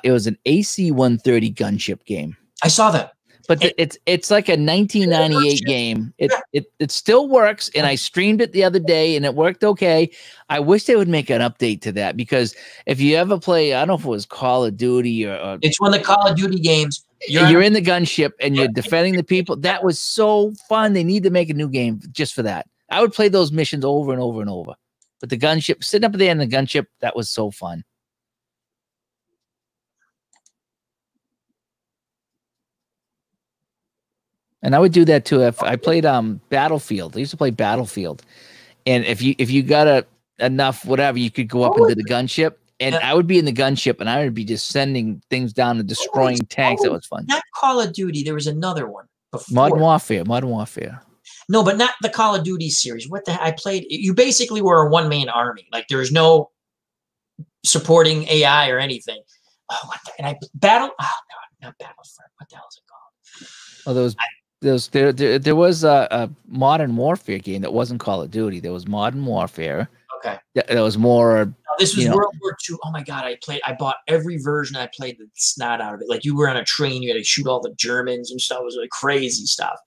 [SPEAKER 3] It was an AC-130 gunship game.
[SPEAKER 1] I saw that.
[SPEAKER 3] But it's like a 1998 game. It still works, and I streamed it the other day, and it worked okay. I wish they would make an update to that, because if you ever play, I don't know if it was Call of Duty or
[SPEAKER 1] it's one of the Call of Duty games.
[SPEAKER 3] You're in the gunship and you're defending the people. That was so fun. They need to make a new game just for that. I would play those missions over and over and over. But the gunship, sitting up there in the gunship, that was so fun. And I would do that too. If I played Battlefield, I used to play Battlefield, and if you got enough whatever, you could go up into the gunship, and I would be in the gunship, and I would be just sending things down and destroying tanks. That was fun.
[SPEAKER 1] Not Call of Duty. There was another one before.
[SPEAKER 3] Modern Warfare. Modern Warfare.
[SPEAKER 1] No, but not the Call of Duty series. What the? I played. You basically were a one-man army. Like there was no supporting AI or anything. Oh, what the? And I battle. Oh no, not Battlefront. What the hell is it called?
[SPEAKER 3] Oh, there was a Modern Warfare game that wasn't Call of Duty. There was Modern Warfare.
[SPEAKER 1] Okay.
[SPEAKER 3] That was more.
[SPEAKER 1] No, this was World War II. Oh my God! I bought every version. I played the snot out of it. Like you were on a train, you had to shoot all the Germans and stuff. It was like crazy stuff.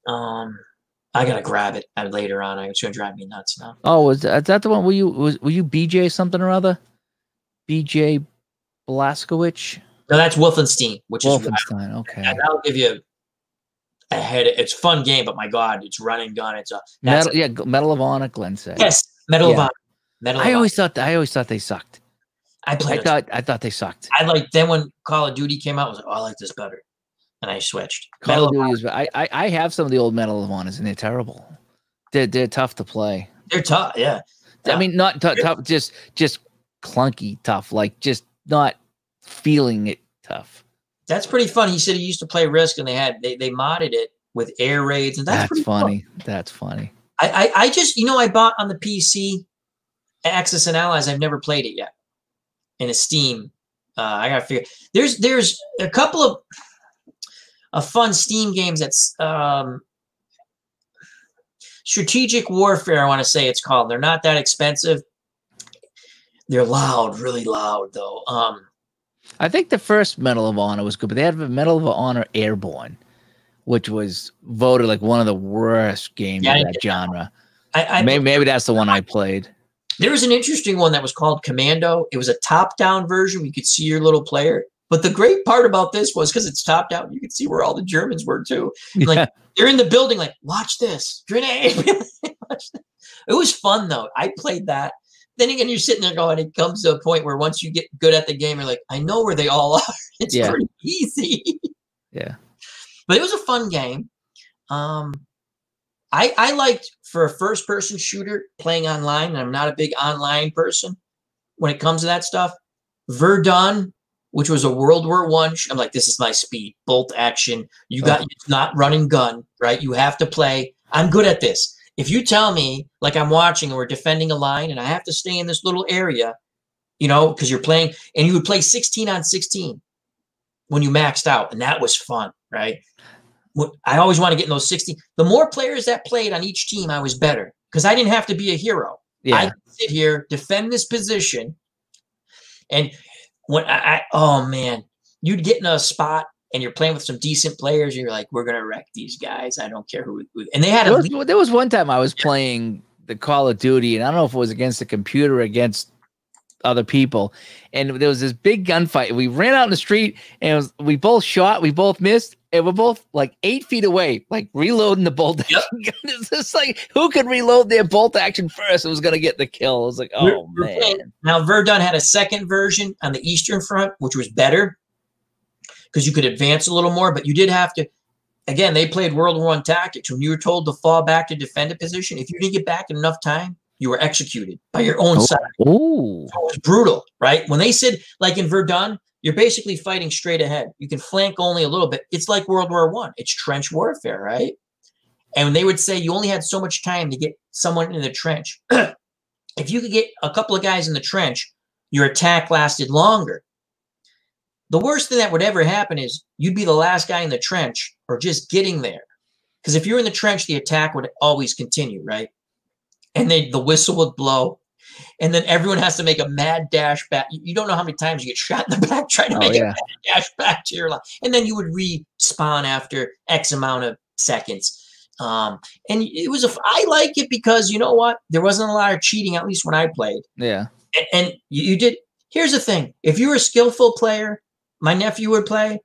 [SPEAKER 1] I gotta grab it later on. It's gonna drive me nuts now.
[SPEAKER 3] Oh, was that the one? Were you BJ something or other? BJ Blazkowicz?
[SPEAKER 1] No, that's Wolfenstein, which
[SPEAKER 3] Wolfenstein. Okay.
[SPEAKER 1] That'll give you a head. It's a fun game, but my God, it's run and gun. It's
[SPEAKER 3] Medal of Honor. Glenn said.
[SPEAKER 1] Yes, Medal of Honor.
[SPEAKER 3] I always thought they sucked.
[SPEAKER 1] I
[SPEAKER 3] thought they sucked.
[SPEAKER 1] Then when Call of Duty came out, I was like, oh, I like this better, and I switched.
[SPEAKER 3] Call of Duty is. I have some of the old Medal of Honors, and they're terrible. They're tough to play.
[SPEAKER 1] They're tough, yeah.
[SPEAKER 3] I mean, not tough, just clunky tough, like just not feeling it tough.
[SPEAKER 1] That's pretty fun. He said he used to play Risk, and they modded it with air raids, and that's
[SPEAKER 3] funny.
[SPEAKER 1] Fun.
[SPEAKER 3] That's funny.
[SPEAKER 1] I just I bought on the PC Axis and Allies. I've never played it yet in a Steam. I gotta figure. There's a couple of fun Steam games that's strategic warfare. I want to say it's called. They're not that expensive. They're loud, really loud though.
[SPEAKER 3] I think the first Medal of Honor was good, but they had a Medal of Honor Airborne, which was voted like one of the worst games of that genre. Maybe that's the one I played.
[SPEAKER 1] There was an interesting one that was called Commando. It was a top-down version. You could see your little player. But the great part about this was because it's top-down, you could see where all the Germans were too. Like they're in the building, like, watch this. Grenade. It was fun though. I played that. Then again, you're sitting there going, it comes to a point where once you get good at the game, you're like, I know where they all are. It's pretty easy.
[SPEAKER 3] Yeah.
[SPEAKER 1] But it was a fun game. I liked, for a first-person shooter, playing online, and I'm not a big online person when it comes to that stuff. Verdun, which was a World War I. I'm like, this is my speed. Bolt action. It's not running gun, right? You have to play. I'm good at this. If you tell me, like I'm watching and we're defending a line and I have to stay in this little area, because you're playing, and you would play 16 on 16 when you maxed out, and that was fun, right? I always want to get in those 16. The more players that played on each team, I was better because I didn't have to be a hero. Yeah. I could sit here, defend this position, and when oh man, you'd get in a spot and you're playing with some decent players, and you're like, we're gonna wreck these guys. I don't care who. And they had
[SPEAKER 3] there was one time I was playing the Call of Duty, and I don't know if it was against the computer or against other people, and there was this big gunfight. We ran out in the street, and we both shot, we both missed, and we're both like 8 feet away, like reloading the bolt action gun. It's just like, who could reload their bolt action first? It was gonna get the kill. I was like, oh man.
[SPEAKER 1] Now Verdun had a second version on the Eastern Front, which was better because you could advance a little more, but you did have to. Again, they played World War I tactics. When you were told to fall back to defend a position, if you didn't get back in enough time, you were executed by your own side.
[SPEAKER 3] Oh,
[SPEAKER 1] so it was brutal, right? When they said, like in Verdun, you're basically fighting straight ahead. You can flank only a little bit. It's like World War I. It's trench warfare, right? And when they would say you only had so much time to get someone in the trench, if you could get a couple of guys in the trench, your attack lasted longer. The worst thing that would ever happen is you'd be the last guy in the trench or just getting there because if you're in the trench, the attack would always continue, right? And the whistle would blow, and then everyone has to make a mad dash back. You don't know how many times you get shot in the back trying to make a mad dash back to your line, and then you would respawn after X amount of seconds. And it was I like it because you know what? There wasn't a lot of cheating, at least when I played.
[SPEAKER 3] Yeah.
[SPEAKER 1] And you did. Here's the thing: if you were a skillful player, my nephew would play.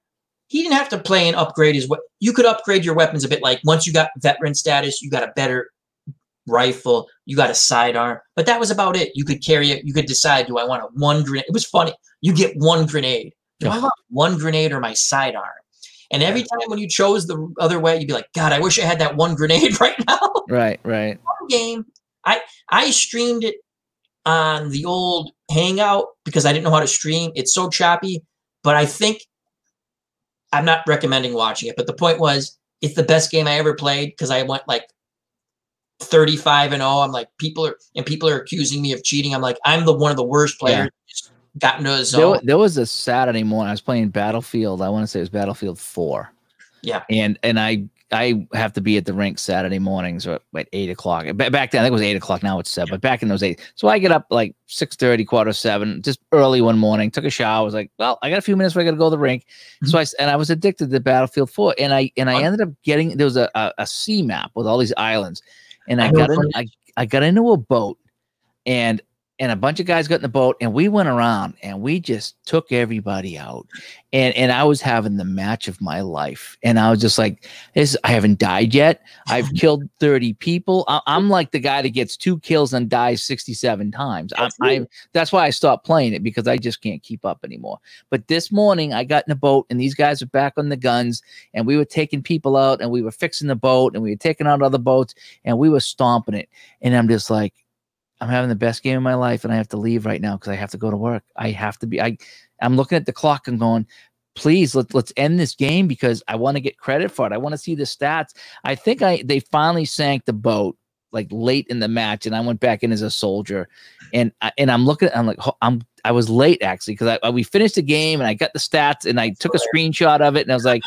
[SPEAKER 1] He didn't have to play and upgrade his. You could upgrade your weapons a bit. Like once you got veteran status, you got a better rifle, you got a sidearm, but that was about it. You could carry it. You could decide, do I want one grenade? It was funny. You get one grenade. Do I want one grenade or my sidearm? And every time when you chose the other way, you'd be like, God, I wish I had that one grenade right now.
[SPEAKER 3] Right.
[SPEAKER 1] One game, I streamed it on the old Hangout because I didn't know how to stream. It's so choppy, but I think I'm not recommending watching it. But the point was, it's the best game I ever played because I went like 35-0. I'm like, people are accusing me of cheating. I'm like, I'm one of the worst players. Just got into a zone.
[SPEAKER 3] There was a Saturday morning. I was playing Battlefield. I want to say it was Battlefield 4. Yeah. And I have to be at the rink Saturday mornings at 8 o'clock. Back then, I think it was 8 o'clock. Now it's 7. But back in those 8. So I get up like 6:30, 6:45, just early one morning. Took a shower. I was like, well, I got a few minutes where I got to go to the rink. So I was addicted to Battlefield 4, and I ended up getting, there was a sea map with all these islands, and I got into a boat, and a bunch of guys got in the boat, and we went around and we just took everybody out. And I was having the match of my life. And I was just like, I haven't died yet. I've killed 30 people. I'm like the guy that gets 2 kills and dies 67 times. That's why I stopped playing it, because I just can't keep up anymore. But this morning I got in a boat, and these guys were back on the guns, and we were taking people out, and we were fixing the boat, and we were taking out other boats, and we were stomping it. And I'm just like, I'm having the best game of my life, and I have to leave right now because I have to go to work. I have to be. I'm looking at the clock and going, please let's end this game because I want to get credit for it. I want to see the stats. I think they finally sank the boat like late in the match, and I went back in as a soldier, and I'm looking. I'm like, I was late actually because we finished the game and I got the stats and I took a screenshot of it, and I was like,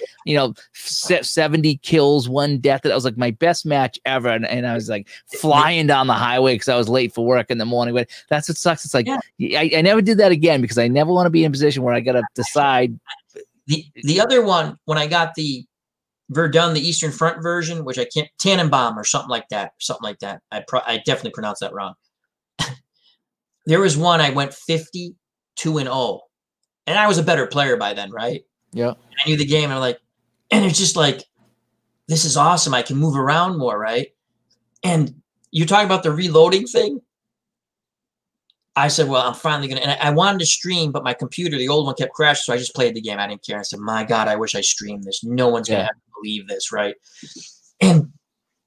[SPEAKER 3] 70 kills, 1 death. That was like my best match ever, and I was like flying down the highway because I was late for work in the morning. But that's what sucks. It's like I never did that again because I never want to be in a position where I got to decide.
[SPEAKER 1] The other one, when I got the Verdun, the Eastern Front version, which I can't, Tannenbaum or something like that. I definitely pronounced that wrong. There was one I went 52-0, and I was a better player by then, right?
[SPEAKER 3] Yeah.
[SPEAKER 1] I knew the game, and I'm like, and it's just like, this is awesome. I can move around more, right? And you're talking about the reloading thing. I said, well, I'm finally going to, and I wanted to stream, but my computer, the old one, kept crashing, so I just played the game. I didn't care. I said, my God, I wish I streamed this. No one's going to have to believe this, right? And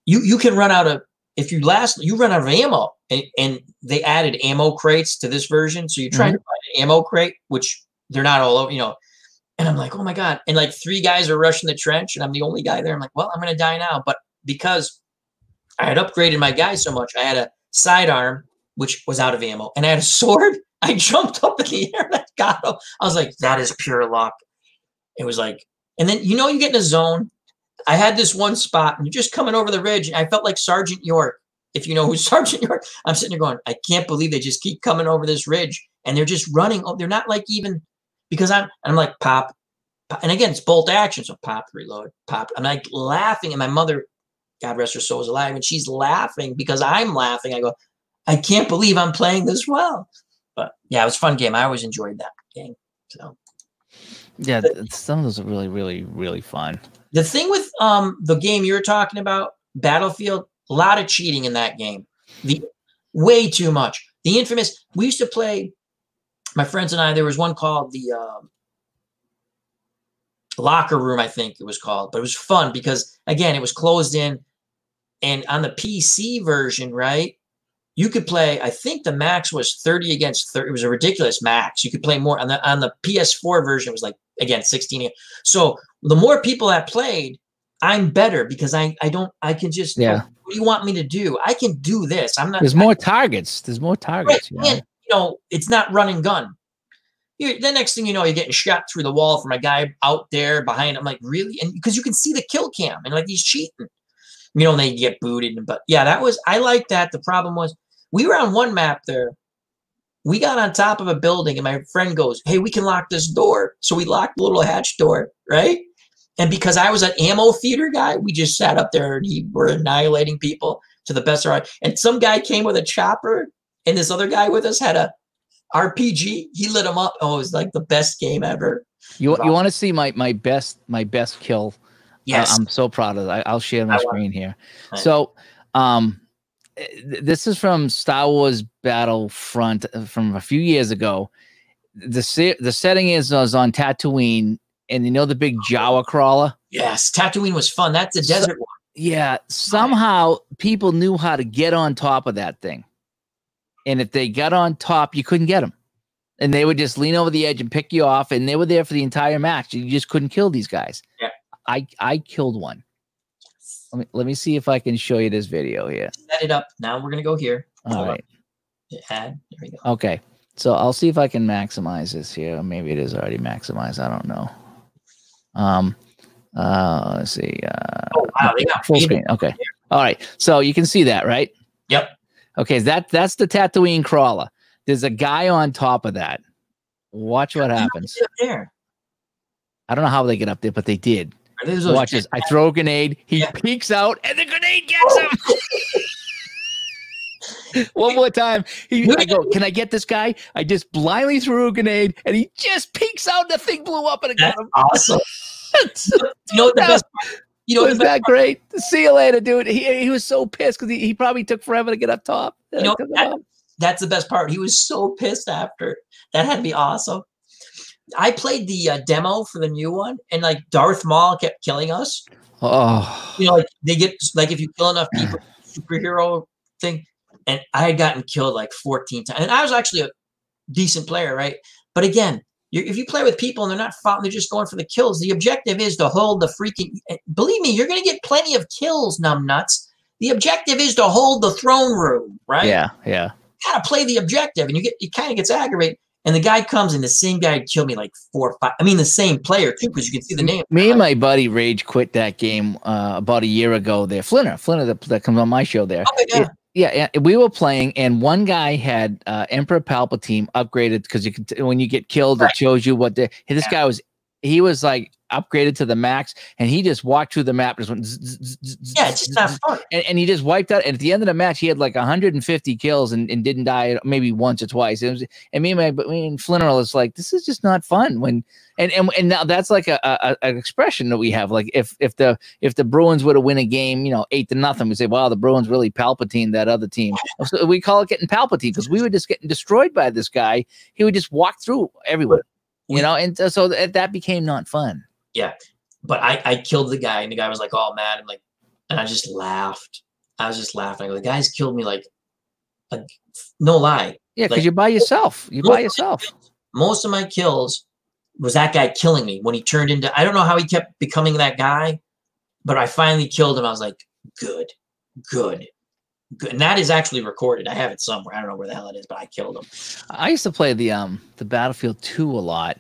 [SPEAKER 1] you can run out of, you run out of ammo, and they added ammo crates to this version. So you try to find an ammo crate, which they're not all over, and I'm like, oh my God. And like 3 guys are rushing the trench, and I'm the only guy there. I'm like, well, I'm going to die now. But because I had upgraded my guy so much, I had a sidearm, which was out of ammo, and I had a sword. I jumped up in the air and I got him. I was like, that is pure luck. It was like, and then, you get in a zone. I had this one spot, and you're just coming over the ridge, and I felt like Sergeant York. If you know who's Sergeant York, I'm sitting there going, I can't believe they just keep coming over this ridge, and they're just running. Oh, they're not like even, because I'm like, pop, and again, it's bolt action, so pop, reload, pop. I'm like laughing, and my mother, God rest her soul, is alive, and she's laughing because I'm laughing. I go, I can't believe I'm playing this well. But yeah, it was a fun game. I always enjoyed that game. So
[SPEAKER 3] yeah, some of those are really, really, really fun.
[SPEAKER 1] The thing with the game you're talking about, Battlefield, a lot of cheating in that game. Way too much. The infamous, we used to play, my friends and I, there was one called the Locker Room, I think it was called. But it was fun because, again, it was closed in. And on the PC version, right, you could play, I think the max was 30 against 30. It was a ridiculous max. You could play more. On the PS4 version, it was like, again, 16. So the more people that played, I'm better because I can just, what do you want me to do? I can do this. I'm not.
[SPEAKER 3] There's more targets. There's more targets.
[SPEAKER 1] Right. And, it's not run and gun. The next thing you know, you're getting shot through the wall from a guy out there behind. I'm like, really? And because you can see the kill cam, and like he's cheating. you know, and they get booted. But yeah, I like that. The problem was we were on one map there. We got on top of a building and my friend goes, hey, we can lock this door. So we locked the little hatch door, right? And because I was an ammo feeder guy, we just sat up there and were annihilating people to the best of our. And some guy came with a chopper and this other guy with us had a RPG. He lit him up. Oh, it was like the best game ever.
[SPEAKER 3] You want to see my best kill?
[SPEAKER 1] Yes.
[SPEAKER 3] I'm so proud of that. I'll share my screen here. So, this is from Star Wars Battlefront from a few years ago. The setting is on Tatooine, and you know the big Jawa crawler?
[SPEAKER 1] Yes, Tatooine was fun. That's the desert one.
[SPEAKER 3] Yeah, somehow people knew how to get on top of that thing. And if they got on top, you couldn't get them. And they would just lean over the edge and pick you off, and they were there for the entire match. You just couldn't kill these guys.
[SPEAKER 1] Yeah.
[SPEAKER 3] I killed one. Let me see if I can show you this video here.
[SPEAKER 1] Set it up. Now we're going to go here.
[SPEAKER 3] All right.
[SPEAKER 1] Add. There we go.
[SPEAKER 3] Okay. So I'll see if I can maximize this here. Maybe it is already maximized. I don't know. Let's see.
[SPEAKER 1] Oh, wow. They got
[SPEAKER 3] full screen. Okay. All right. So you can see that, right?
[SPEAKER 1] Yep.
[SPEAKER 3] Okay. That's the Tatooine crawler. There's a guy on top of that. Watch what happens.
[SPEAKER 1] Up there.
[SPEAKER 3] I don't know how they get up there, but they did. Watch this. I throw a grenade. He peeks out, and the grenade gets him. One more time. I go, can I get this guy? I just blindly threw a grenade, and he just peeks out, and the thing blew up, and it got him.
[SPEAKER 1] Awesome. You know what the best part?
[SPEAKER 3] Was that great? See you later, dude. He was so pissed because he probably took forever to get up top.
[SPEAKER 1] You know, that's the best part. He was so pissed after. That had to be awesome. I played the demo for the new one, and like Darth Maul kept killing us.
[SPEAKER 3] Oh,
[SPEAKER 1] you know, like they get like if you kill enough people, superhero thing. And I had gotten killed like 14 times, and I was actually a decent player, right? But again, if you play with people and they're not fighting, they're just going for the kills. The objective is to hold the freaking. Believe me, you're going to get plenty of kills, numbnuts. The objective is to hold the throne room, right?
[SPEAKER 3] Yeah.
[SPEAKER 1] You gotta play the objective, and it kind of gets aggravated. And the guy comes, and the same guy killed me like 4 or 5. I mean, the same player too, because you can see the name.
[SPEAKER 3] Me and my buddy rage quit that game about a year ago. There, Flinner that comes on my show there.
[SPEAKER 1] Oh,
[SPEAKER 3] yeah, we were playing, and one guy had Emperor Palpatine upgraded because you can when you get killed, it shows you what this guy was. He was like upgraded to the max, and he just walked through the map. Just went,
[SPEAKER 1] it's just not fun.
[SPEAKER 3] And he just wiped out. And at the end of the match, he had like 150 kills and didn't die maybe once or twice. And me and Flinner was like, this is just not fun. And now that's like an expression that we have. Like if the Bruins were to win a game, 8-0, we say, wow, the Bruins really Palpatine that other team. So we call it getting Palpatine because we were just getting destroyed by this guy. He would just walk through everyone. And so that became not fun.
[SPEAKER 1] Yeah. But I killed the guy, and the guy was like all mad. And I just laughed. I was just laughing. I go, the guy's killed me like no lie.
[SPEAKER 3] Yeah, because you're by yourself.
[SPEAKER 1] Most of my kills was that guy killing me when he turned into, I don't know how he kept becoming that guy, but I finally killed him. I was like, good. And that is actually recorded. I have it somewhere. I don't know where the hell it is, but I killed him.
[SPEAKER 3] I used to play the Battlefield 2 a lot,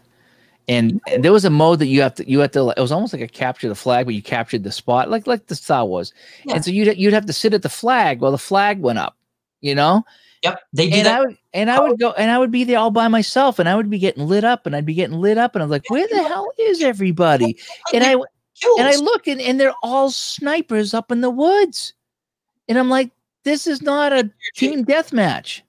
[SPEAKER 3] and there was a mode that you have to. It was almost like a capture the flag, but you captured the spot, like the Star Wars. Yeah. And so you'd have to sit at the flag while the flag went up. Yep,
[SPEAKER 1] they do that.
[SPEAKER 3] I would be there all by myself, and I would be getting lit up, and I'd be getting lit up, and I was like, where the hell is everybody? And I look, and they're all snipers up in the woods, and I'm like, this is not a team deathmatch.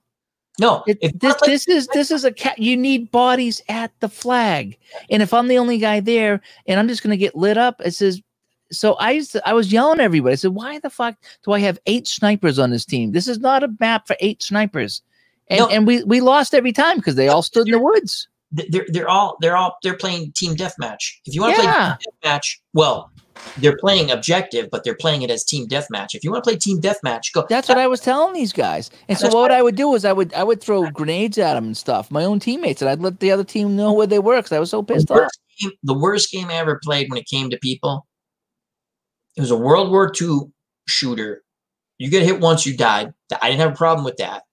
[SPEAKER 1] No,
[SPEAKER 3] this is a you need bodies at the flag, and if I'm the only guy there, and I'm just gonna get lit up, it says. So I was yelling at everybody. I said, "Why the fuck do I have 8 snipers on this team? This is not a map for 8 snipers." And we lost every time because they all stood in the woods.
[SPEAKER 1] They're playing team deathmatch. If you want to play team deathmatch, well. They're playing objective, but they're playing it as team deathmatch. If you want to play team deathmatch, go.
[SPEAKER 3] That's what I was telling these guys. And so what I would do is I would throw grenades at them and stuff, my own teammates, and I'd let the other team know where they were because I was so pissed off.
[SPEAKER 1] The worst game I ever played when it came to people, it was a World War II shooter. You get hit once, you died. I didn't have a problem with that.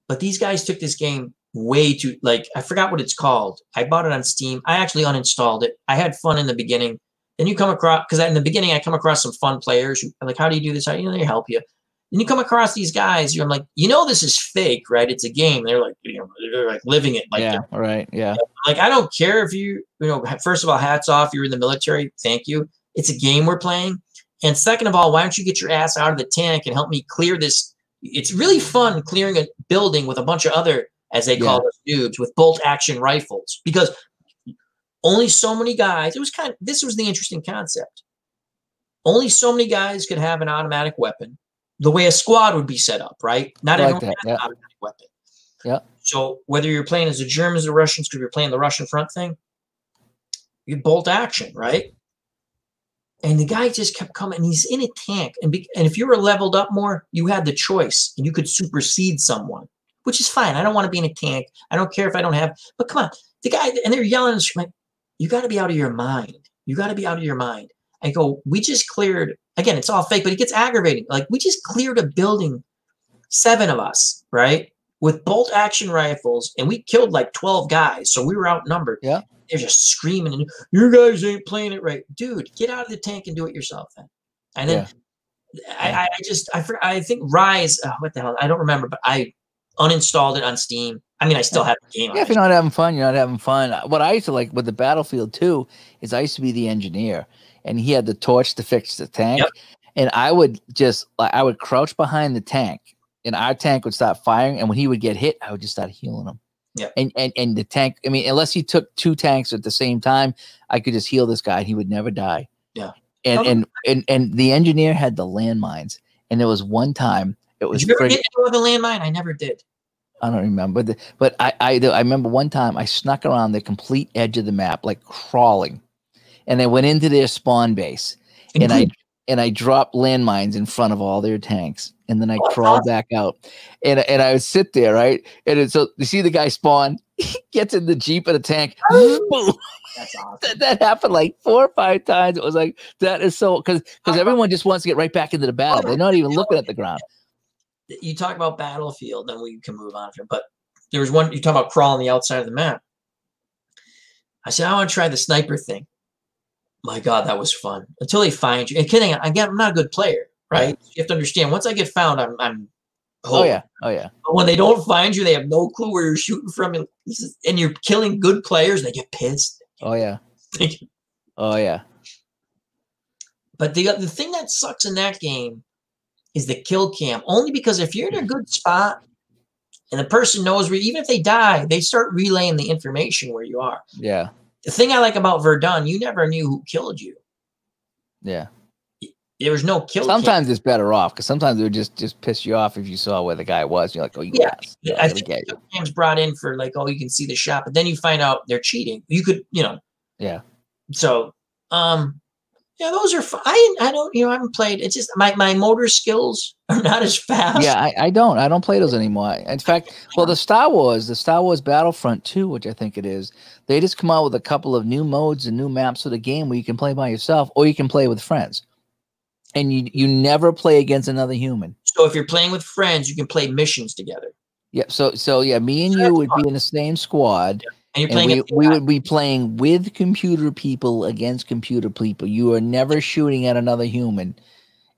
[SPEAKER 1] But these guys took this game way too, I forgot what it's called. I bought it on Steam. I actually uninstalled it. I had fun in the beginning. then you come across, because in the beginning I come across some fun players who are like, how do you do this? How they help you? And you come across these guys, I'm like, this is fake, right? It's a game. They're like, they're like living it. Like,
[SPEAKER 3] yeah, right, yeah.
[SPEAKER 1] Like, I don't care if first of all, hats off, you're in the military. Thank you. It's a game we're playing. And second of all, why don't you get your ass out of the tank and help me clear this? It's really fun clearing a building with a bunch of other, as they call us, dudes with bolt action rifles, because only so many guys, this was the interesting concept. Only so many guys could have an automatic weapon the way a squad would be set up, right? Not everyone has an automatic weapon.
[SPEAKER 3] Yeah.
[SPEAKER 1] So whether you're playing as the Germans or the Russians, because you're playing the Russian front thing, you bolt action, right? And the guy just kept coming, and he's in a tank. And if you were leveled up more, you had the choice, and you could supersede someone, which is fine. I don't want to be in a tank. I don't care if I don't have, but come on. The guy, and they're yelling and screaming, you got to be out of your mind. You got to be out of your mind. I go, we just cleared, again, it's all fake, but it gets aggravating. Like, we just cleared a building, 7 of us, right? With bolt action rifles, and we killed like 12 guys. So we were outnumbered.
[SPEAKER 3] Yeah.
[SPEAKER 1] They're just screaming, and you guys ain't playing it right. Dude, get out of the tank and do it yourself then. And then I think Rise, what the hell? I don't remember, but I uninstalled it on Steam. I mean, I still have the game.
[SPEAKER 3] Yeah, if you're not having fun, you're not having fun. What I used to like with the Battlefield 2 is I used to be the engineer, and he had the torch to fix the tank. Yep. And I would crouch behind the tank, and our tank would start firing. And when he would get hit, I would just start healing him. Yeah. And the tank, I mean, unless he took 2 tanks at the same time, I could just heal this guy and he would never die.
[SPEAKER 1] Yeah.
[SPEAKER 3] And the engineer had the landmines. And there was one time it was
[SPEAKER 1] Did you ever get into the landmine? I never did.
[SPEAKER 3] I don't remember. But I remember one time I snuck around the complete edge of the map, like crawling. And I went into their spawn base. And I dropped landmines in front of all their tanks. And then I crawled back out. And I would sit there, right? And so you see the guy spawn, he gets in the Jeep and the tank. Boom.
[SPEAKER 1] That's awesome.
[SPEAKER 3] That happened like 4 or 5 times. It was like, that is so, because everyone just wants to get right back into the battle. They're not even looking at the ground.
[SPEAKER 1] You talk about Battlefield, then we can move on from. But there was one, you talk about crawling the outside of the map. I said, I want to try the sniper thing. My God, that was fun. Until they find you. And kidding, again, I'm not a good player, right? You have to understand, once I get found, I'm
[SPEAKER 3] oh yeah.
[SPEAKER 1] But when they don't find you, they have no clue where you're shooting from, and you're killing good players, and they get pissed.
[SPEAKER 3] Oh yeah. Oh yeah.
[SPEAKER 1] But the thing that sucks in that game is the kill cam. Only because if you're in a good spot and the person knows where, even if they die, they start relaying the information where you are.
[SPEAKER 3] Yeah.
[SPEAKER 1] The thing I like about Verdun, you never knew who killed you.
[SPEAKER 3] Yeah.
[SPEAKER 1] There was no kill.
[SPEAKER 3] Sometimes it's better off, because sometimes it would just piss you off if you saw where the guy was. You're like, oh, yes.
[SPEAKER 1] I think kill cam's brought in for like, oh, you can see the shot, but then you find out they're cheating. You could,
[SPEAKER 3] Yeah.
[SPEAKER 1] So, yeah, those are fun. I don't, I haven't played. It's just my motor skills are not as fast.
[SPEAKER 3] Yeah, I don't play those anymore. In fact, well, the Star Wars Battlefront 2, which I think it is, they just come out with a couple of new modes and new maps for the game where you can play by yourself or you can play with friends. And you never play against another human.
[SPEAKER 1] So if you're playing with friends, you can play missions together.
[SPEAKER 3] Yeah. So yeah, me and you would be in the same squad. Yeah. And we would be playing with computer people against computer people. You are never shooting at another human.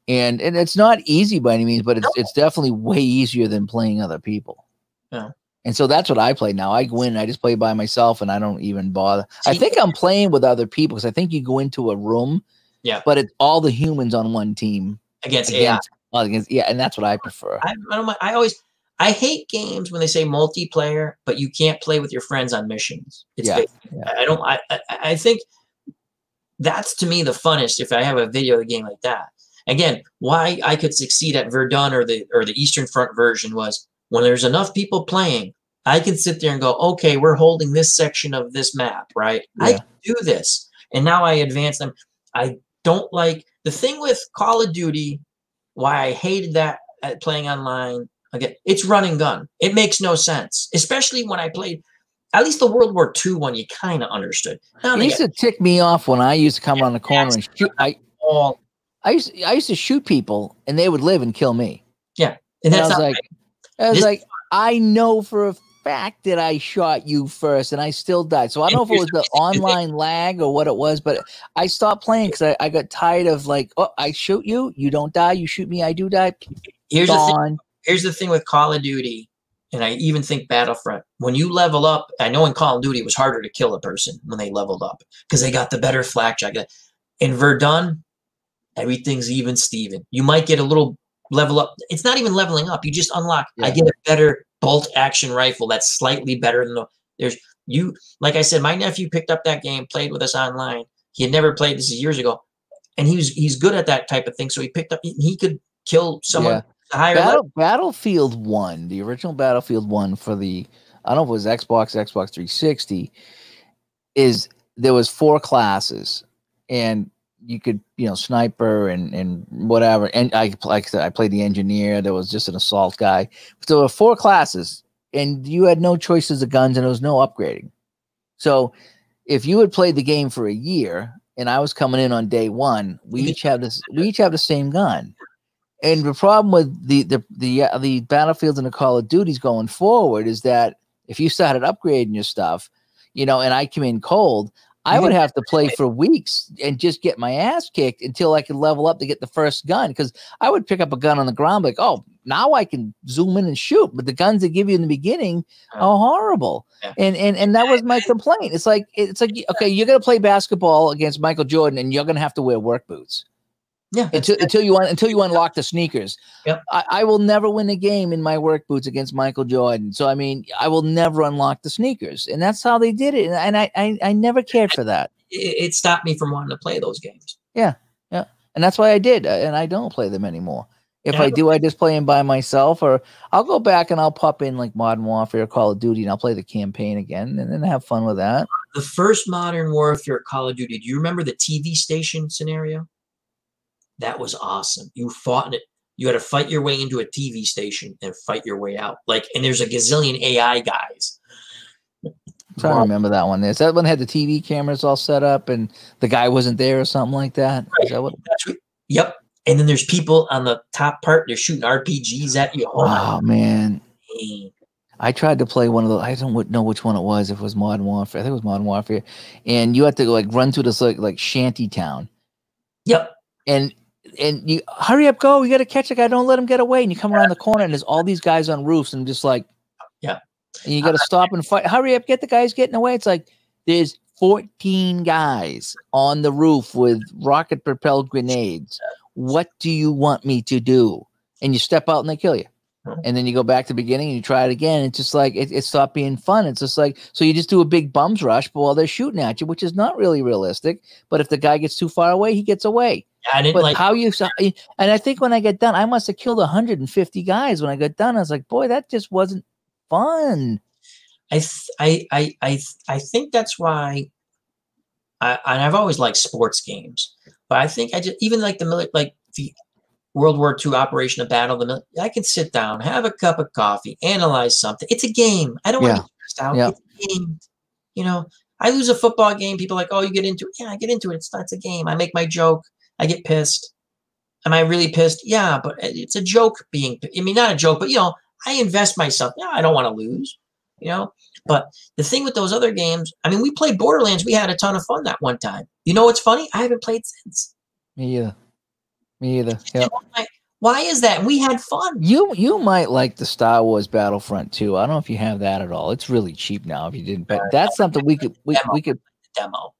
[SPEAKER 3] And it's not easy by any means, but it's definitely way easier than playing other people.
[SPEAKER 1] Yeah.
[SPEAKER 3] And so that's what I play now. I go in, I just play by myself, and I don't even bother. I think I'm playing with other people, because I think you go into a room, but it's all the humans on one team
[SPEAKER 1] against AI.
[SPEAKER 3] And that's what I prefer.
[SPEAKER 1] I hate games when they say multiplayer, but you can't play with your friends on missions. I think that's, to me, the funnest if I have a video game like that. Again, why I could succeed at Verdun or the Eastern Front version was when there's enough people playing, I can sit there and go, okay, we're holding this section of this map, right? Yeah. I can do this. And now I advance them. I don't like the thing with Call of Duty, why I hated that at playing online. Again, it's run and gun. It makes no sense, especially when I played at least the World War II one. You kind of understood.
[SPEAKER 3] It used to tick me off when I used to come around the corner and shoot. I used to shoot people, and they would live and kill me.
[SPEAKER 1] Yeah,
[SPEAKER 3] and I was like, I know for a fact that I shot you first and I still died. So I don't know if it was the online lag or what it was, but I stopped playing because I got tired of like, oh, I shoot you, you don't die. You shoot me, I do die.
[SPEAKER 1] Here's the thing with Call of Duty, and I even think Battlefront. When you level up, I know in Call of Duty it was harder to kill a person when they leveled up because they got the better flak jacket. In Verdun, everything's even Steven. You might get a little level up. It's not even leveling up. You just unlock. Yeah. I get a better bolt action rifle that's slightly better than like I said, my nephew picked up that game, played with us online. He had never played this years ago, and he's good at that type of thing. So he picked up. He could kill someone higher level.
[SPEAKER 3] Battlefield 1, the original Battlefield 1 for the, I don't know if it was Xbox 360, there was 4 classes, and you could, sniper and whatever. And I played the engineer. There was just an assault guy. So there were 4 classes, and you had no choices of guns, and there was no upgrading. So if you had played the game for a year, and I was coming in on day 1, we each have the same gun. And the problem with the Battlefields and the Call of Duties going forward is that if you started upgrading your stuff, and I come in cold, I would have to play for weeks and just get my ass kicked until I could level up to get the first gun. Because I would pick up a gun on the ground, like, oh, now I can zoom in and shoot. But the guns they give you in the beginning are horrible. Yeah. And that was my complaint. It's like, okay, you're gonna play basketball against Michael Jordan, and you're gonna have to wear work boots. Yeah. Until you unlock the sneakers. Yep. I will never win a game in my work boots against Michael Jordan. So I mean, I will never unlock the sneakers, and that's how they did it. And I never cared for that.
[SPEAKER 1] It stopped me from wanting to play those games.
[SPEAKER 3] Yeah, and that's why I did, and I don't play them anymore. If I do, I just play them by myself, or I'll go back and I'll pop in like Modern Warfare, Call of Duty, and I'll play the campaign again, and then have fun with that.
[SPEAKER 1] The first Modern Warfare Call of Duty. Do you remember the TV station scenario? That was awesome. You fought in it. You had to fight your way into a TV station and fight your way out. And there's a gazillion AI guys.
[SPEAKER 3] I'm trying to remember that one. Is that one had the TV cameras all set up and the guy wasn't there or something like that? Right. Is that what?
[SPEAKER 1] Yep. And then there's people on the top part. They're shooting RPGs at you.
[SPEAKER 3] Oh man. I tried to play one of those. I don't know which one it was. If it was Modern Warfare, I think it was Modern Warfare. And you had to run through this like shanty town.
[SPEAKER 1] Yep.
[SPEAKER 3] And you hurry up, go. You got to catch the guy. Don't let him get away. And you come around the corner, and there's all these guys on roofs, and I'm just like,
[SPEAKER 1] yeah.
[SPEAKER 3] And you got to stop and fight. Hurry up, get the guys getting away. It's like there's 14 guys on the roof with rocket-propelled grenades. What do you want me to do? And you step out, and they kill you. And then you go back to the beginning, and you try it again. It's just like it stopped being fun. It's just like, so you just do a big bums rush, but while they're shooting at you, which is not really realistic. But if the guy gets too far away, he gets away.
[SPEAKER 1] I didn't
[SPEAKER 3] and I think when I get done, I must have killed 150 guys. When I got done, I was like, boy, that just wasn't fun.
[SPEAKER 1] I think that's why. And I've always liked sports games, but I think I just even like the World War II operation of battle. I can sit down, have a cup of coffee, analyze something. It's a game. I don't want to get stressed out. Yeah. It's a game. I lose a football game. People are like, oh, you get into it. Yeah, I get into it. It's a game. I make my joke. I get pissed. Am I really pissed? Yeah, but it's a joke not a joke, but I invest myself. Yeah, I don't want to lose, But the thing with those other games, we played Borderlands. We had a ton of fun that one time. You know what's funny? I haven't played since.
[SPEAKER 3] Me either. Yeah.
[SPEAKER 1] Why is that? We had fun.
[SPEAKER 3] You might like the Star Wars Battlefront 2. I don't know if you have that at all. It's really cheap now if you didn't, but that's something we could
[SPEAKER 1] demo.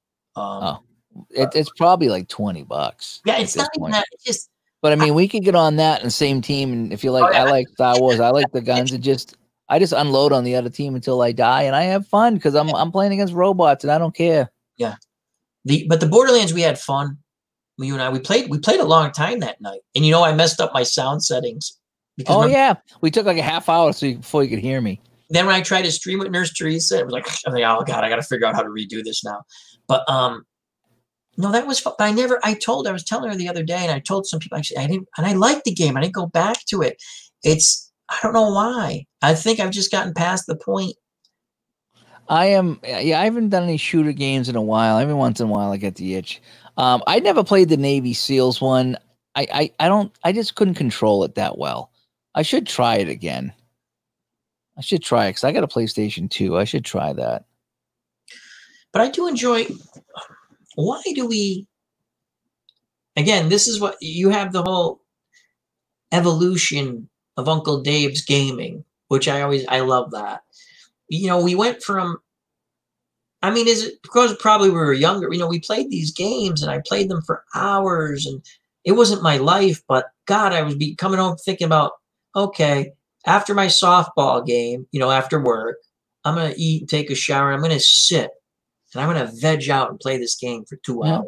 [SPEAKER 3] It's probably like $20.
[SPEAKER 1] Yeah, it's not even that. It's just.
[SPEAKER 3] But we could get on that in the same team, and if you like, I like Star Wars. I like the guns. I just unload on the other team until I die, and I have fun because I'm playing against robots, and I don't care.
[SPEAKER 1] Yeah, but the Borderlands we had fun. You and I we played a long time that night, and I messed up my sound settings.
[SPEAKER 3] Yeah, we took like a half hour before you could hear me.
[SPEAKER 1] Then when I tried to stream with Nurse Theresa, it was like I'm like, oh god, I got to figure out how to redo this now. But no, that was fun. I was telling her the other day, and I told some people actually I didn't, and I liked the game. I didn't go back to it. I don't know why. I think I've just gotten past the point.
[SPEAKER 3] I haven't done any shooter games in a while. Every once in a while I get the itch. I never played the Navy SEALs one. I just couldn't control it that well. I should try it again. I should try it because I got a PlayStation 2. I should try that.
[SPEAKER 1] But I do enjoy. Why do we? Again, this is what you have, the whole evolution of Uncle Dave's gaming, which I love that. You know, we went from. I mean, is it because probably we were younger? You know, we played these games and I played them for hours, and it wasn't my life. But God, I was coming home thinking about, okay, after my softball game, you know, after work, I'm gonna eat and take a shower. I'm gonna sit and I'm gonna veg out and play this game for 2 hours.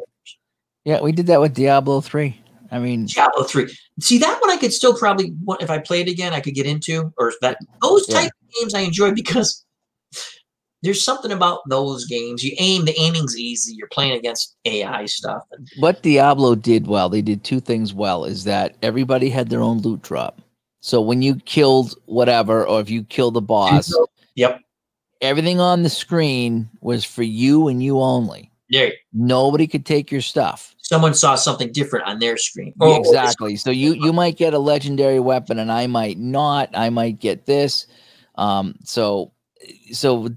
[SPEAKER 3] Yeah, we did that with Diablo 3. I mean,
[SPEAKER 1] Diablo 3. See, that one I could still probably, if I played again, I could get into, or that those type of games I enjoy because there's something about those games. You aim, the aiming's easy. You're playing against AI stuff.
[SPEAKER 3] What Diablo did well, they did 2 things well, is that everybody had their own loot drop. So when you killed whatever, or if you killed the boss,
[SPEAKER 1] yep,
[SPEAKER 3] everything on the screen was for you and you only.
[SPEAKER 1] Yeah.
[SPEAKER 3] Nobody could take your stuff.
[SPEAKER 1] Someone saw something different on their screen.
[SPEAKER 3] Exactly. So you might get a legendary weapon and I might not. I might get this. So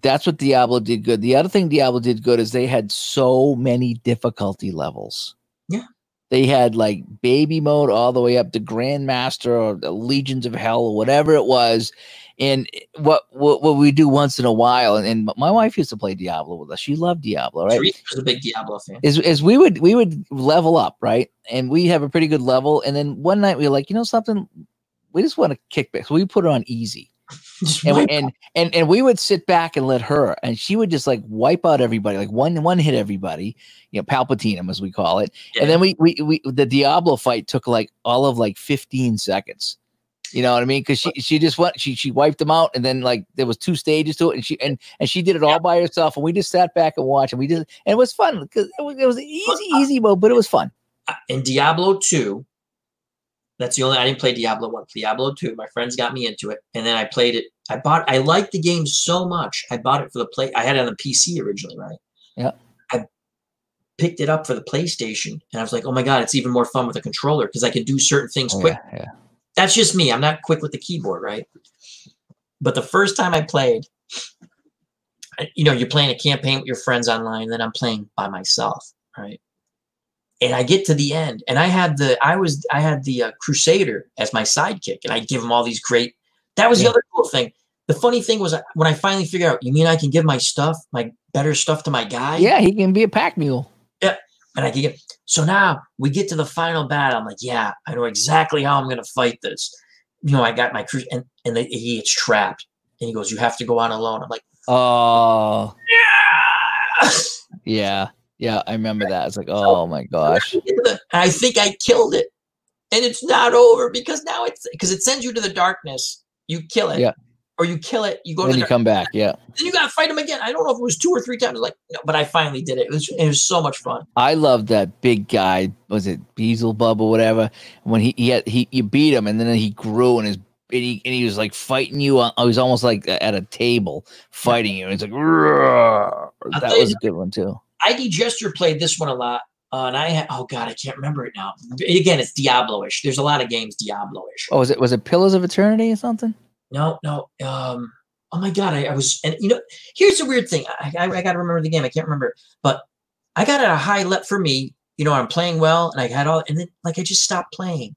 [SPEAKER 3] that's what Diablo did good. The other thing Diablo did good is they had so many difficulty levels.
[SPEAKER 1] Yeah.
[SPEAKER 3] They had like baby mode all the way up to Grandmaster or the Legions of Hell or whatever it was. And what we do once in a while, and my wife used to play Diablo with us. She loved Diablo, right?
[SPEAKER 1] Theresa was a big Diablo fan.
[SPEAKER 3] Is we would level up, right? And we have a pretty good level. And then one night we were like, you know something, we just want to kick back. So we put her on easy. And we would sit back and let her, and she would just like wipe out everybody, like one hit everybody, you know, Palpatine them as we call it. Yeah. And then we the Diablo fight took like all of like 15 seconds. You know what I mean? Because she just went, she wiped them out, and then like there was 2 stages to it, and she did it all by herself, and we just sat back and watched, and and it was fun because it was easy mode, but it was fun.
[SPEAKER 1] In Diablo 2, that's the only, I didn't play Diablo 1. Diablo 2, my friends got me into it, and then I played it. I liked the game so much, I bought it for the I had it on the PC originally, right?
[SPEAKER 3] Yeah.
[SPEAKER 1] I picked it up for the PlayStation, and I was like, oh my God, it's even more fun with a controller because I can do certain things quick.
[SPEAKER 3] Yeah.
[SPEAKER 1] That's just me. I'm not quick with the keyboard, right? But the first time I played, you know, you're playing a campaign with your friends online, and then I'm playing by myself, right? And I get to the end, and I had the Crusader as my sidekick, and I give him all these great. That was the other cool thing. The funny thing was when I finally figured out, you mean I can give my better stuff to my guy?
[SPEAKER 3] Yeah, he can be a pack mule.
[SPEAKER 1] Yeah, and I can get. So now we get to the final battle. I'm like, yeah, I know exactly how I'm going to fight this. You know, I got my crew, and he gets trapped, and he goes, "You have to go on alone." I'm like,
[SPEAKER 3] oh,
[SPEAKER 1] yeah.
[SPEAKER 3] Yeah, I remember that. It's like, oh my gosh.
[SPEAKER 1] I think I killed it, and it's not over because now because it sends you to the darkness. You kill it, or you kill it. You go.
[SPEAKER 3] Then you come back, Then
[SPEAKER 1] you gotta fight him again. I don't know if it was 2 or 3 times. Like, no, but I finally did it. It was so much fun.
[SPEAKER 3] I loved that big guy. Was it Beelzebub or whatever? When you beat him, and then he grew, and he was like fighting you. I was almost like at a table fighting you. And it's like, that was a good one too.
[SPEAKER 1] ID Gesture played this one a lot, and oh God, I can't remember it now. Again, it's Diablo-ish. There's a lot of games Diablo-ish.
[SPEAKER 3] Oh, was it Pillars of Eternity or something?
[SPEAKER 1] No. Oh my God, I was, and you know, here's the weird thing. I got to remember the game. I can't remember, but I got at a high level for me. You know, I'm playing well, and I had and then like I just stopped playing,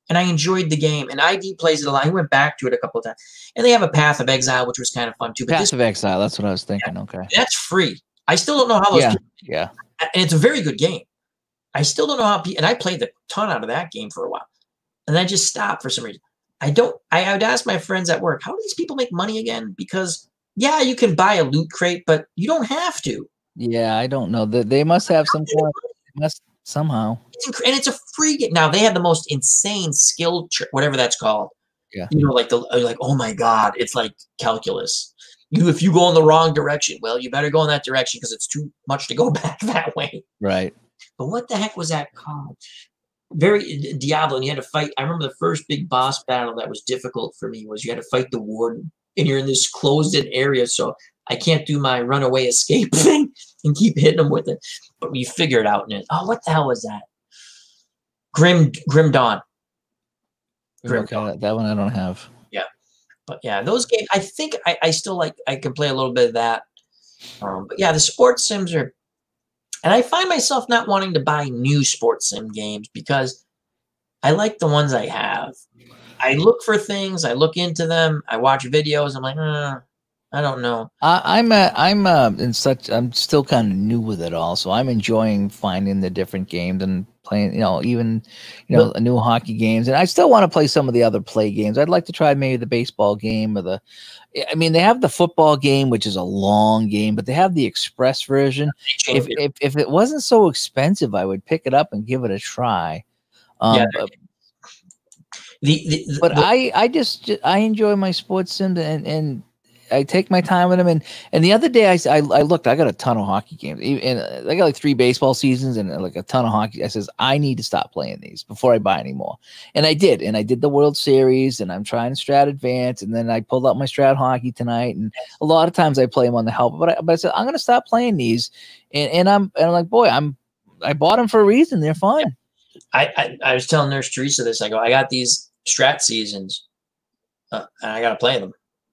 [SPEAKER 1] and I enjoyed the game. And ID plays it a lot. He went back to it a couple of times, and they have a Path of Exile, which was kind of fun too. But
[SPEAKER 3] Path of Exile, that's what I was thinking.
[SPEAKER 1] Yeah,
[SPEAKER 3] okay,
[SPEAKER 1] that's free. I still don't know how those.
[SPEAKER 3] Yeah,
[SPEAKER 1] and it's a very good game. I still don't know how. And I played a ton out of that game for a while, and I just stopped for some reason. I would ask my friends at work, how do these people make money again? Because yeah, you can buy a loot crate, but you don't have to.
[SPEAKER 3] Yeah, I don't know. They must have some form. Must somehow.
[SPEAKER 1] And it's a free game. Now they have the most insane skill, whatever that's called.
[SPEAKER 3] Yeah.
[SPEAKER 1] You know, like oh my God, it's like calculus. If you go in the wrong direction, well, you better go in that direction because it's too much to go back that way.
[SPEAKER 3] Right.
[SPEAKER 1] But what the heck was that called? Very Diablo, and you had to fight. I remember the first big boss battle that was difficult for me was you had to fight the warden, and you're in this closed-in area, so I can't do my runaway escape thing and keep hitting them with it. But we figure it out. And what the hell was that? Grim Dawn.
[SPEAKER 3] That one I don't have.
[SPEAKER 1] Yeah. But yeah, those games, I think I still like, I can play a little bit of that. But yeah, the sports sims are, and I find myself not wanting to buy new sports sim games because I like the ones I have. I look for things, I look into them, I watch videos. I'm like, I don't know.
[SPEAKER 3] I'm still kind of new with it all, so I'm enjoying finding the different games and playing, even a new hockey games, and I still want to play some of the other play games. I'd like to try maybe the baseball game or they have the football game, which is a long game, but they have the express version. If it wasn't so expensive, I would pick it up and give it a try. But I enjoy my sports sims and I take my time with them. And the other day I looked, I got a ton of hockey games, and I got like 3 baseball seasons and like a ton of hockey. I says, I need to stop playing these before I buy any more. And I did the World Series, and I'm trying Strat Advance. And then I pulled out my Strat Hockey tonight. And a lot of times I play them on the help, but I said, I'm going to stop playing these. And I'm like, boy, I bought them for a reason. They're fun.
[SPEAKER 1] I was telling Nurse Theresa this. I go, I got these Strat seasons, and I got to play them.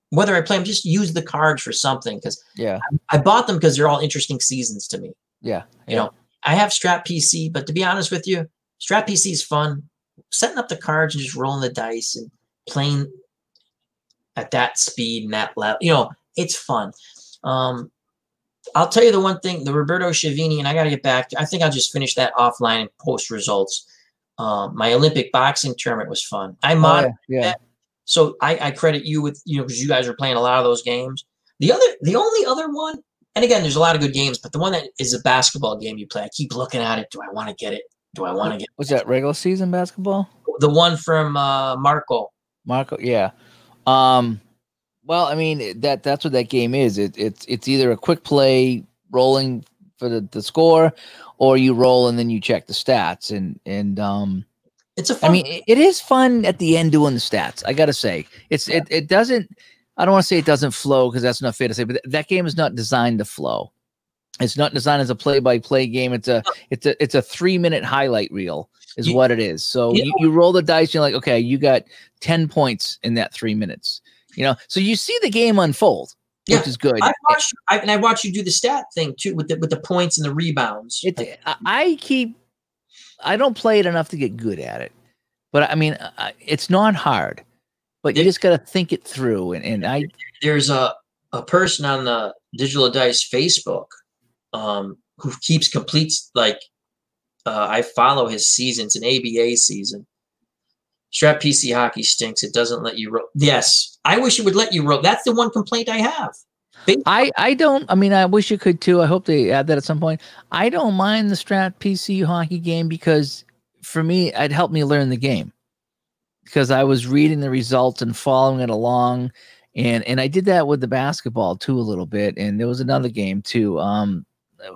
[SPEAKER 1] Whether I play them, just use the cards for something, because I bought them because they're all interesting seasons to me.
[SPEAKER 3] Yeah,
[SPEAKER 1] you know, I have Strat PC, but to be honest with you, Strat PC is fun. Setting up the cards and just rolling the dice and playing at that speed and that level, it's fun. I'll tell you the one thing, the Roberto Schiavini, and I got to get back to, I think I'll just finish that offline and post results. My Olympic boxing tournament was fun. I modded that. So I credit you with, because you guys are playing a lot of those games. The only other one, and again, there's a lot of good games, but the one that is a basketball game you play, I keep looking at it. Do I want to get it? Do I want to get it?
[SPEAKER 3] Was that regular season basketball?
[SPEAKER 1] The one from Marco,
[SPEAKER 3] yeah. Well, I mean, that's what that game is. It's either a quick play rolling for the score, or you roll and then you check the stats. And
[SPEAKER 1] it's a fun.
[SPEAKER 3] I mean, it is fun at the end doing the stats. I gotta say, it doesn't. I don't want to say it doesn't flow, because that's not fair to say. But that game is not designed to flow. It's not designed as a play-by-play game. It's a 3-minute highlight reel is what it is. So you roll the dice. You're like, okay, you got 10 points in that 3 minutes. So you see the game unfold, which is good.
[SPEAKER 1] I watched you do the stat thing too with the points and the rebounds.
[SPEAKER 3] I don't play it enough to get good at it, but I mean, it's not hard, but you just got to think it through. And
[SPEAKER 1] there's a person on the Digital Dice Facebook who completes, like, I follow his season. It's an ABA season. Strat PC hockey stinks. It doesn't let you roll. Yes, I wish it would let you roll. That's the one complaint I have.
[SPEAKER 3] I don't. I mean, I wish you could too. I hope they add that at some point. I don't mind the Strat PC hockey game, because for me, it helped me learn the game, because I was reading the results and following it along, and I did that with the basketball too a little bit. And there was another game too,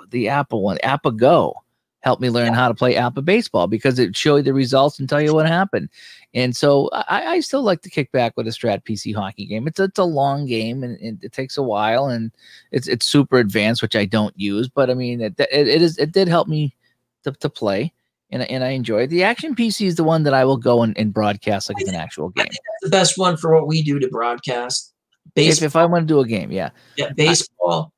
[SPEAKER 3] the Apple one, Apba Go, helped me learn how to play Apba baseball, because it showed you the results and tell you what happened. And so I still like to kick back with a Strat PC hockey game. It's a long game, and it takes a while, and it's super advanced, which I don't use. But I mean, it did help me to play, and I enjoy it. The Action PC is the one that I will go and broadcast like it's an actual game.
[SPEAKER 1] I think that's the best one for what we do to broadcast.
[SPEAKER 3] If I want to do a game, yeah,
[SPEAKER 1] baseball.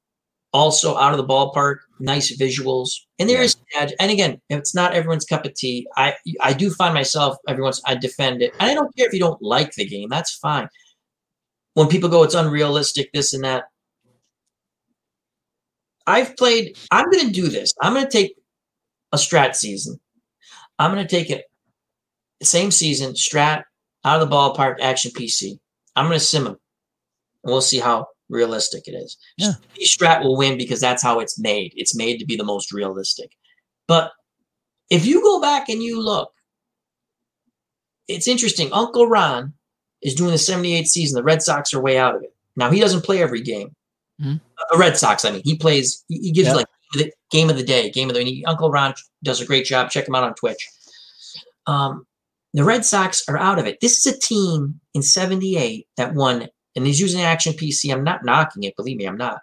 [SPEAKER 1] Also out of the ballpark, nice visuals, and there is edge. And again, it's not everyone's cup of tea. I do find myself I defend it, and I don't care if you don't like the game. That's fine. When people go, it's unrealistic, this and that. I'm going to do this. I'm going to take a Strat season. I'm going to take it the same season, Strat, out of the ballpark, Action PC. I'm going to sim them, and we'll see how realistic it is.
[SPEAKER 3] Yeah.
[SPEAKER 1] Strat will win because that's how it's made. It's made to be the most realistic. But if you go back and you look, it's interesting. Uncle Ron is doing the 78th season. The Red Sox are way out of it. Now, he doesn't play every game.
[SPEAKER 3] Mm-hmm.
[SPEAKER 1] The Red Sox, I mean, he plays, he gives like the game of the day, Uncle Ron does a great job. Check him out on Twitch. The Red Sox are out of it. This is a team in 78 that won. And he's using Action PC. I'm not knocking it. Believe me, I'm not.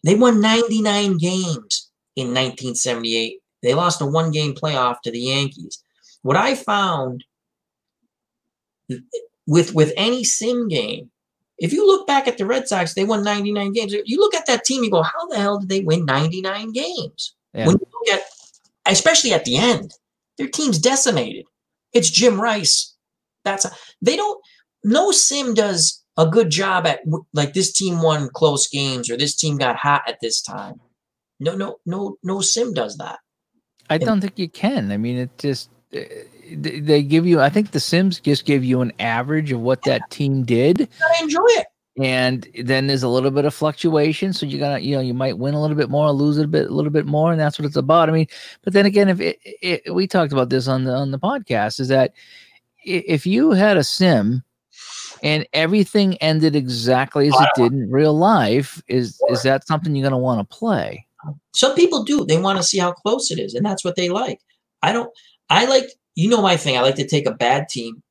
[SPEAKER 1] They won 99 games in 1978. They lost a 1-game playoff to the Yankees. What I found, with any sim game, if you look back at the Red Sox, they won 99 games. You look at that team, you go, how the hell did they win 99 games?
[SPEAKER 3] Yeah.
[SPEAKER 1] When you look at, especially at the end, their team's decimated. It's Jim Rice. No sim does a good job at, like, this team won close games or this team got hot at this time. No sim does that.
[SPEAKER 3] I don't think you can. I mean, it just, they give you, I think the Sims just give you an average of what that team did.
[SPEAKER 1] I enjoy it.
[SPEAKER 3] And then there's a little bit of fluctuation. So you gotta, you might win a little bit more, lose a little bit more. And that's what it's about. I mean, but then again, if we talked about this on the podcast, is that if you had a sim and everything ended exactly as it did in real life, is that something you're going to want to play?
[SPEAKER 1] Some people do. They want to see how close it is. And that's what they like. I like, my thing. I like to take a bad team.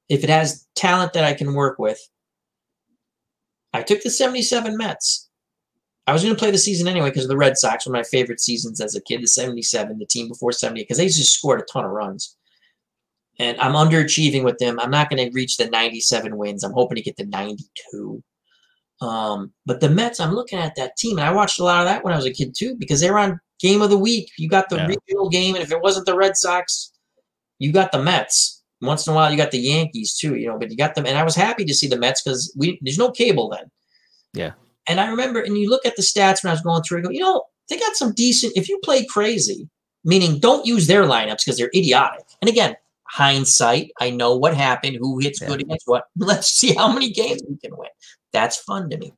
[SPEAKER 1] If it has talent that I can work with. I took the 77 Mets. I was going to play the season anyway because of the Red Sox, one of my favorite seasons as a kid, the 77, the team before 78, because they just scored a ton of runs. And I'm underachieving with them. I'm not going to reach the 97 wins. I'm hoping to get to 92. But the Mets, I'm looking at that team, and I watched a lot of that when I was a kid too, because they were on Game of the Week. You got the regional game, and if it wasn't the Red Sox, you got the Mets. Once in a while, you got the Yankees too, but you got them. And I was happy to see the Mets because there's no cable then.
[SPEAKER 3] Yeah.
[SPEAKER 1] And I remember, and you look at the stats when I was going through, I go, they got some decent, if you play crazy, meaning don't use their lineups because they're idiotic. And again, hindsight, I know what happened, who hits good against what. Let's see how many games we can win. That's fun to me.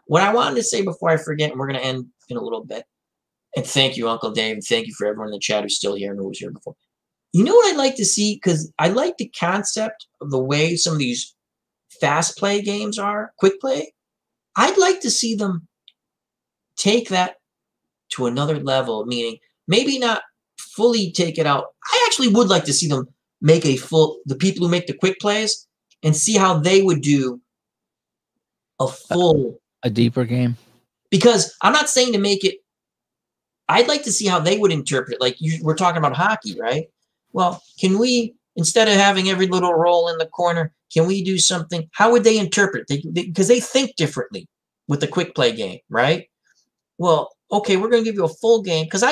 [SPEAKER 1] What I wanted to say before I forget, and we're going to end in a little bit, and thank you, Uncle Dave, and thank you for everyone in the chat who's still here and who was here before. You know what I'd like to see? Because I like the concept of the way some of these fast play games are, quick play. I'd like to see them take that to another level, meaning maybe not fully take it out. I actually would like to see them make the people who make the quick plays and see how they would do a
[SPEAKER 3] deeper game.
[SPEAKER 1] Because I'm not saying to make it, I'd like to see how they would interpret it. Like we're talking about hockey, right? Well, can we, instead of having every little roll in the corner, can we do something? How would they interpret? Because they think differently with the quick play game, right? Well, okay, we're going to give you a full game. Because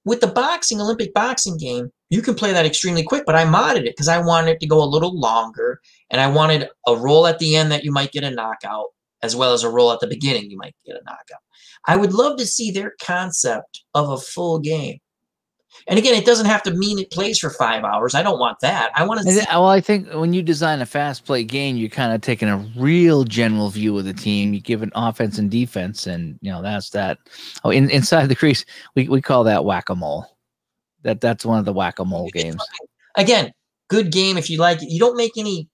[SPEAKER 1] with the Olympic boxing game, you can play that extremely quick, but I modded it because I wanted it to go a little longer. And I wanted a roll at the end that you might get a knockout, as well as a roll at the beginning you might get a knockout. I would love to see their concept of a full game. And again, it doesn't have to mean it plays for 5 hours. I don't want that. I want to see.
[SPEAKER 3] Well, I think when you design a fast play game, you're kind of taking a real general view of the team. You give an offense and defense, and that's that. Oh, inside the crease, we call that whack-a-mole. That's one of the whack-a-mole games.
[SPEAKER 1] Again, good game if you like it. You don't make any.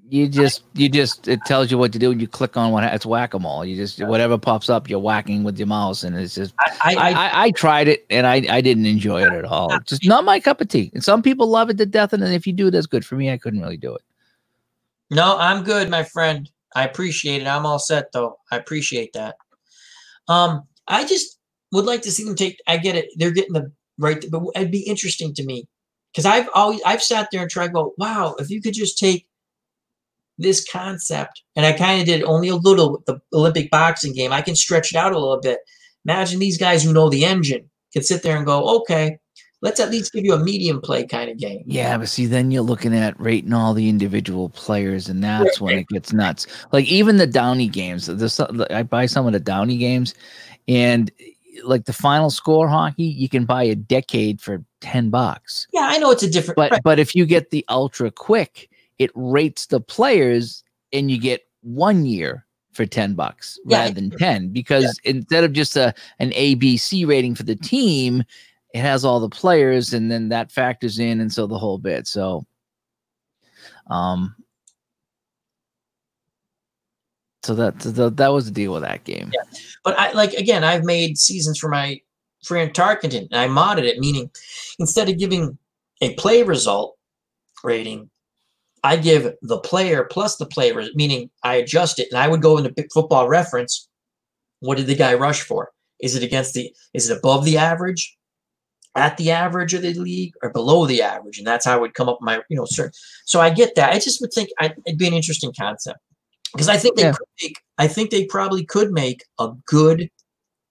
[SPEAKER 3] You just it tells you what to do, and you click on it's whack-a-mole. You just whatever pops up, you're whacking with your mouse, and it's just. I tried it, and I didn't enjoy it at all. It's just not my cup of tea. And some people love it to death, and if you do, that's good. For me, I couldn't really do it.
[SPEAKER 1] No, I'm good, my friend. I appreciate it. I'm all set though. I appreciate that. I just would like to see them take. I get it. They're getting the right, but it'd be interesting to me because I've sat there and tried to go, wow, if you could just take this concept, and I kind of did only a little with the Olympic boxing game. I can stretch it out a little bit. Imagine these guys who know the engine could sit there and go, okay, let's at least give you a medium play kind of game.
[SPEAKER 3] Yeah, but see, then you're looking at rating all the individual players, and that's when it gets nuts. Like even the Downey games. I buy some of the Downey games, and like the final score hockey, you can buy a decade for $10.
[SPEAKER 1] Yeah, I know it's a different.
[SPEAKER 3] But if you get the ultra quick, it rates the players, and you get 1 year for $10 rather than 10, because instead of just an ABC rating for the team, it has all the players, and then that factors in, and so the whole bit. So, so that was the deal with that game.
[SPEAKER 1] Yeah, but I've made seasons for my friend Tarkenton, and I modded it, meaning instead of giving a play result rating, I give the player plus the player, meaning I adjust it, and I would go into Football Reference. What did the guy rush for? Is it above the average? at the average of the league or below the average, and that's how I would come up with my, certain. So I get that. I just would think it'd be an interesting concept because I think I think they probably could make a good,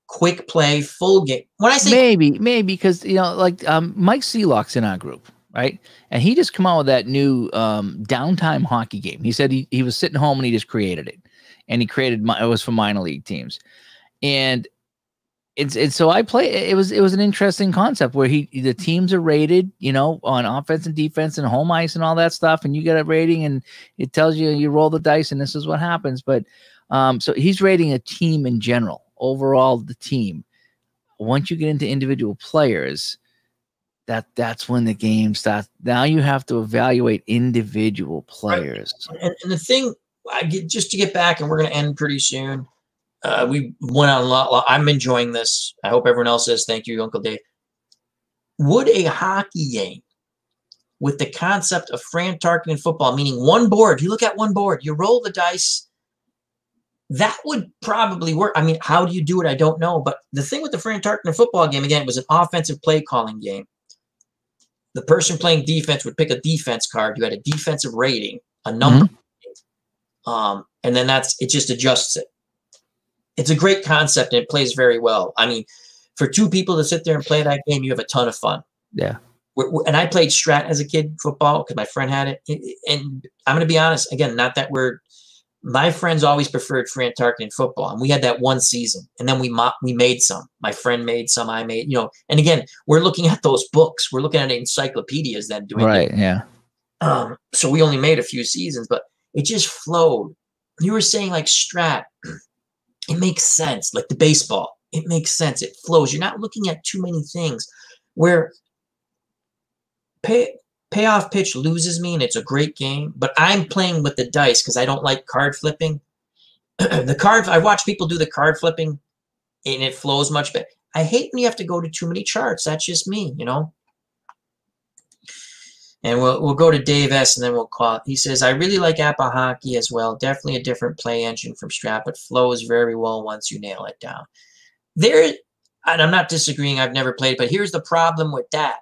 [SPEAKER 1] quick play, full game. When I say
[SPEAKER 3] maybe because like Mike Seelock's in our group, right? And he just come out with that new downtime hockey game. He said he was sitting home and he just created it, and he created it was for minor league teams, and it's so I play. It was an interesting concept where the teams are rated, on offense and defense and home ice and all that stuff, and you get a rating and it tells you roll the dice and this is what happens. But so he's rating a team in general, overall the team. Once you get into individual players, that's when the game starts. Now you have to evaluate individual players.
[SPEAKER 1] Right. And the thing, just to get back, and we're going to end pretty soon. We went on a lot. I'm enjoying this. I hope everyone else is. Thank you, Uncle Dave. Would a hockey game with the concept of Fran Tarkenton football, meaning one board, you look at one board, you roll the dice, that would probably work. I mean, how do you do it? I don't know. But the thing with the Fran Tarkenton football game, again, it was an offensive play calling game. The person playing defense would pick a defense card. You had a defensive rating, a number, and then it just adjusts it. It's a great concept and it plays very well. I mean, for two people to sit there and play that game, you have a ton of fun.
[SPEAKER 3] Yeah.
[SPEAKER 1] And I played Strat as a kid, football, because my friend had it. And I'm going to be honest, again, not that my friends always preferred Fran Tarkenton football. And we had that one season. And then we made some. My friend made some, I made, and again, we're looking at those books. We're looking at encyclopedias then doing
[SPEAKER 3] right,
[SPEAKER 1] it.
[SPEAKER 3] Yeah.
[SPEAKER 1] So we only made a few seasons, but it just flowed. You were saying like Strat, it makes sense. Like the baseball, it makes sense. It flows. You're not looking at too many things where payoff pitch loses me and it's a great game, but I'm playing with the dice because I don't like card flipping. I watch people do the card flipping and it flows much better. I hate when you have to go to too many charts. That's just me, And we'll go to Dave S. and then we'll call it. He says, I really like Apba hockey as well. Definitely a different play engine from Strat, but flows very well once you nail it down. And I'm not disagreeing. I've never played, but here's the problem with that.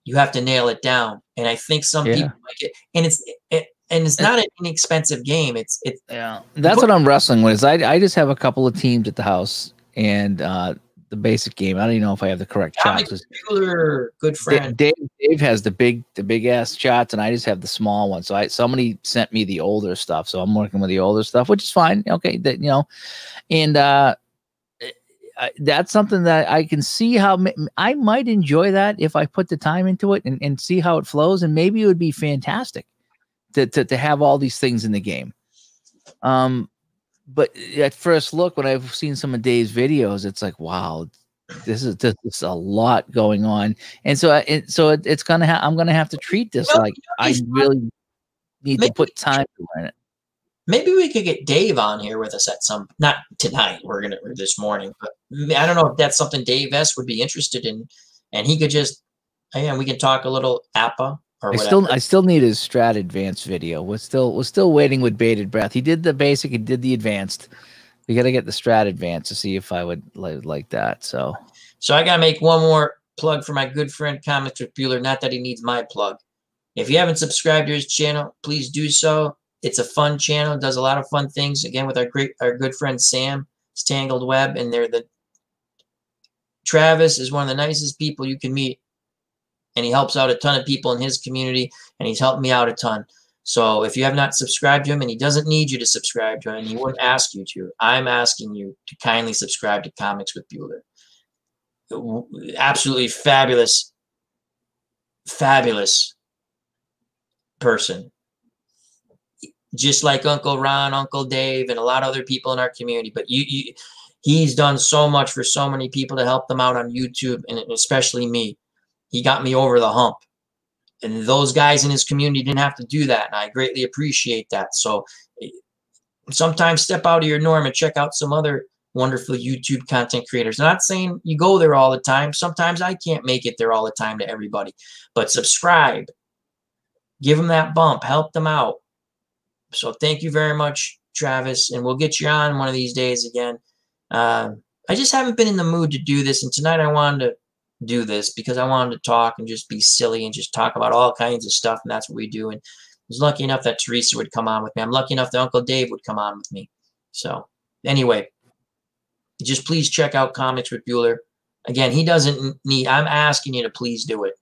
[SPEAKER 1] You have to nail it down. And I think some people like it. And it's not an inexpensive game.
[SPEAKER 3] That's what I'm wrestling with. I just have a couple of teams at the house and the basic game. I don't even know if I have the correct shots.
[SPEAKER 1] Good friend.
[SPEAKER 3] Dave has the big ass shots, and I just have the small ones. So somebody sent me the older stuff, so I'm working with the older stuff, which is fine. Okay, and that's something that I can see how I might enjoy that if I put the time into it and see how it flows, and maybe it would be fantastic to have all these things in the game. But at first look, when I've seen some of Dave's videos, it's like, wow, this is a lot going on. And so it's I'm gonna have to treat this like I really need to put time to learn it.
[SPEAKER 1] Maybe we could get Dave on here with us not tonight. This morning, but I don't know if that's something Dave S. would be interested in, and he could we can talk a little Appa.
[SPEAKER 3] I still need his Strat Advanced video. We're still waiting with bated breath. He did the basic, he did the advanced. We got to get the Strat Advanced to see if I would like that. So
[SPEAKER 1] I got to make one more plug for my good friend Comics with Bueller. Not that he needs my plug. If you haven't subscribed to his channel, please do so. It's a fun channel. It does a lot of fun things. Again, with our good friend Sam, it's Tangled Web, and Travis is one of the nicest people you can meet. And he helps out a ton of people in his community, and he's helped me out a ton. So if you have not subscribed to him, and he doesn't need you to subscribe to him, and he wouldn't ask you to, I'm asking you to kindly subscribe to Comics with Bueller. Absolutely fabulous person. Just like Uncle Ron, Uncle Dave, and a lot of other people in our community. But he's done so much for so many people to help them out on YouTube, and especially me. He got me over the hump. And those guys in his community didn't have to do that. And I greatly appreciate that. So sometimes step out of your norm and check out some other wonderful YouTube content creators. I'm not saying you go there all the time. Sometimes I can't make it there all the time to everybody. But subscribe. Give them that bump. Help them out. So thank you very much, Travis. And we'll get you on one of these days again. I just haven't been in the mood to do this. And tonight I wanted to do this because I wanted to talk and just be silly and just talk about all kinds of stuff, and that's what we do. And I was lucky enough that Teresa would come on with me. I'm lucky enough that Uncle Dave would come on with me. So anyway, just please check out Comics with Bueller. Again, he doesn't need, I'm asking you to please do it.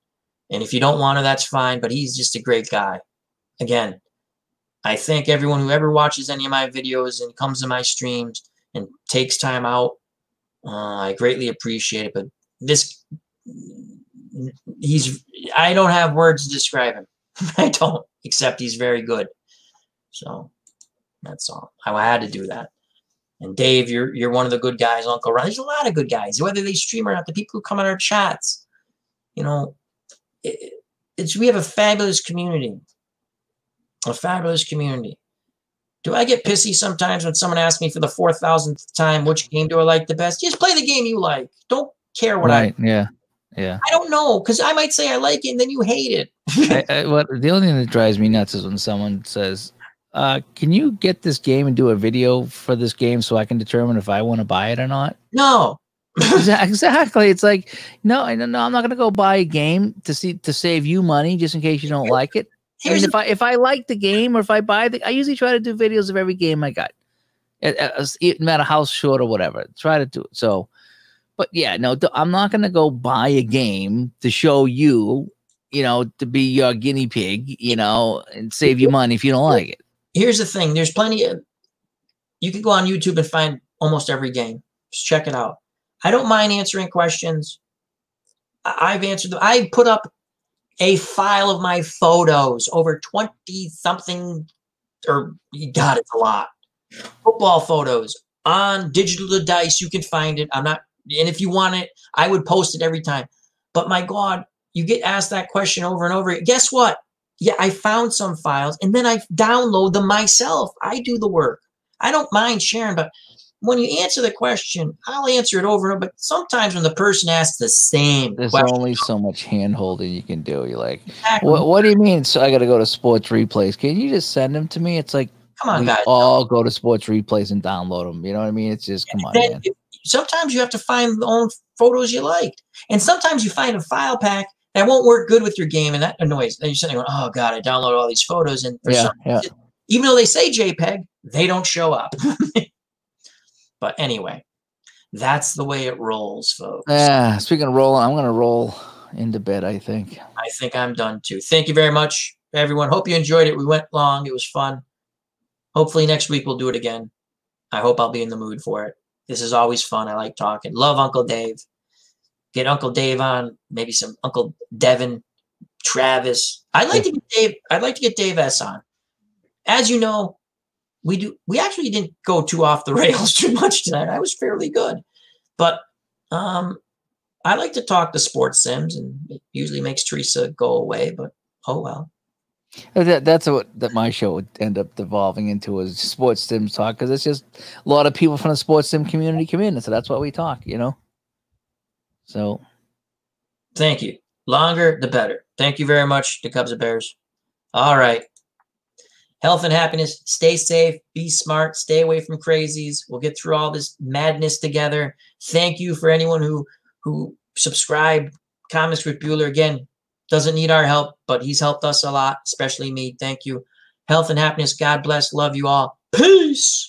[SPEAKER 1] And if you don't want to, that's fine, but he's just a great guy. Again, I thank everyone who ever watches any of my videos and comes to my streams and takes time out. I greatly appreciate it, but I don't have words to describe him. I don't, except he's very good. So that's all. I had to do that. And Dave, you're one of the good guys. Uncle Ron, there's a lot of good guys, whether they stream or not. The people who come on our chats, you know, we have a fabulous community. A fabulous community. Do I get pissy sometimes when someone asks me for the 4,000th time which game do I like the best? Just play the game you like. Don't care what
[SPEAKER 3] yeah.
[SPEAKER 1] I don't know, because I might say I like it and then you hate it.
[SPEAKER 3] The only thing that drives me nuts is when someone says, can you get this game and do a video for this game so I can determine if I want to buy it or not?
[SPEAKER 1] No.
[SPEAKER 3] Exactly. It's like, no, I'm not going to go buy a game to save you money just in case you don't like it. I mean, if I like the game or if I buy I usually try to do videos of every game I got, no matter how short or whatever. Try to do it. So, but yeah, no, I'm not going to go buy a game to show you, you know, to be your guinea pig, you know, and save you money if you don't like it.
[SPEAKER 1] Here's the thing. There's plenty of, you can go on YouTube and find almost every game. Just check it out. I don't mind answering questions. I've answered them. I put up a file of my photos, over 20 something, or God, it's a lot. Football photos on Digital Dice. You can find it. I'm not, and if you want it, I would post it every time. But my God, you get asked that question over and over. Guess what? Yeah, I found some files and then I download them myself. I do the work. I don't mind sharing, but when you answer the question, I'll answer it over and over. But sometimes when the person asks the same
[SPEAKER 3] There's
[SPEAKER 1] question,
[SPEAKER 3] only so much hand holding you can do. You're like,
[SPEAKER 1] exactly.
[SPEAKER 3] what do you mean? So I got to go to Sports Replays. Can you just send them to me? It's like,
[SPEAKER 1] come on,
[SPEAKER 3] we
[SPEAKER 1] guys.
[SPEAKER 3] all go to Sports Replays and download them. You know what I mean? It's just, come on, man.
[SPEAKER 1] Sometimes you have to find the own photos you liked. And sometimes you find a file pack that won't work good with your game, and that annoys. Then you're sitting there going, oh, God, I downloaded all these photos. And for some reason, even though they say JPEG, they don't show up. But anyway, that's the way it rolls, folks.
[SPEAKER 3] Yeah, speaking of rolling, I'm going to roll into bed, I think.
[SPEAKER 1] I think I'm done, too. Thank you very much, everyone. Hope you enjoyed it. We went long. It was fun. Hopefully next week we'll do it again. I hope I'll be in the mood for it. This is always fun. I like talking. Love Uncle Dave. Get Uncle Dave on. Maybe some Uncle Devin, Travis. I'd like to get Dave S on. As you know, we actually didn't go too off the rails too much tonight. I was fairly good. But I like to talk to sports sims, and it usually makes Teresa go away, but oh well.
[SPEAKER 3] That's what my show would end up devolving into, is sports sim talk, because it's just a lot of people from the sports sim community come in, so that's what we talk, you know. So,
[SPEAKER 1] thank you. Longer the better. Thank you very much to Cubs and Bears. All right. Health and happiness. Stay safe. Be smart. Stay away from crazies. We'll get through all this madness together. Thank you for anyone who subscribed. Comics with Bueller. Again, doesn't need our help, but he's helped us a lot, especially me. Thank you. Health and happiness. God bless. Love you all. Peace.